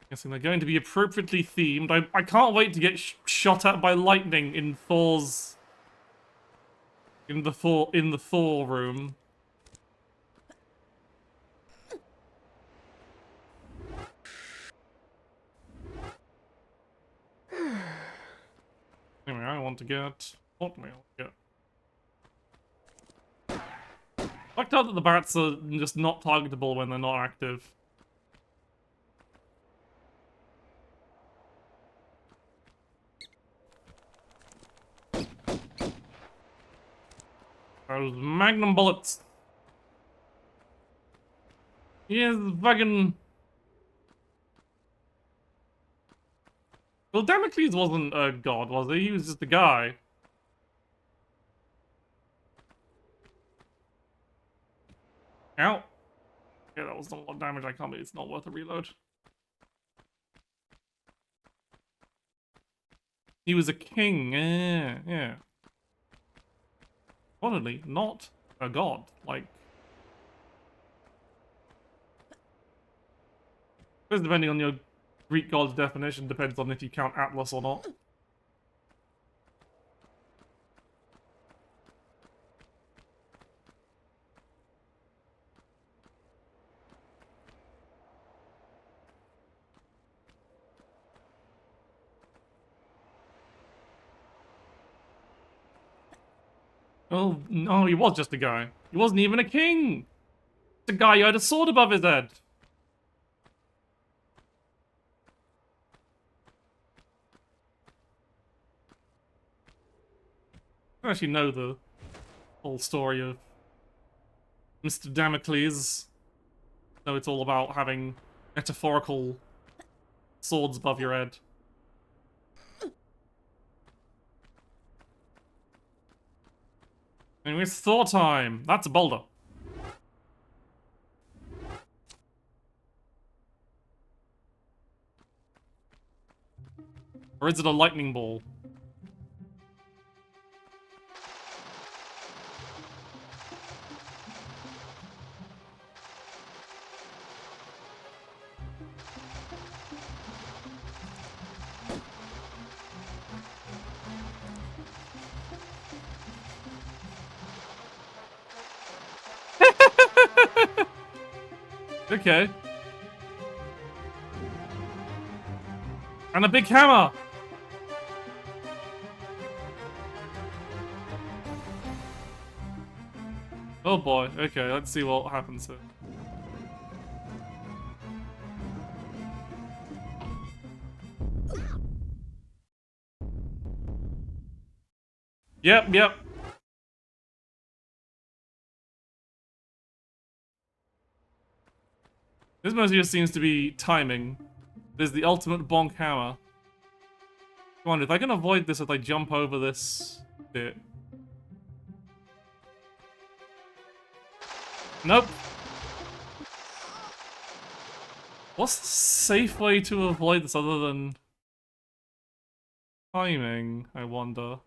Guessing they're going to be appropriately themed. I can't wait to get shot at by lightning in Thor's... In the Thor room. Anyway, I want to get hotmail. Yeah. Fucked out that the bats are just not targetable when they're not active. Those magnum bullets. He is fucking... Well, Damocles wasn't a god, was he? He was just a guy. Ow. Yeah, that was not a lot of damage. I can't believe it's not worth a reload. He was a king. Yeah. Honestly, not a god. Like, because depending on your Greek god's definition, depends on if you count Atlas or not. Oh, no, he was just a guy. He wasn't even a king! Just a guy who had a sword above his head. I don't actually know the whole story of Mr. Damocles. So it's all about having metaphorical swords above your head. Anyway, it's Thor time. That's a boulder. Or is it a lightning ball? Okay. And a big hammer! Oh boy, okay, let's see what happens here. Yep. This mostly just seems to be timing. There's the ultimate bonk hammer. Come on, if I can avoid this if I jump over this bit. Nope. What's the safe way to avoid this other than timing, I wonder?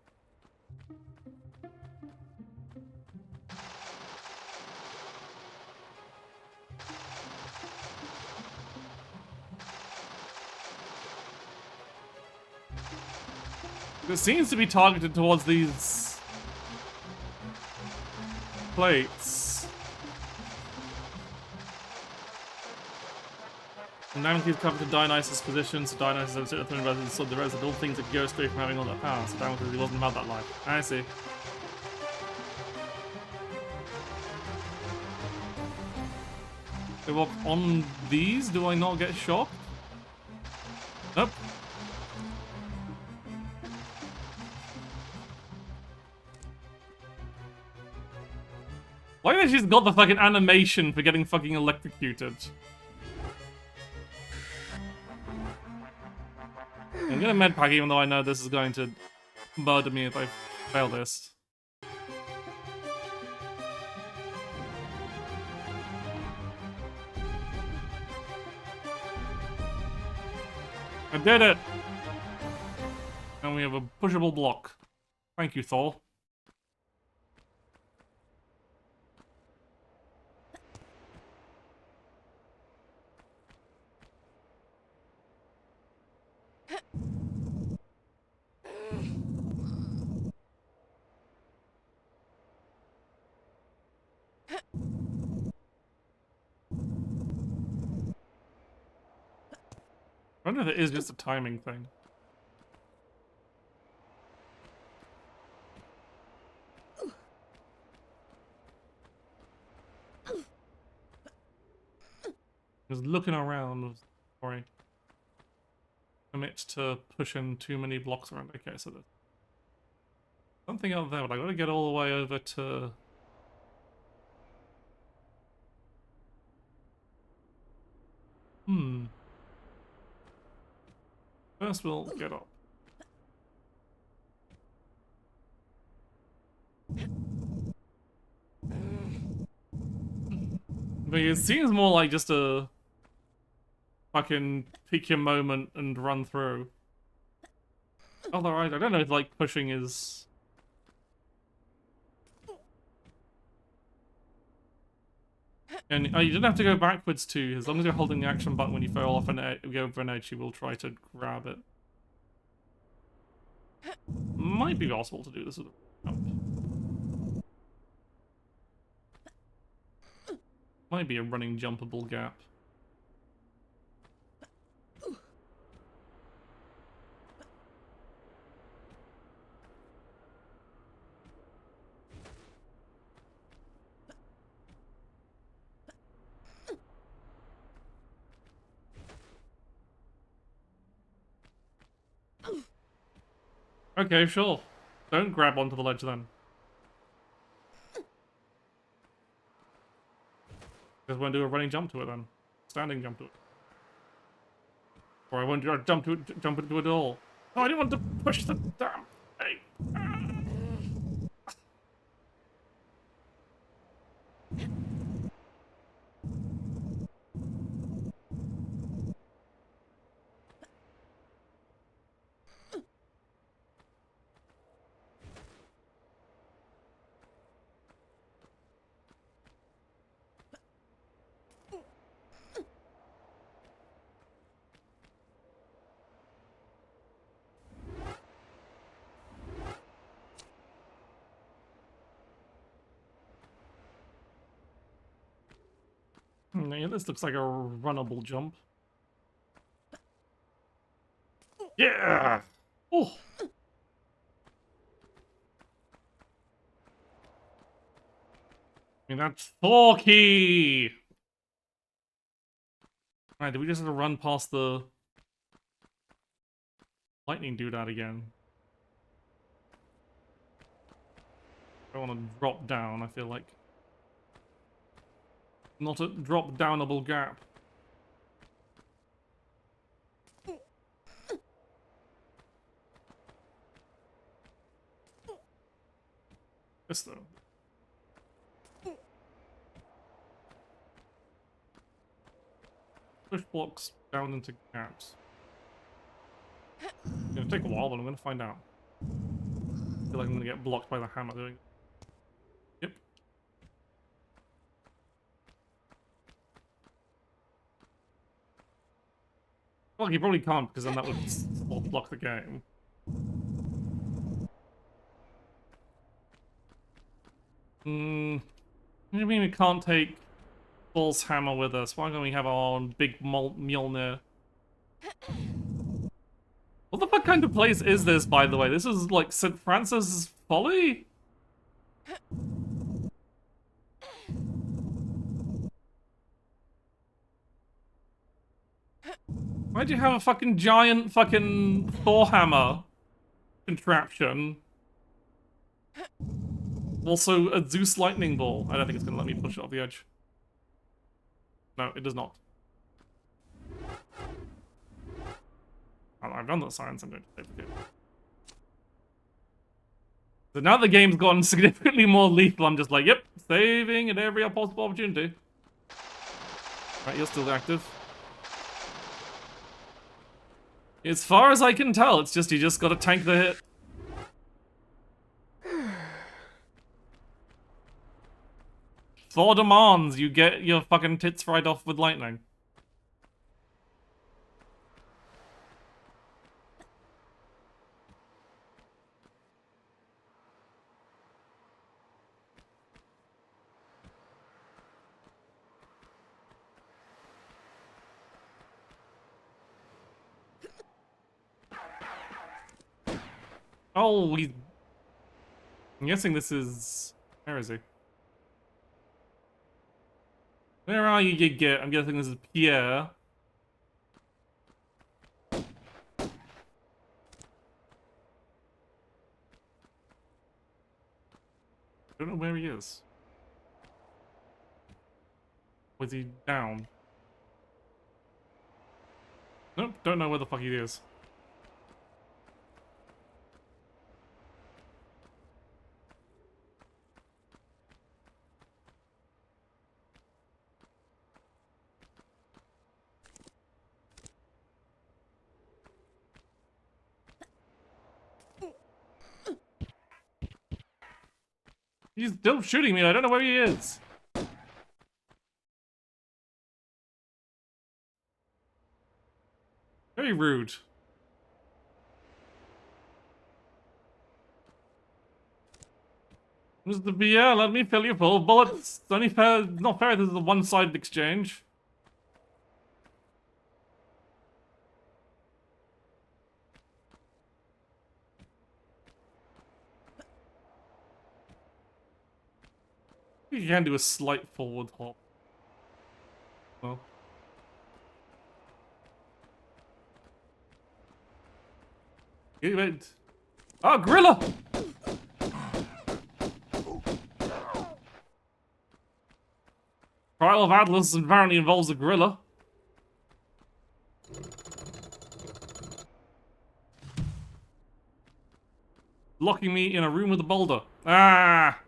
It seems to be targeted towards these plates. And Damocles covered to Dionysus' position, so Dionysus is the throne rather than the rest of all things that go straight from having all that power. So Damocles, he wasn't about that life. I see. So what, on these, do I not get shocked? Nope. Why have they just got the fucking animation for getting fucking electrocuted? I'm gonna medpack even though I know this is going to murder me if I fail this. I did it! And we have a pushable block. Thank you, Thor. I wonder if it is just a timing thing. Just looking around, sorry. Commit to pushing too many blocks around. Okay, so there's something out there, but I gotta get all the way over to First we'll get up. But it seems more like just a fucking pick your moment and run through. Although I don't know if like pushing is... And you don't have to go backwards too. As long as you're holding the action button when you fall off and go over an edge, you will try to grab it. Might be possible to do this with a jump. Might be a running jumpable gap. Okay, sure. Don't grab onto the ledge then. Just won't do a running jump to it then. Standing jump to it. Or I won't jump into it at all. Oh, I didn't want to push the damn thing. Yeah, this looks like a runnable jump. Yeah! Oh! I mean, that's Forky! Alright, did we just have to run past the lightning doodad again? I don't want to drop down, I feel like. Not a drop-downable gap. This though. Push blocks down into gaps. It's gonna take a while, but I'm gonna find out. I feel like I'm gonna get blocked by the hammer doing it. Yep. Well, you probably can't, because then that would block the game. What do you mean we can't take Thor's hammer with us? Why don't we have our own big Mjolnir? What the fuck kind of place is this, by the way? This is like St. Francis Folly? Why'd you have a fucking giant fucking Thor hammer contraption? Also, a Zeus lightning ball. I don't think it's gonna let me push it off the edge. No, it does not. I've done that science, I'm going to save the game. So now the game's gotten significantly more lethal, I'm just like, yep, saving at every possible opportunity. Right, you're still active. As far as I can tell, it's just, you just gotta tank the hit. Thor demands you get your fucking tits fried off with lightning. Oh, I'm guessing this is... Where is he? Where are you, Git? I'm guessing this is Pierre. I don't know where he is. Was he down? Nope, don't know where the fuck he is. He's still shooting me. I don't know where he is. Very rude. Mr. Pierre, let me fill you full of bullets. It's only fair, not fair. This is a one-sided exchange. You can do a slight forward hop. Well. Wait. Oh, gorilla! Trial of Atlas apparently involves a gorilla. Locking me in a room with a boulder. Ah!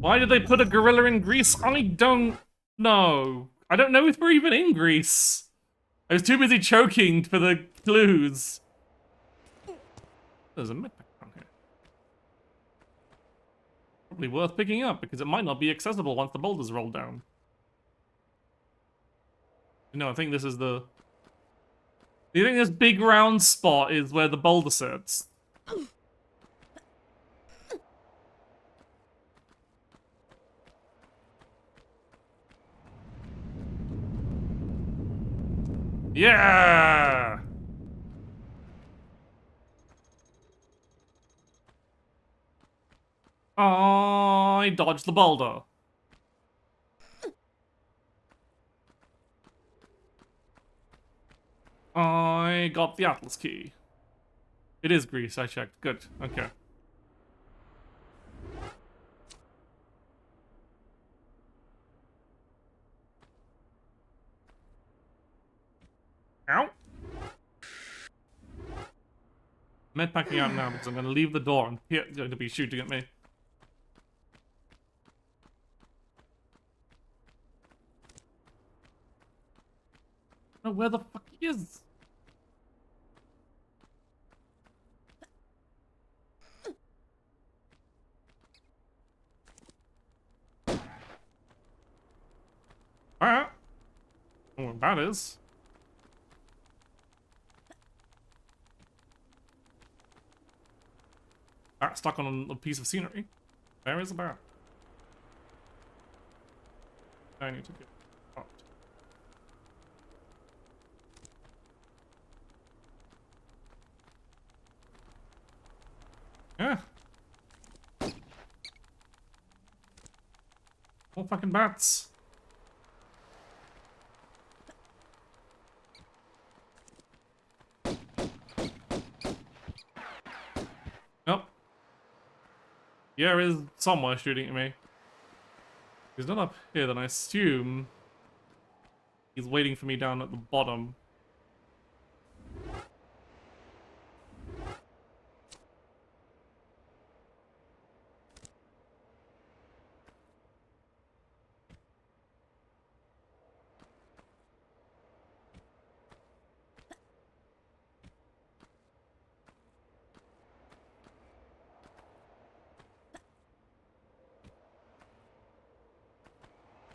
Why did they put a gorilla in Greece? I don't know. I don't know if we're even in Greece. I was too busy choking for the clues. There's a medpack down here. Probably worth picking up because it might not be accessible once the boulders roll down. No, I think this is the... Do you think this big round spot is where the boulder sits? Yeah! I dodged the boulder. I got the Atlas key. It is Greece, I checked. Good, okay. Ow! Medpacking out now because I'm going to leave the door and he's going to be shooting at me. Oh, where the fuck he is? Ah! Oh, that is. Bat stuck on a piece of scenery. There is a bat. I need to get out. Yeah. More fucking bats. Nope. Pierre is somewhere shooting at me. If he's not up here, then I assume he's waiting for me down at the bottom.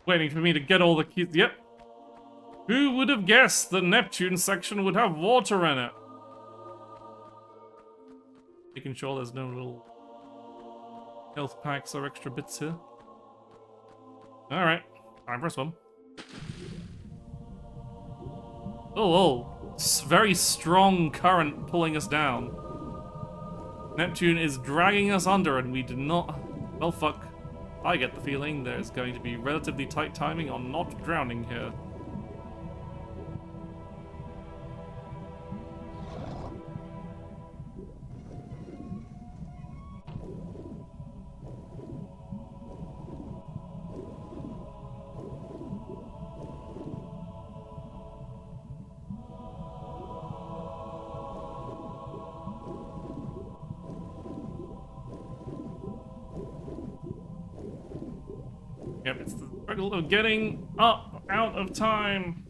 Waiting for me to get all the keys. Yep. Who would have guessed the Neptune section would have water in it? Making sure there's no little health packs or extra bits here. Alright, time for a swim. Oh, very strong current pulling us down. Neptune is dragging us under and we do not... Well, fuck. I get the feeling there's going to be relatively tight timing on not drowning here. Yep, it's the struggle of getting up out of time.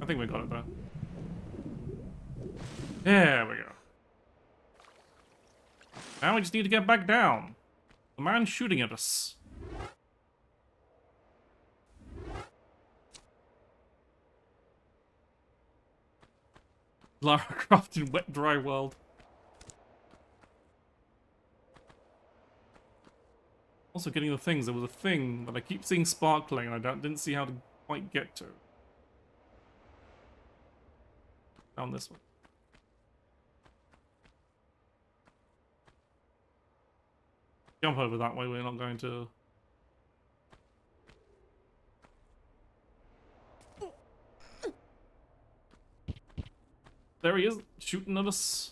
I think we got it though. There we go. Now we just need to get back down. The man's shooting at us. Lara Croft in Wet Dry World. Also getting the things. There was a thing that I keep seeing sparkling and I didn't see how to quite get to. Down this one. Jump over that way, we're not going to... There he is, shooting at us.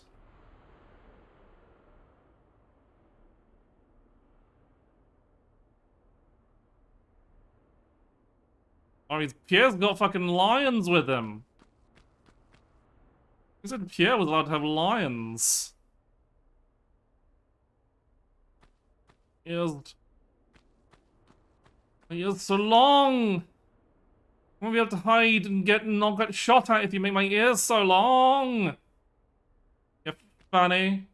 Oh, Pierre's got fucking lions with him. Who said Pierre was allowed to have lions? He is so long. I won't be able to hide and not get shot at if you make my ears so long. You're funny.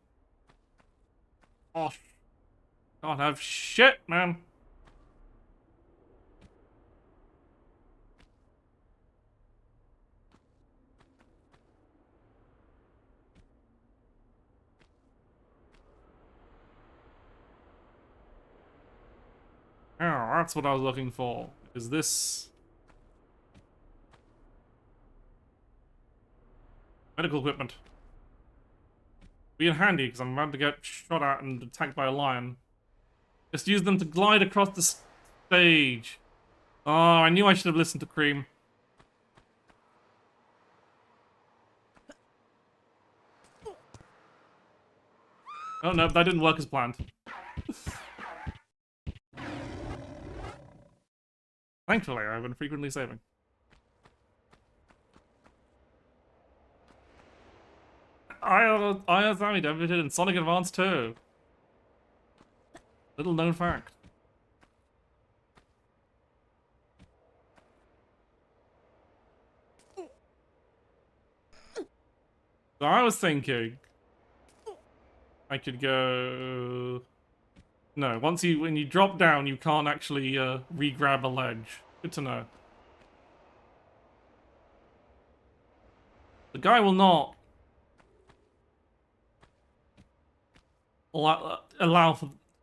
Oh, can't have shit, man. Oh, that's what I was looking for. Is this... medical equipment. Be in handy, because I'm about to get shot at and attacked by a lion. Just use them to glide across the stage. Oh, I knew I should have listened to Cream. Oh no, that didn't work as planned. Thankfully, I've been frequently saving. I Sammy debuted in Sonic Advance 2. Little known fact. So I was thinking I could go... No, when you drop down, you can't actually re-grab a ledge. Good to know. The guy will not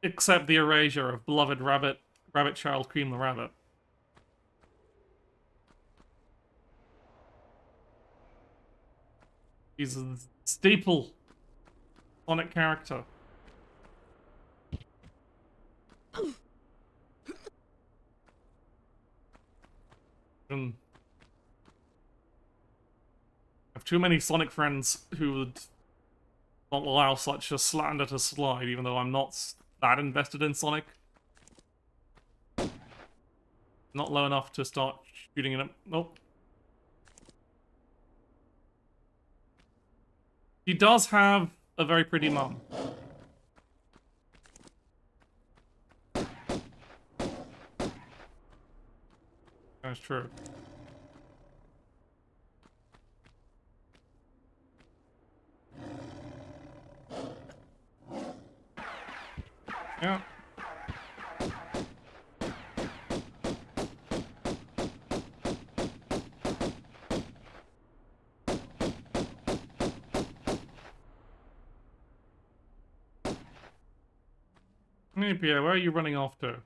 accept the erasure of beloved rabbit child Cream the Rabbit. He's a staple Sonic character. I have too many Sonic friends who would not allow such a slander to slide, even though I'm not that invested in Sonic. Not low enough to start shooting at him. Nope. He does have a very pretty mum. That's true. Yeah. Hey Pierre, where are you running off to?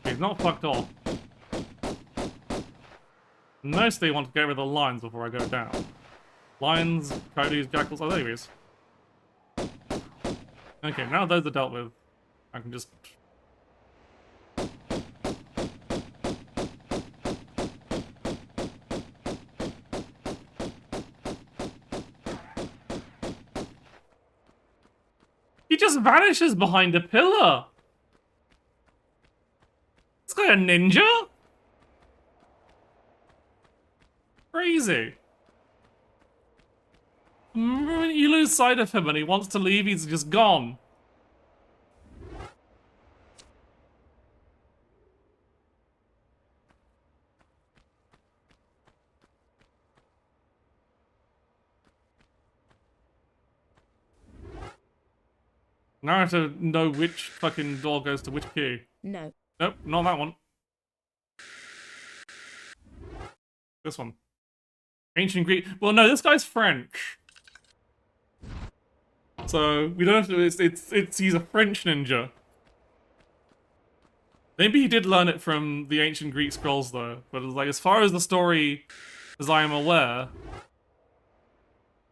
He's not fucked off. Unless they want to get rid of the lions before I go down. Lions, coyotes, jackals, oh there he is. Okay, now those are dealt with. I can just... He just vanishes behind a pillar! This guy a ninja? Crazy. When you lose sight of him and he wants to leave, he's just gone. Now I have to know which fucking door goes to which key. No. Nope, not that one. This one. Ancient Greek. Well, no, this guy's French. So we don't have to. It's he's a French ninja. Maybe he did learn it from the ancient Greek scrolls, though. But like, as far as the story, as I am aware,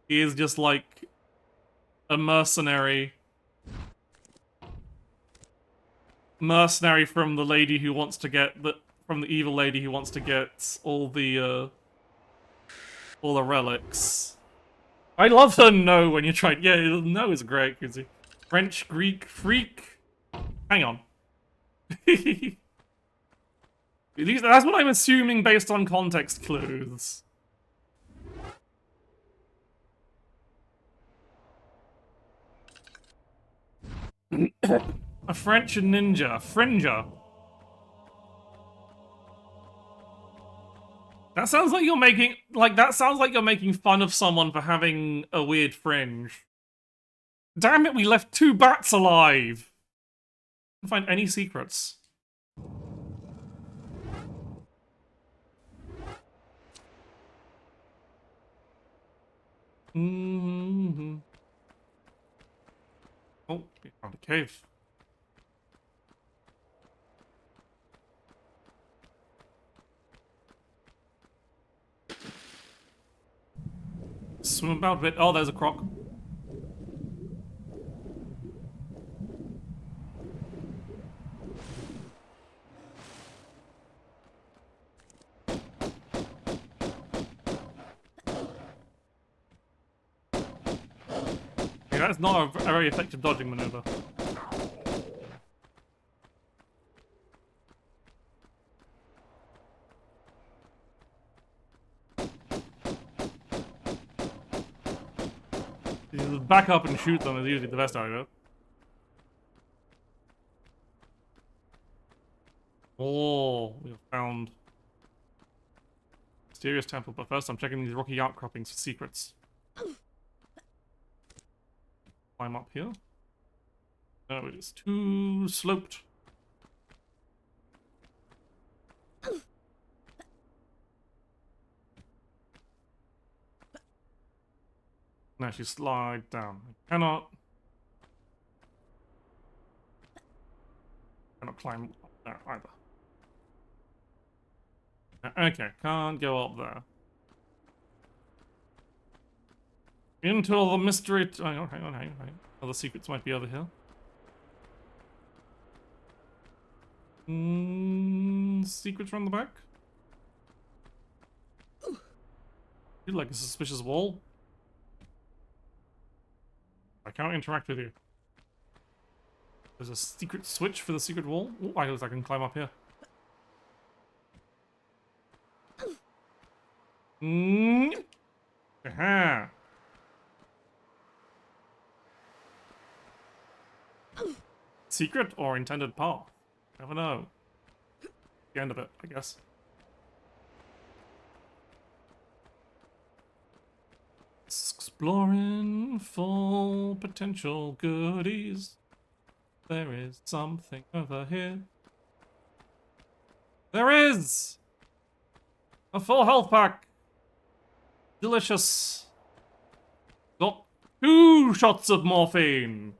he is just like a mercenary from the lady who wants to get from the evil lady who wants to get all the relics. I love her no when you're trying. Yeah, no is great, because French, Greek, freak. Hang on. At least that's what I'm assuming based on context clues. A French ninja. Fringer. That sounds like you're making fun of someone for having a weird fringe. Damn it, we left 2 bats alive! Can't find any secrets. Mm-hmm. Oh, we found a cave. Swim about a bit. Oh, there's a croc. Yeah, that's not a very effective dodging maneuver. Back up and shoot them is usually the best idea. Oh, we have found mysterious temple, but first I'm checking these rocky outcroppings for secrets. Climb up here. No, it is too sloped. Now she slide down. I cannot climb up there either. Okay, can't go up there. Into the mystery. Hang on. Other secrets might be over here. Secrets from the back? Feel like a suspicious wall. I can't interact with you. There's a secret switch for the secret wall. Oh, I can climb up here. Aha! Secret or intended path? Never know. The end of it, I guess. Exploring full potential goodies. There is something over here. There is! A full health pack! Delicious. Got 2 shots of morphine.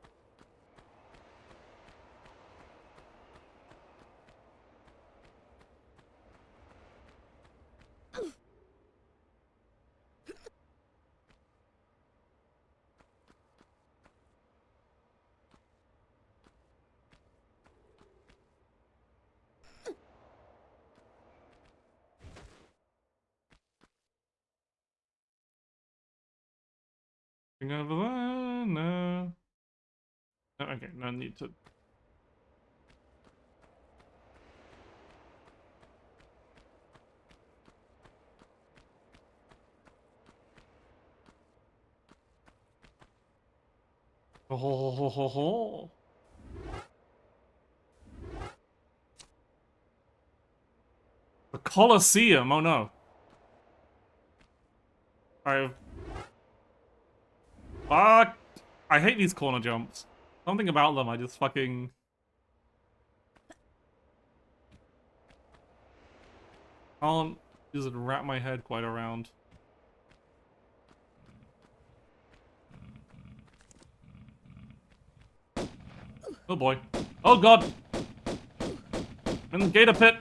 Over there? No. No, okay, no need to. Oh, ho, ho, ho, ho. The Colosseum, oh no. Fuck. I hate these corner jumps. Something about them, I just fucking... Can't just wrap my head quite around. Oh boy. Oh god! In the gator pit!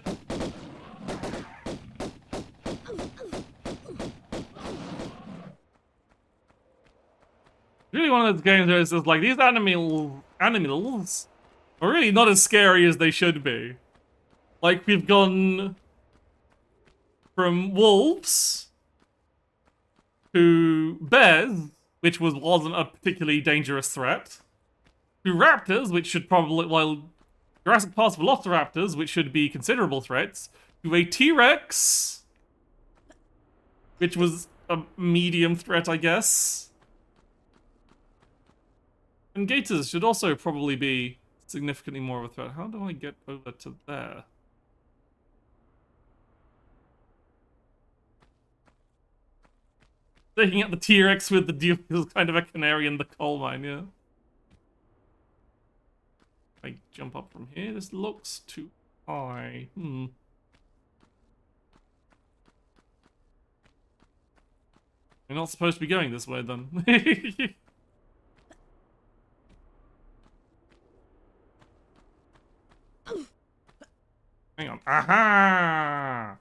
Really one of those games where it's just like, these animals are really not as scary as they should be. Like, we've gone from wolves to bears, which wasn't a particularly dangerous threat, to raptors, which should probably, well, Jurassic Park's velociraptors, which should be considerable threats, to a T-Rex, which was a medium threat, I guess. And gators should also probably be significantly more of a threat. How do I get over to there? Taking out the T-Rex with the deal is kind of a canary in the coal mine, yeah. I jump up from here. This looks too high. We're not supposed to be going this way then. Hang on. Aha!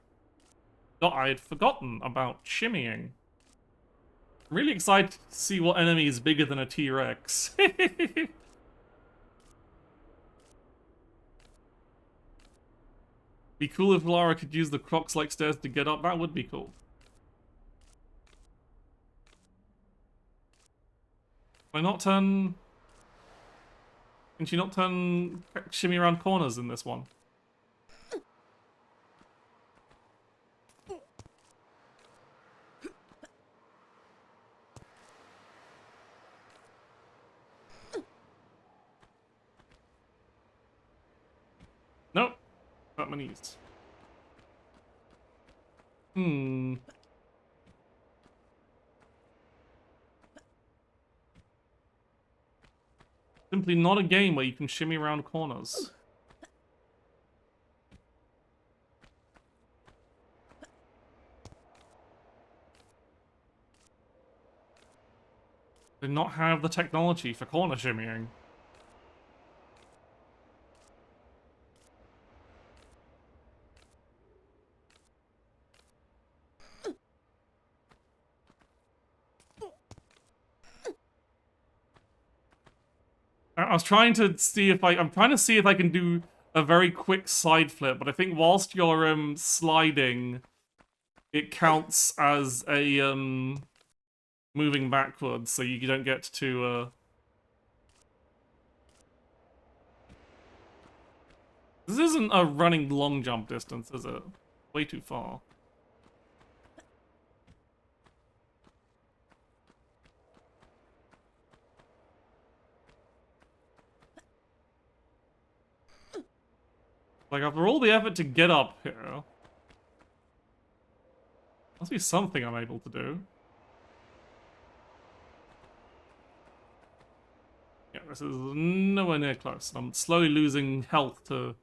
Oh, I had forgotten about shimmying. I'm really excited to see what enemy is bigger than a T-Rex. Be cool if Lara could use the Crocs-like stairs to get up. That would be cool. Why not turn... Can she not turn... shimmy around corners in this one? Nope. Not my knees. Simply not a game where you can shimmy around corners. They not have the technology for corner shimmying. I was trying to see if I'm trying to see if I can do a very quick side flip, but I think whilst you're sliding, it counts as a moving backwards, so you don't get to This isn't a running long jump distance, is it? Way too far. Like, after all the effort to get up here, must be something I'm able to do. Yeah, this is nowhere near close. I'm slowly losing health to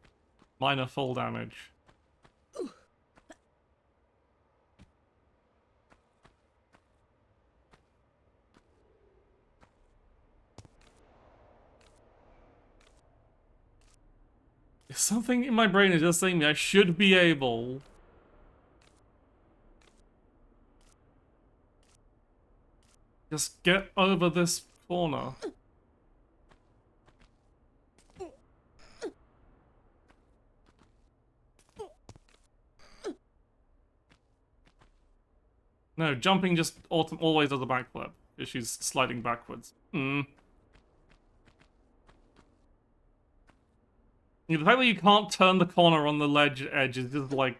minor fall damage. Something in my brain is just saying me I should be able just get over this corner. No, jumping just always does a backflip if she's sliding backwards. The fact that you can't turn the corner on the ledge edge is just like...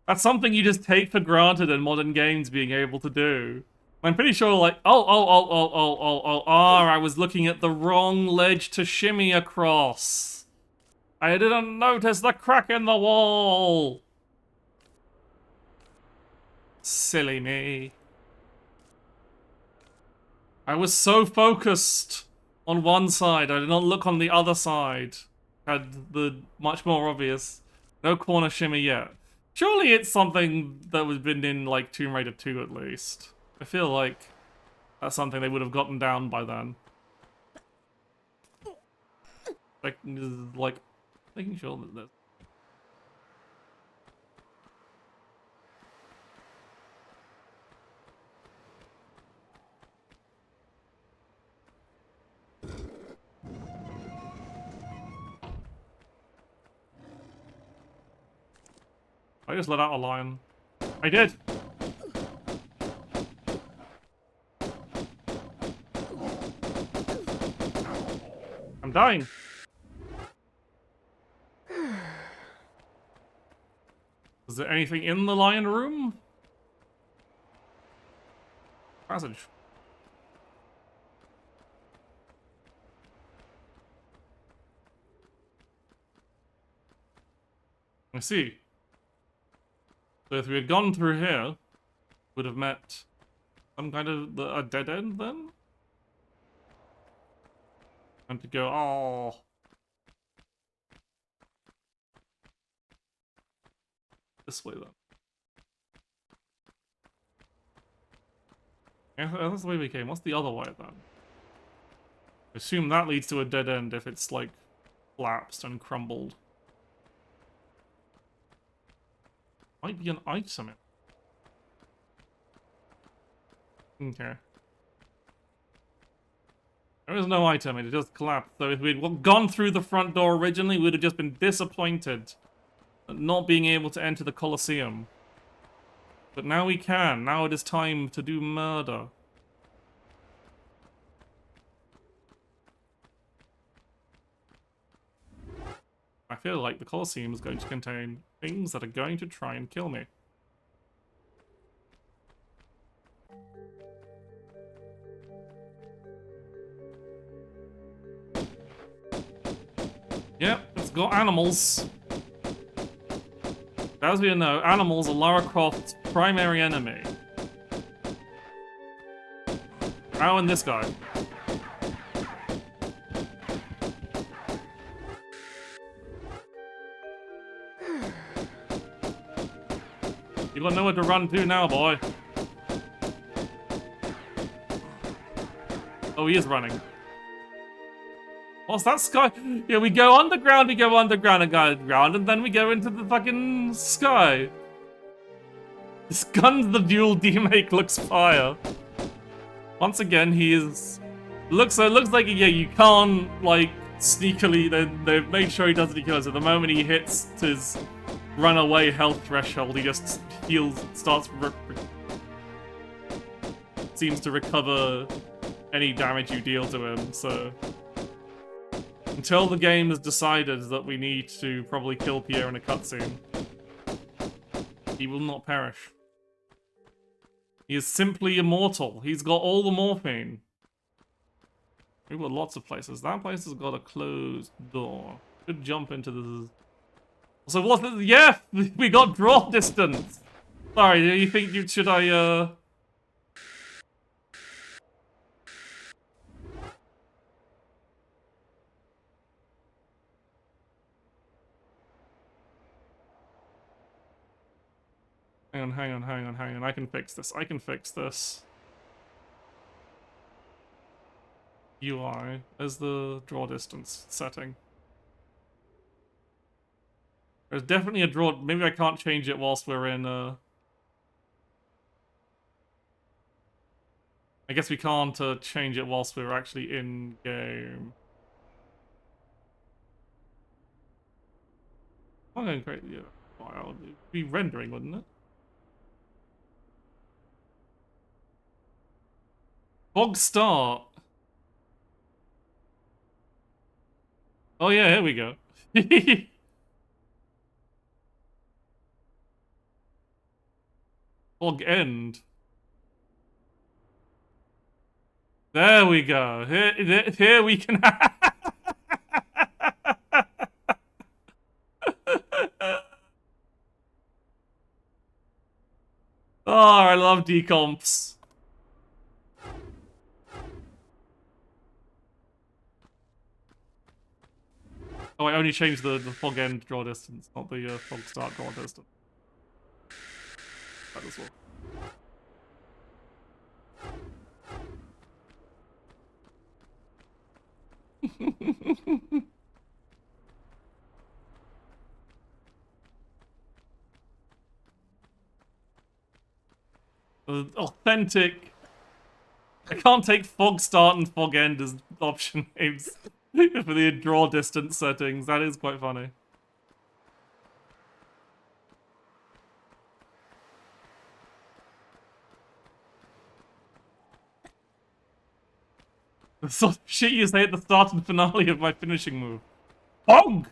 That's something you just take for granted in modern games being able to do. I'm pretty sure, like, I was looking at the wrong ledge to shimmy across. I didn't notice the crack in the wall. Silly me. I was so focused on one side, I did not look on the other side. Had the much more obvious. No corner shimmy yet. Surely it's something that was been in, like, Tomb Raider 2 at least. I feel like that's something they would have gotten down by then. Like making sure that there's... I just let out a lion. I did! I'm dying! Is there anything in the lion room? Passage. I see. So if we had gone through here, would have met some kind of a dead end then? And to go, oh. This way then. Yeah, that's the way we came. What's the other way then? I assume that leads to a dead end if it's like collapsed and crumbled. Might be an item. Okay. There is no item, it just collapsed. So if we'd gone through the front door originally, we'd have just been disappointed at not being able to enter the Colosseum. But now we can. Now it is time to do murder. I feel like the Colosseum is going to contain things that are going to try and kill me. Yep, it's got animals. As we know, animals are Lara Croft's primary enemy. Oh, and this guy. You got nowhere to run to now, boy. Oh, he is running. What's that sky? Yeah, we go underground and go underground, and then we go into the fucking sky. This Guns the Duel demake looks fire. Once again, he is... it looks like, yeah, you can't, like, sneakily... They've made sure he doesn't kill. So the moment he hits his runaway health threshold, he just heals, seems to recover any damage you deal to him, so... Until the game has decided that we need to probably kill Pierre in a cutscene, he will not perish. He is simply immortal. He's got all the morphine. We've got lots of places. That place has got a closed door. Could jump into the... So what? Yeah, we got draw distance. Sorry, do you think should I Hang on. I can fix this. UI as the draw distance setting. There's definitely a draw. Maybe I can't change it whilst we're in. I guess we can't change it whilst we're actually in game. I'm going to create the file. It'd be rendering, wouldn't it? Bog start. Oh yeah, here we go. Bog end. There we go. Here we can. Oh, I love decomps. Oh, I only changed the fog end draw distance, not the fog start draw distance. That as well. Authentic. I can't take fog start and fog end as option names for the draw distance settings. That is quite funny. The sort of shit you say at the start and finale of my finishing move. Fog!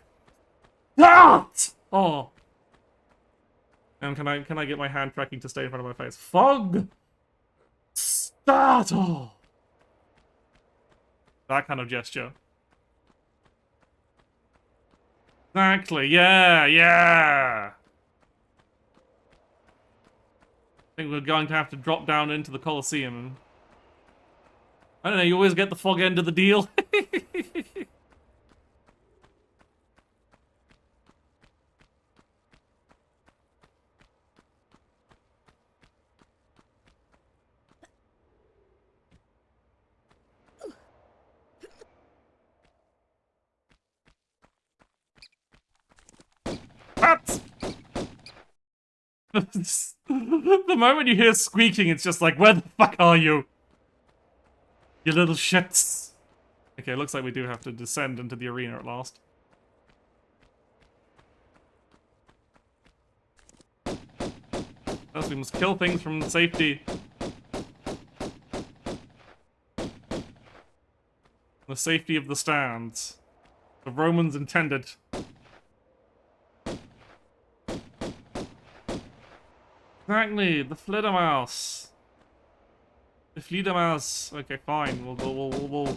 Start! Oh. And can I get my hand tracking to stay in front of my face? Fog! Start! Oh. That kind of gesture. Exactly, yeah! I think we're going to have to drop down into the Colosseum. I don't know, you always get the fog end of the deal. What? The moment you hear squeaking, it's just like, where the fuck are you? You little shits. Okay, looks like we do have to descend into the arena at last. First, we must kill things from safety. The safety of the stands. The Romans intended. Exactly, the Fledermaus. The Fledermaus. Okay, fine. We'll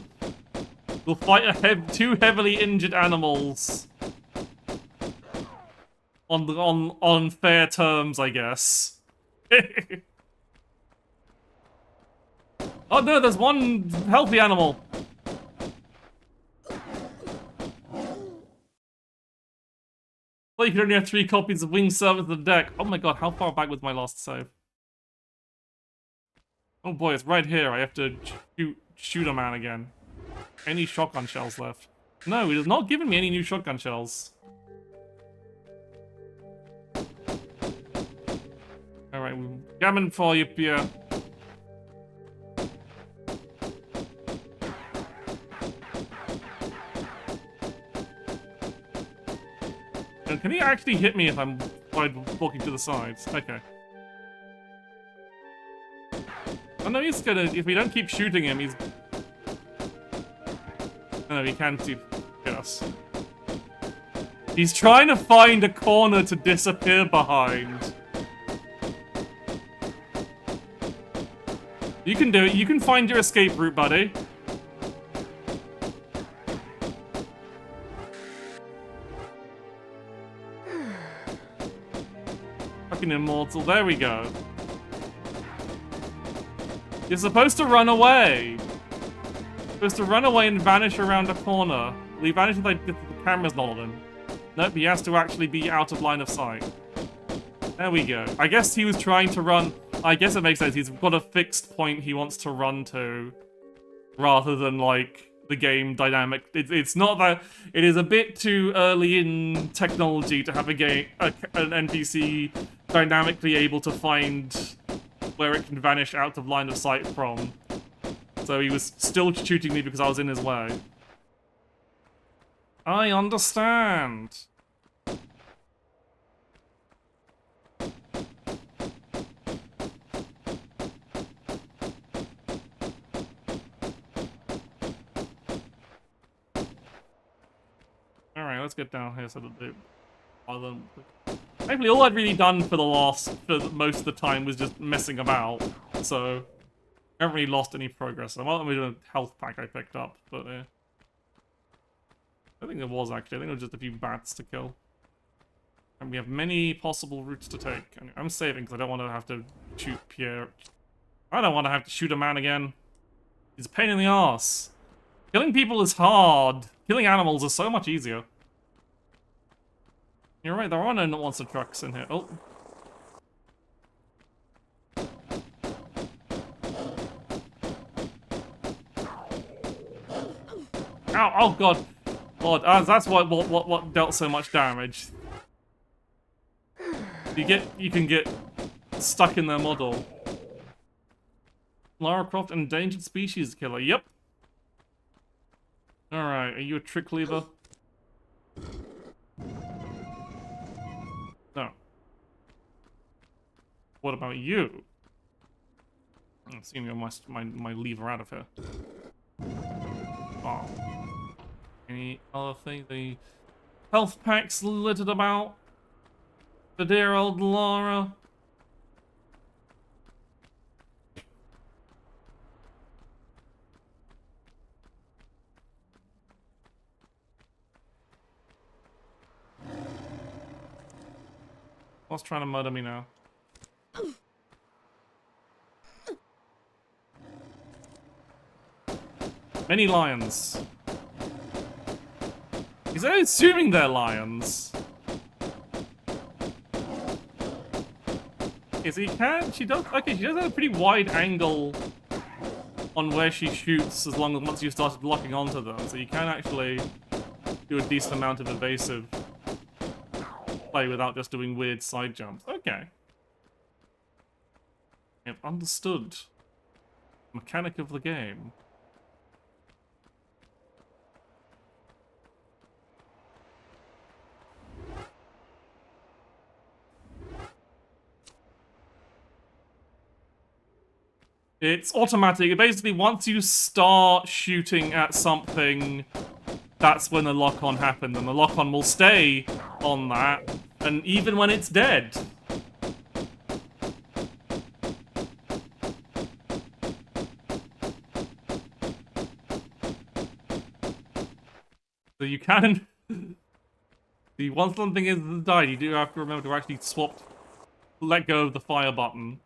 fight two heavily injured animals on fair terms, I guess. Oh no, there's one healthy animal. Well, you can only have 3 copies of Winged Servants on the deck. Oh my god, how far back was my last save? Oh boy, it's right here. I have to shoot a man again. Any shotgun shells left? No, it has not given me any new shotgun shells. Alright, we're coming for you, Pierre. Can he actually hit me if I'm walking to the sides? Okay. Oh no, he's gonna... If we don't keep shooting him, he's... No, he can't hit us. He's trying to find a corner to disappear behind. You can do it. You can find your escape route, buddy. Fucking immortal. There we go. You're supposed to run away. You're supposed to run away and vanish around a corner. Well, he vanishes like the camera's not on him. Nope, he has to actually be out of line of sight. There we go. I guess he was trying to run... I guess it makes sense. He's got a fixed point he wants to run to, rather than, like, the game dynamic. It's not that... It is a bit too early in technology to have an NPC dynamically able to find where it can vanish out of line of sight from. So he was still shooting me because I was in his way. I understand. Alright, let's get down here so that they... Actually, all I'd really done for most of the time was just messing about, so... haven't really lost any progress. I might have a health pack I picked up, but I don't think there was actually. I think there was just a few bats to kill. And we have many possible routes to take. And I'm saving because I don't want to have to shoot Pierre. I don't want to have to shoot a man again. He's a pain in the ass. Killing people is hard. Killing animals is so much easier. You're right, there are no monster trucks in here. Oh. Ow, oh god. Lord, that's what dealt so much damage. You can get stuck in their model. Lara Croft, endangered species killer. Yep. Alright, are you a trick lever? No. What about you? I'm seeing my lever out of here. Oh. Any other thing? The health packs littered about? The dear old Lara? What's trying to murder me now? Many lions. He's only assuming they're lions. Okay, so you can. She does. Okay, she does have a pretty wide angle on where she shoots, as long as once you started locking onto them. So you can actually do a decent amount of evasive play without just doing weird side jumps. Okay. I've understood the mechanic of the game. It's automatic. Basically, once you start shooting at something, that's when the lock-on happens, and the lock-on will stay on that, and even when it's dead. So you can... The once something is died, you do have to remember to actually let go of the fire button.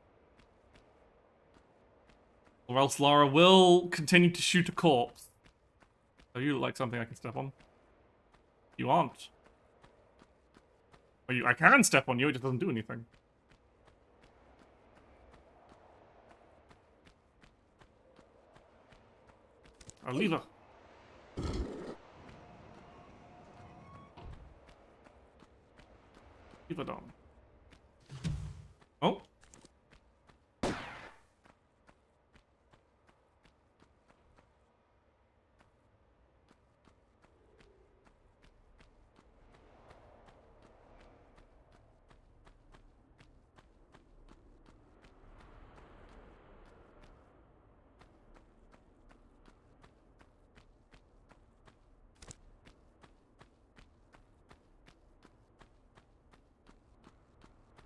Or else Lara will continue to shoot a corpse. So you look like something I can step on. You aren't. Or I can step on you, it just doesn't do anything. A lever. Lever down. Oh.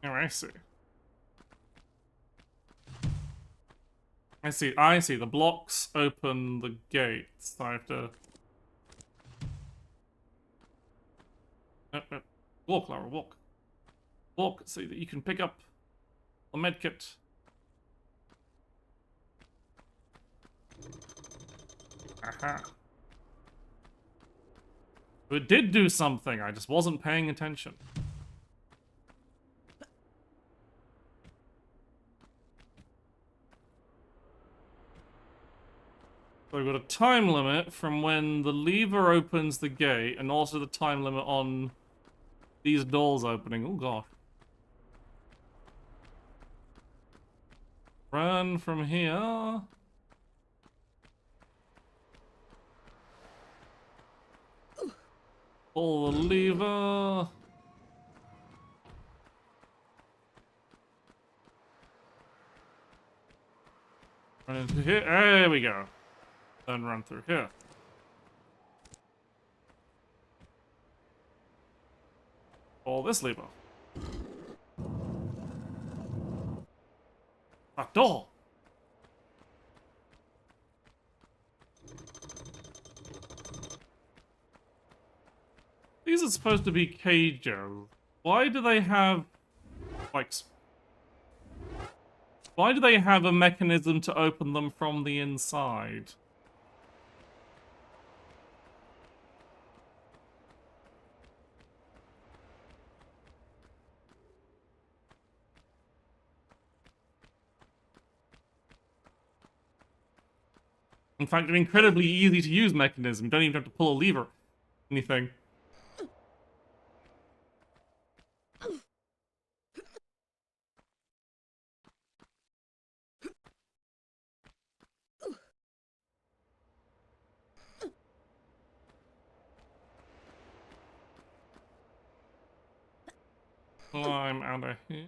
Oh, I see. I see. The blocks open the gates. I have to... Walk, Lara, walk. Walk so that you can pick up the medkit. Aha. It did do something, I just wasn't paying attention. So we've got a time limit from when the lever opens the gate, and also the time limit on these doors opening. Oh god. Run from here. Pull the lever. Run into here. There we go. Then run through here. Pull this lever. A door. these are supposed to be cages. Why do they have, like, why do they have a mechanism to open them from the inside? In fact, an incredibly easy to use mechanism. You don't even have to pull a lever. Anything. Climb out of here.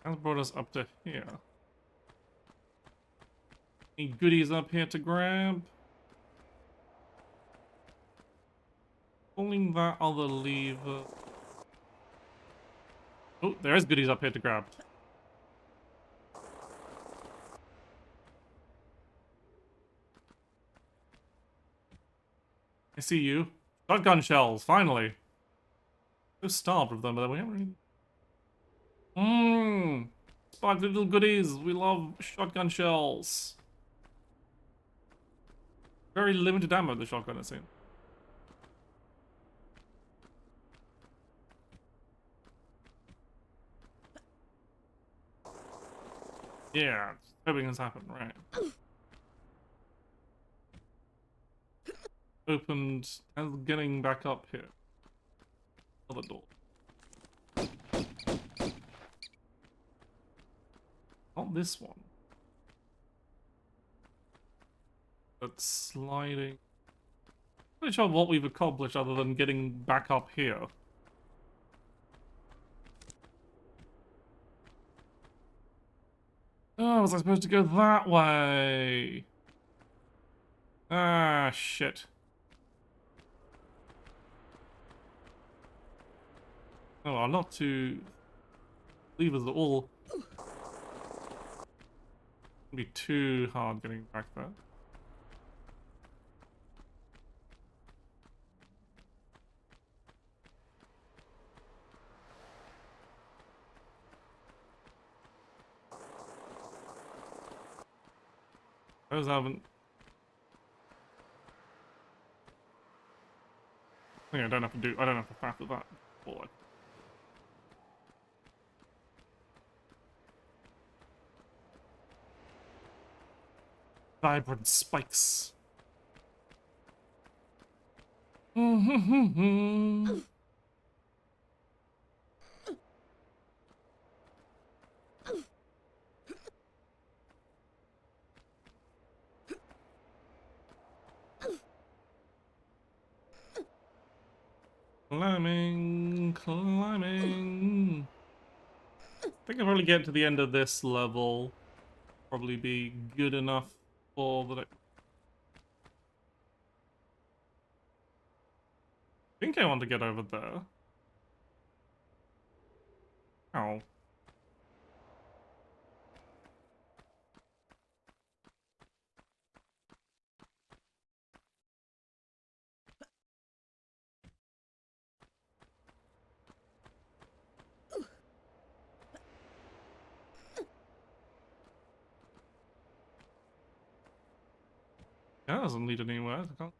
That's brought us up to here. Any goodies up here to grab? Pulling that other lever. Oh, there is goodies up here to grab. I see you. Shotgun shells, finally. So starved of them, but we haven't really... Sparkly little goodies. We love shotgun shells. Very limited ammo, the shotgun, it seems. Yeah, hoping this happened, right. Opened and getting back up here. Other door. Not this one. But sliding. I'm not sure what we've accomplished other than getting back up here. Oh, was I supposed to go that way? Ah, shit. Oh, I'm not too... levers at all. It'd be too hard getting back there. Those haven't... I think I don't have to do... I don't have to factor that forward. Vibrant spikes. Climbing, climbing. I think I'll probably get to the end of this level. Probably be good enough for the... I think I want to get over there. Ow. That doesn't lead anywhere. I can't...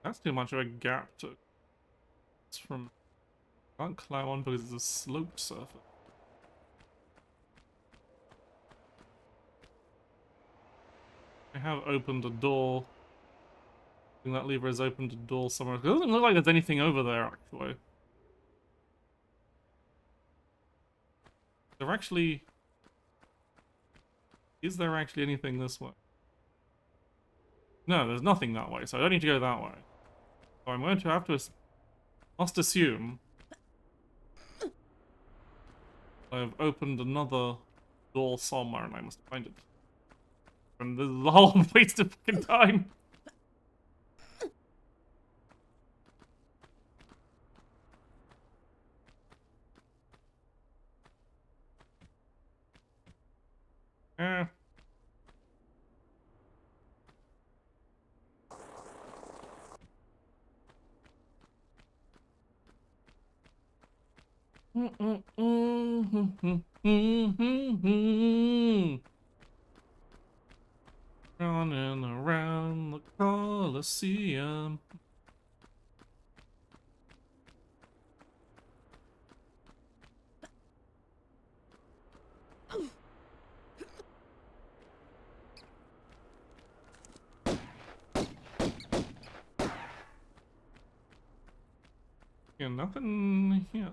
That's too much of a gap to... It's from... I can't climb on because it's a sloped surface. I have opened a door. I think that lever has opened a door somewhere. It doesn't look like there's anything over there, actually. There actually... Is there actually anything this way? No, there's nothing that way, so I don't need to go that way. So I'm going to have to... must assume... I've opened another door somewhere and I must find it. And this is a whole waste of fucking time. Eh. Running around the Colosseum. Yeah, nothing here.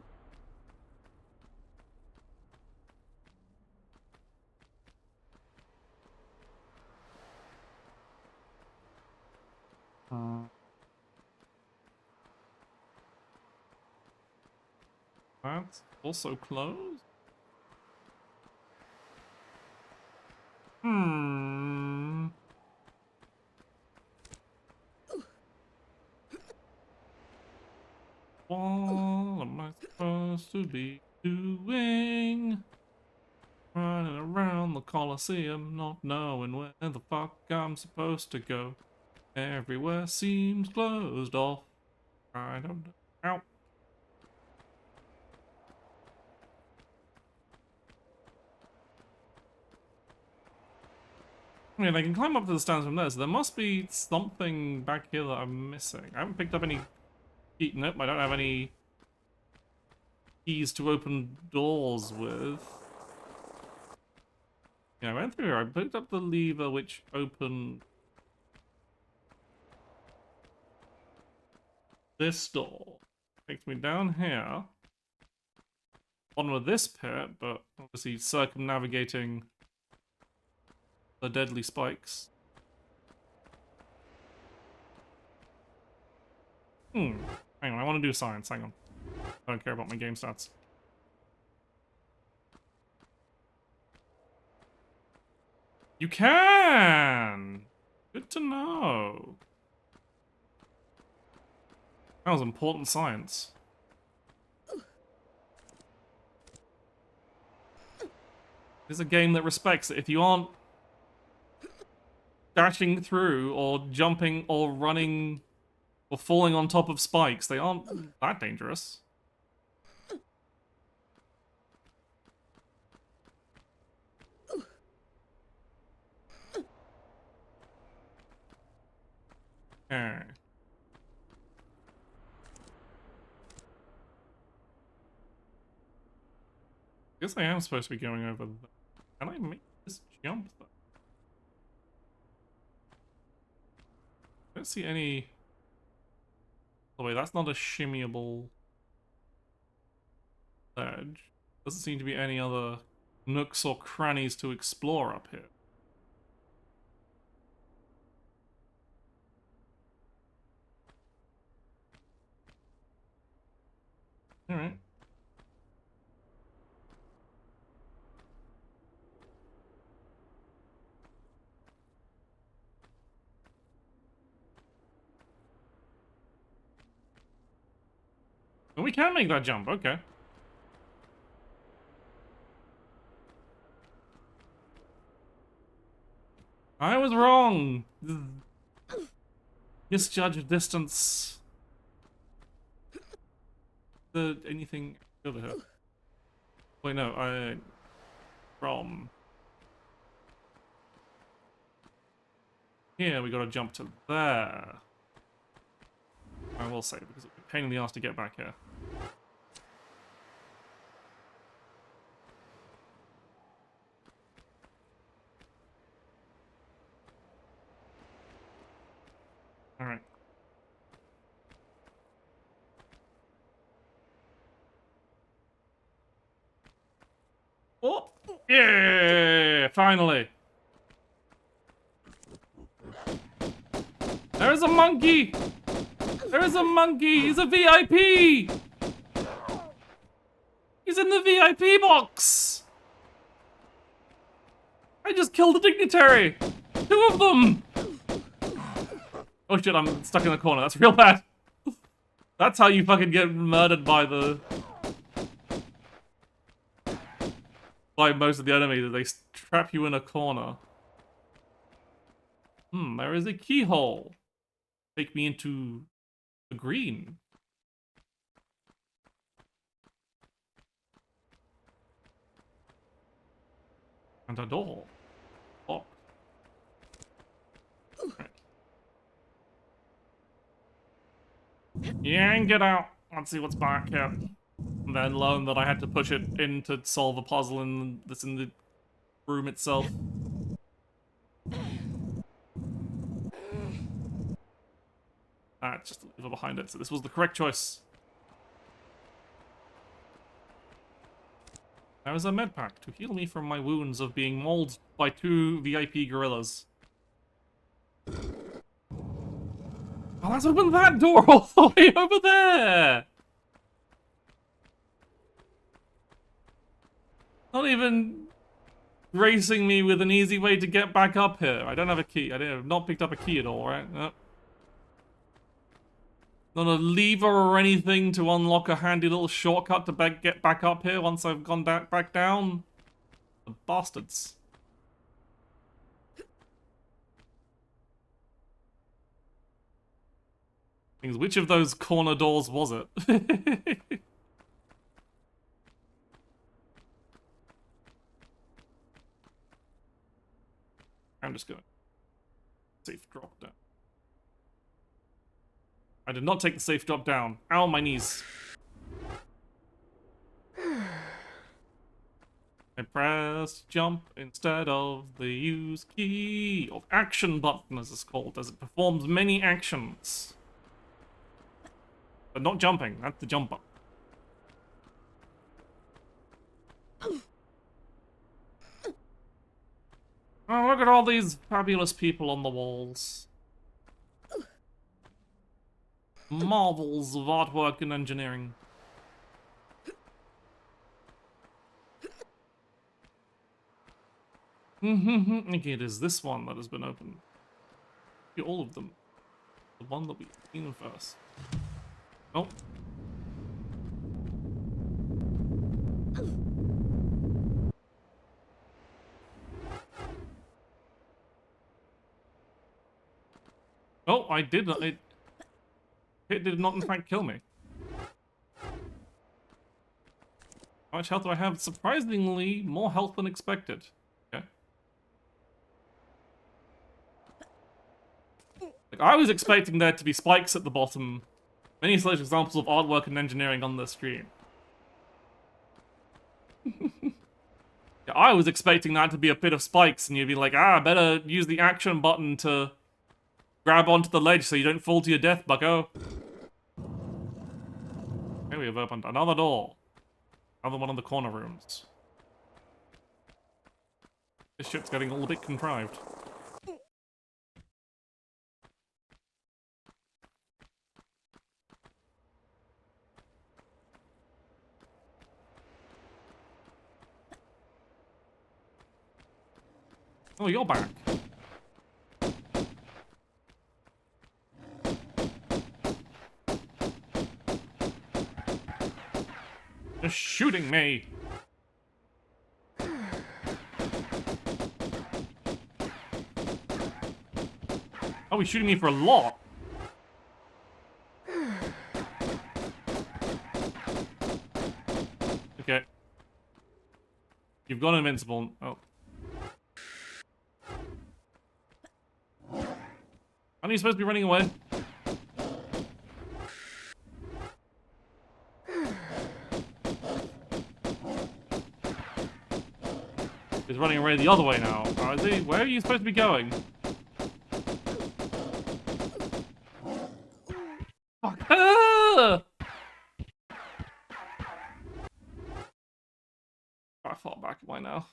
That's also closed. Hmm. What am I supposed to be doing? Running around the Colosseum, not knowing where the fuck I'm supposed to go. Everywhere seems closed off. I don't know. Ow. I mean, I can climb up to the stands from there, so there must be something back here that I'm missing. I haven't picked up any... Nope, I don't have any keys to open doors with. Yeah, I went through here. I picked up the lever which opened this door. Takes me down here. Bottom of this pit, but obviously circumnavigating the deadly spikes. Hang on, I want to do science. Hang on. I don't care about my game stats. You can! Good to know. That was important science. It's a game that respects it. If you aren't dashing through or jumping or running or falling on top of spikes, they aren't that dangerous. Okay. Guess I am supposed to be going over there. Can I make this jump though? I don't see any... Oh wait, that's not a shimmyable ledge. Doesn't seem to be any other nooks or crannies to explore up here. Alright. We can make that jump, okay. I was wrong! Misjudged distance. Anything over here? Wait, no, from here we gotta jump to there. I will say, because it's a pain in the ass to get back here. Alright. Oh! Yeah! Finally! There's a monkey! There's a monkey! He's a VIP! He's in the VIP box! I just killed a dignitary! 2 of them! Oh shit, I'm stuck in the corner. That's real bad. That's how you fucking get murdered by the... by most of the enemies is they trap you in a corner. There is a keyhole. Take me into the green. And a door. Locked. Right. Yeah, and get out. Let's see what's back here. And then learn that I had to push it in to solve a puzzle that's in the room itself. Just leave it behind it. So this was the correct choice. There is a med pack to heal me from my wounds of being mauled by 2 VIP gorillas. Oh, let's open that door all the way over there! Not even gracing me with an easy way to get back up here. I don't have a key. I have not picked up a key at all, right? Nope. Not a lever or anything to unlock a handy little shortcut to get back up here once I've gone back down. The bastards. Which of those corner doors was it? I'm just going. Safe drop down. I did not take the safe drop down. Ow, my knees. I pressed jump instead of the use key, or action button as it's called, as it performs many actions. But not jumping, that's the jump button. Oh, look at all these fabulous people on the walls. Marvels of artwork and engineering. Okay, it is this one that has been opened. All of them. The one that we've seen first. Oh. Oh, I did not. It did not, in fact, kill me. How much health do I have? Surprisingly, more health than expected. Okay. Like, I was expecting there to be spikes at the bottom. Many such examples of artwork and engineering on the screen. Yeah, I was expecting that to be a bit of spikes, and you'd be like, better use the action button to grab onto the ledge so you don't fall to your death, bucko. Okay, we have opened another door. Another one of the corner rooms. This shit's getting a little bit contrived. Oh, you're back. You're shooting me. Oh, he's shooting me for a lot. Okay. You've gone invincible. Oh. Aren't you supposed to be running away? He's running away the other way now. Oh, is he? Where are you supposed to be going? Fuck. Ah! I fought back away now.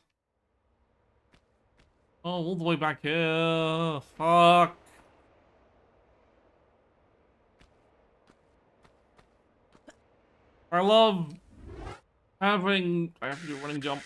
Oh, all the way back here. Fuck. I love having... I have to do a running jump.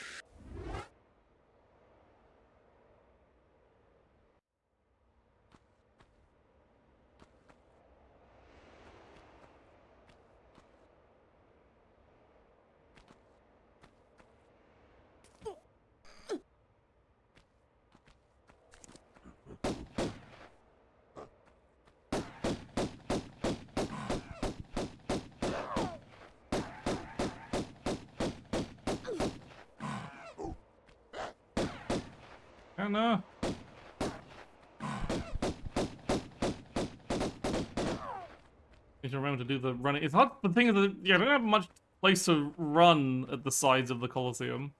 Anna. Need to remember to do the running. It's hard. The thing is that, yeah, I don't have much place to run at the sides of the Colosseum.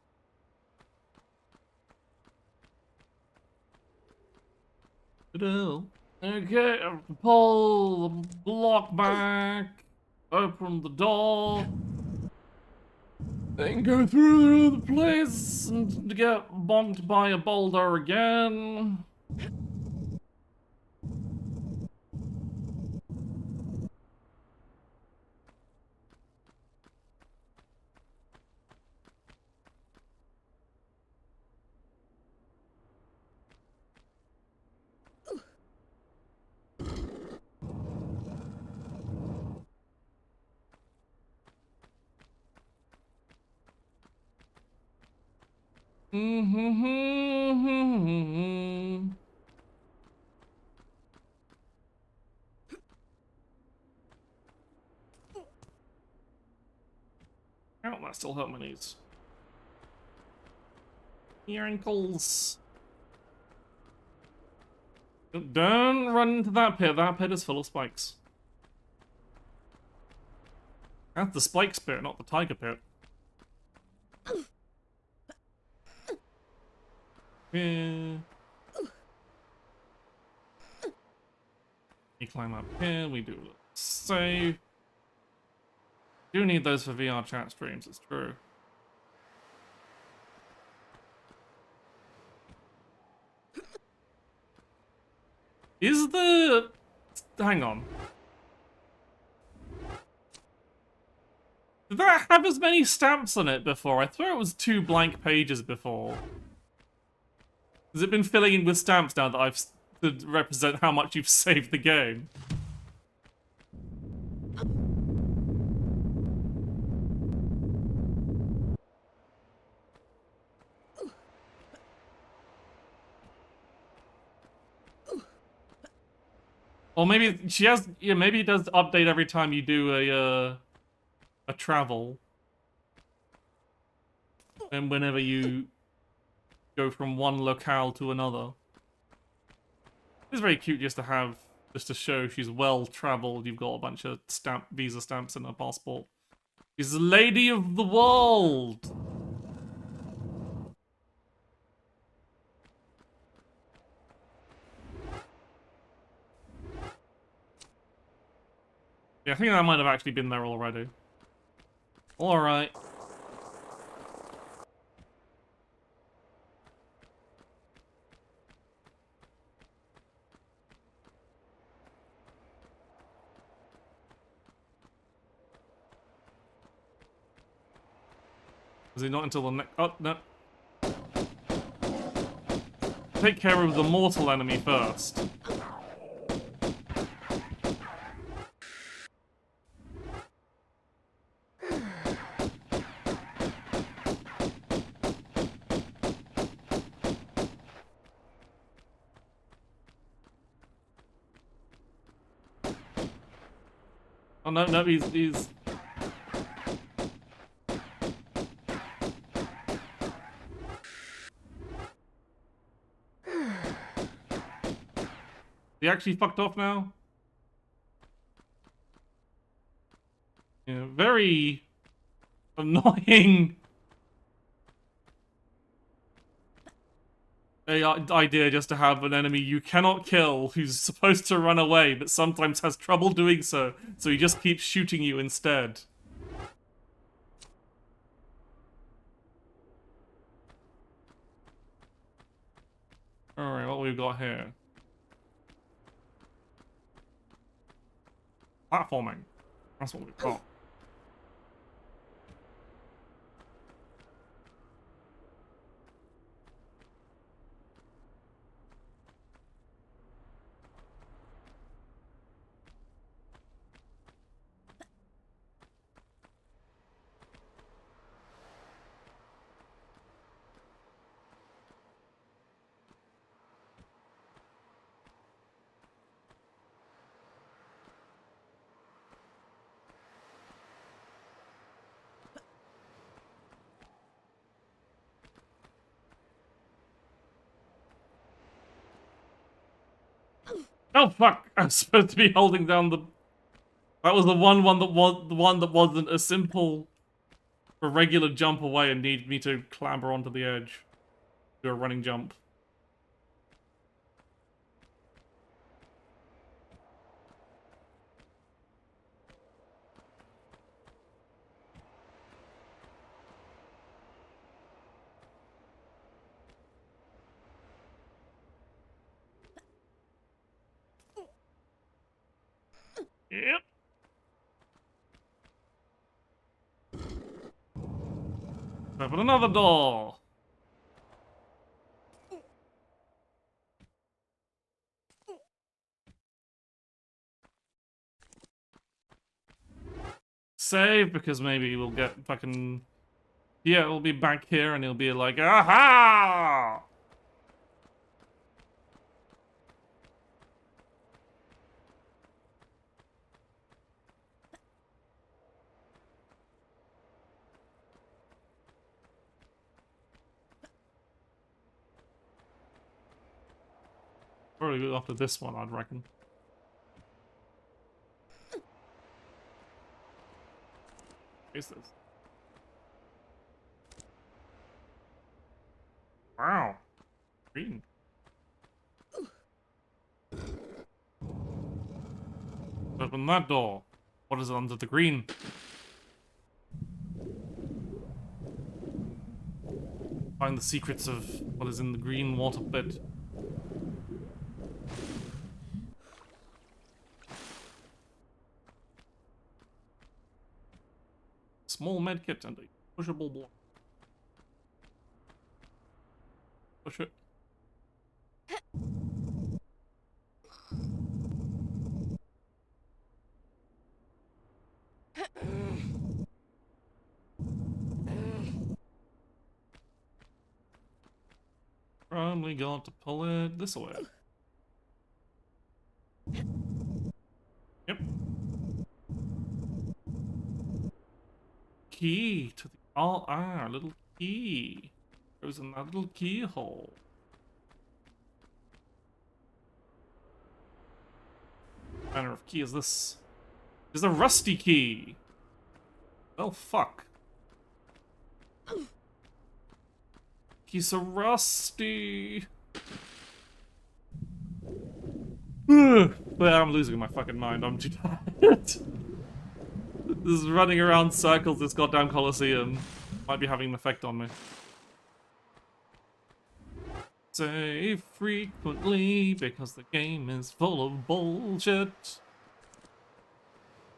Okay, pull the block back, open the door, then go through the place and get bonked by a boulder again. Ow, that still hurt my knees. Your ankles. Don't run into that pit. That pit is full of spikes. That's the spikes pit, not the tiger pit. Yeah. We climb up here, we do a little save. Do need those for VR chat streams, it's true. Is the... Hang on. Did that have as many stamps on it before? I thought it was 2 blank pages before. Has it been filling in with stamps now that I've to represent how much you've saved the game? Or maybe she has. Yeah, maybe it does update every time you do a travel, and whenever you go from one locale to another. It's very cute just to have, just to show she's well traveled. You've got a bunch of visa stamps in her passport. She's the lady of the world. Yeah, I think I might have actually been there already. Alright. Is it not until the next... Oh, no. Take care of the mortal enemy first. Oh no, no, he's... He actually fucked off now? Yeah, very annoying idea just to have an enemy you cannot kill who's supposed to run away but sometimes has trouble doing so, so he just keeps shooting you instead. Alright, what we've got here? Platforming. That's what we've got. Oh fuck! I'm supposed to be holding down the. That was the one that was the one that wasn't a simple, a regular jump away and needed me to clamber onto the edge, do a running jump. Yep. Open another door. Save, because maybe we'll get fucking... Yeah, we'll be back here and he'll be like, aha! Probably go after this one, I'd reckon. What is this? Wow. Green. Open that door. What is under the green? Find the secrets of what is in the green water pit. Small medkit and a pushable block. Push it. Probably got to pull it this way. Yep. Key to the little key. Goes in that little keyhole. What manner of key is this? It's a rusty key. Well, fuck. He's so rusty. Well, I'm losing my fucking mind. I'm too tired. This is running around circles, this goddamn Colosseum. Might be having an effect on me. Save frequently because the game is full of bullshit.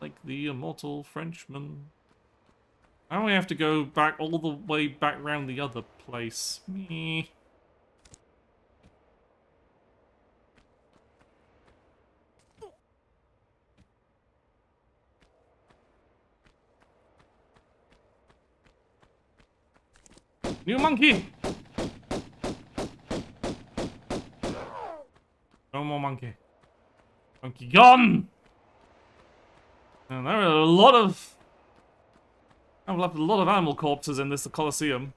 Like the immortal Frenchman. Now we have to go back all the way back around the other place. Me. New monkey! No more monkey. Monkey gone! And there are a lot of... I've left a lot of animal corpses in this Colosseum.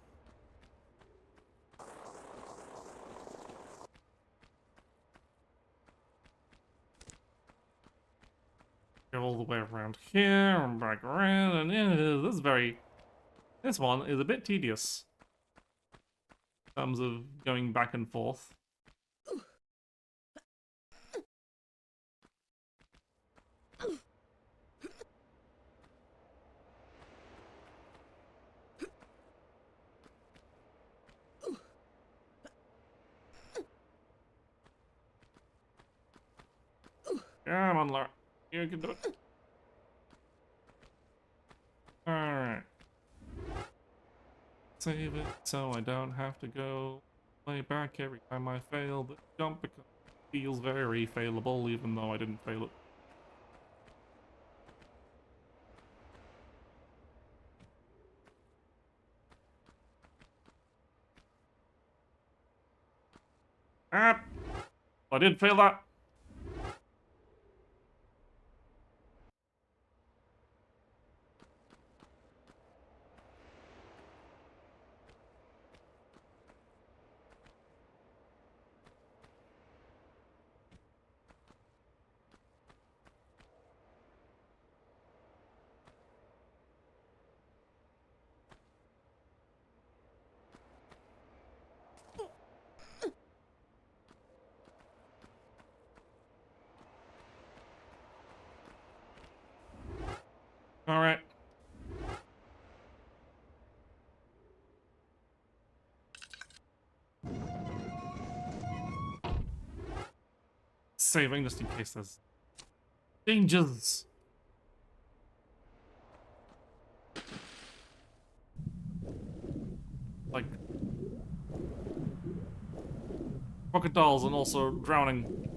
Go all the way around here and back around, and this is very... This one is a bit tedious. In terms of going back and forth. Come on, Laura. You can do it. Alright. Save it so I don't have to go way back every time I fail the jump because it feels very failable even though I didn't fail it. Ah! I did fail that. Alright. Saving just in case there's dangers. Like crocodiles and also drowning.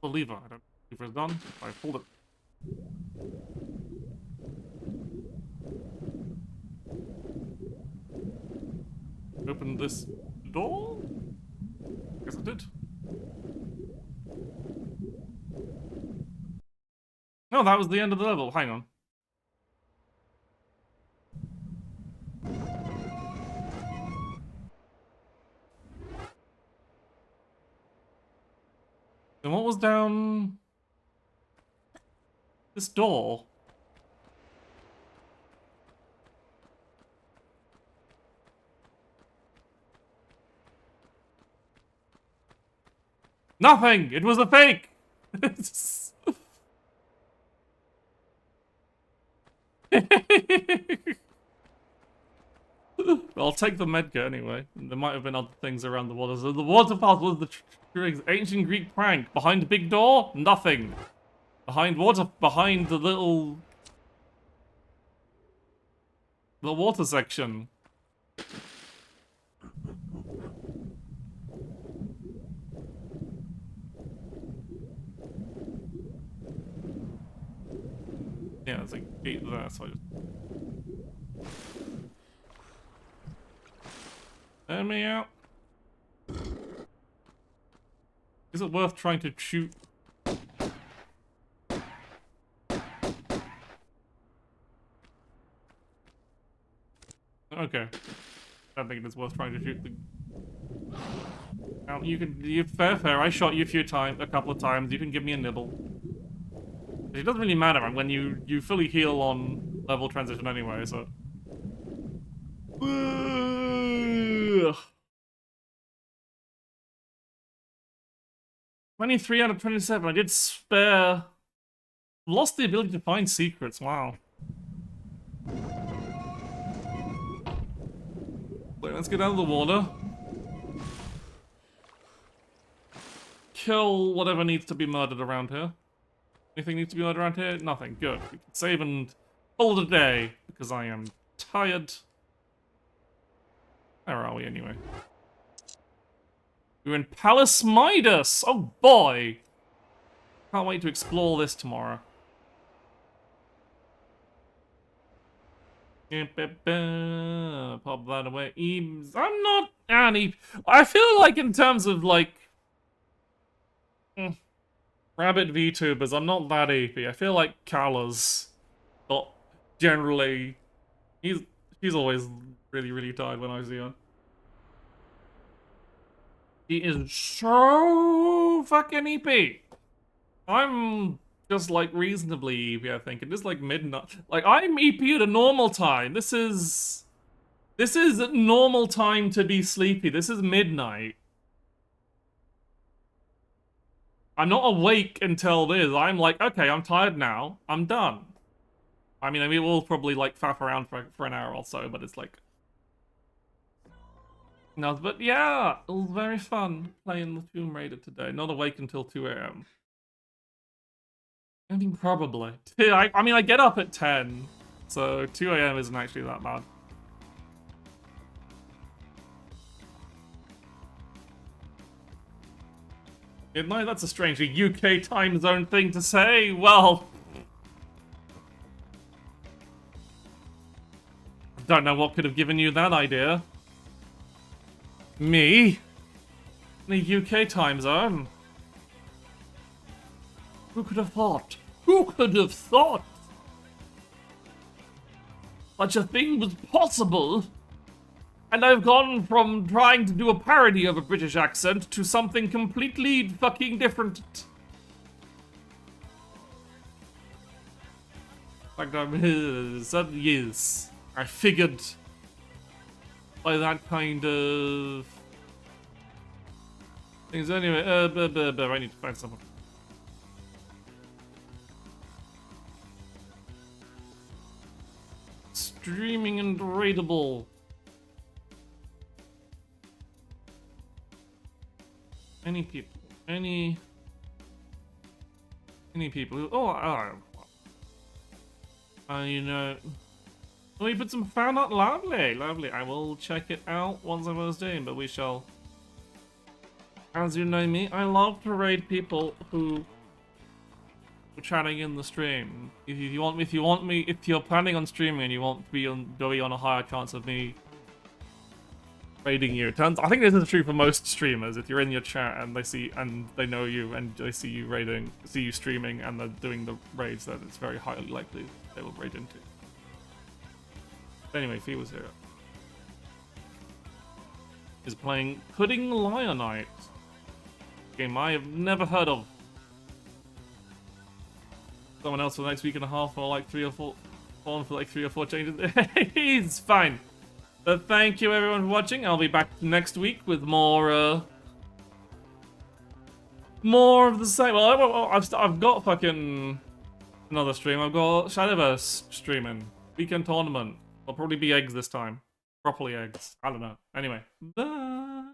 The lever. I don't know if it's done. I pulled it. Open this door? Guess I did. No, that was the end of the level. Hang on. And what was down this door? Nothing! It was a fake! I'll take the medkit anyway. There might have been other things around the water. So the waterfalls was the ancient Greek prank. Behind the big door, nothing. Behind the water section. Yeah, there's a gate there, so I just... Let me out. Is it worth trying to shoot? Okay. I don't think it's worth trying to shoot the... Now, fair, I shot you a couple of times, you can give me a nibble. It doesn't really matter when you fully heal on level transition anyway, so... 23 out of 27. I did spare. Lost the ability to find secrets. Wow. Wait, let's get out of the water. Kill whatever needs to be murdered around here. Anything needs to be murdered around here? Nothing. Good. We can save and hold a day because I am tired. Where are we anyway? We're in Palace Midas! Oh boy! Can't wait to explore this tomorrow. Pop that away. I'm not any... I feel like in terms of like... Rabbit VTubers, I'm not that EP. I feel like Kala's not generally... He's always really tired when I see her. He is so fucking EP. I'm just like reasonably EP, I think. It is like midnight. Like I'm EP at a normal time. This is normal time to be sleepy. This is midnight. I'm not awake until this. I'm like, okay, I'm tired now. I'm done. I mean, we will probably like faff around for an hour or so, but it's like... No, but yeah, it was very fun playing the Tomb Raider today. Not awake until 2 AM. I mean, probably. I mean, I get up at 10, so 2 AM isn't actually that bad. Midnight? That's a strangely UK time zone thing to say. Well... Don't know what could have given you that idea. Me? In the UK time zone? Who could have thought? Who could have thought? Such a thing was possible? And I've gone from trying to do a parody of a British accent to something completely fucking different. Like, yes, I figured by that kind of things. Anyway, I need to find someone. Streaming and raidable. Any people? Any people who? You know. We put some fan art. Lovely, lovely. I will check it out once I'm on Steam, but we shall. As you know me, I love to raid people who are chatting in the stream. If you're planning on streaming and you want to be on a higher chance of me raiding you. I think this is true for most streamers. If you're in your chat and they know you and they see you streaming and they're doing the raids, then it's very highly likely they will raid into. But anyway, Fee was here. Is playing Pudding Lionite. Game I have never heard of. Someone else for the next week and a half for like 3 or 4 changes. It's fine. But thank you everyone for watching. I'll be back next week with more of the same. Well, I've got fucking another stream. I've got Shadowverse streaming. Weekend tournament. I'll probably be eggs this time. Properly eggs. I don't know. Anyway. Bye.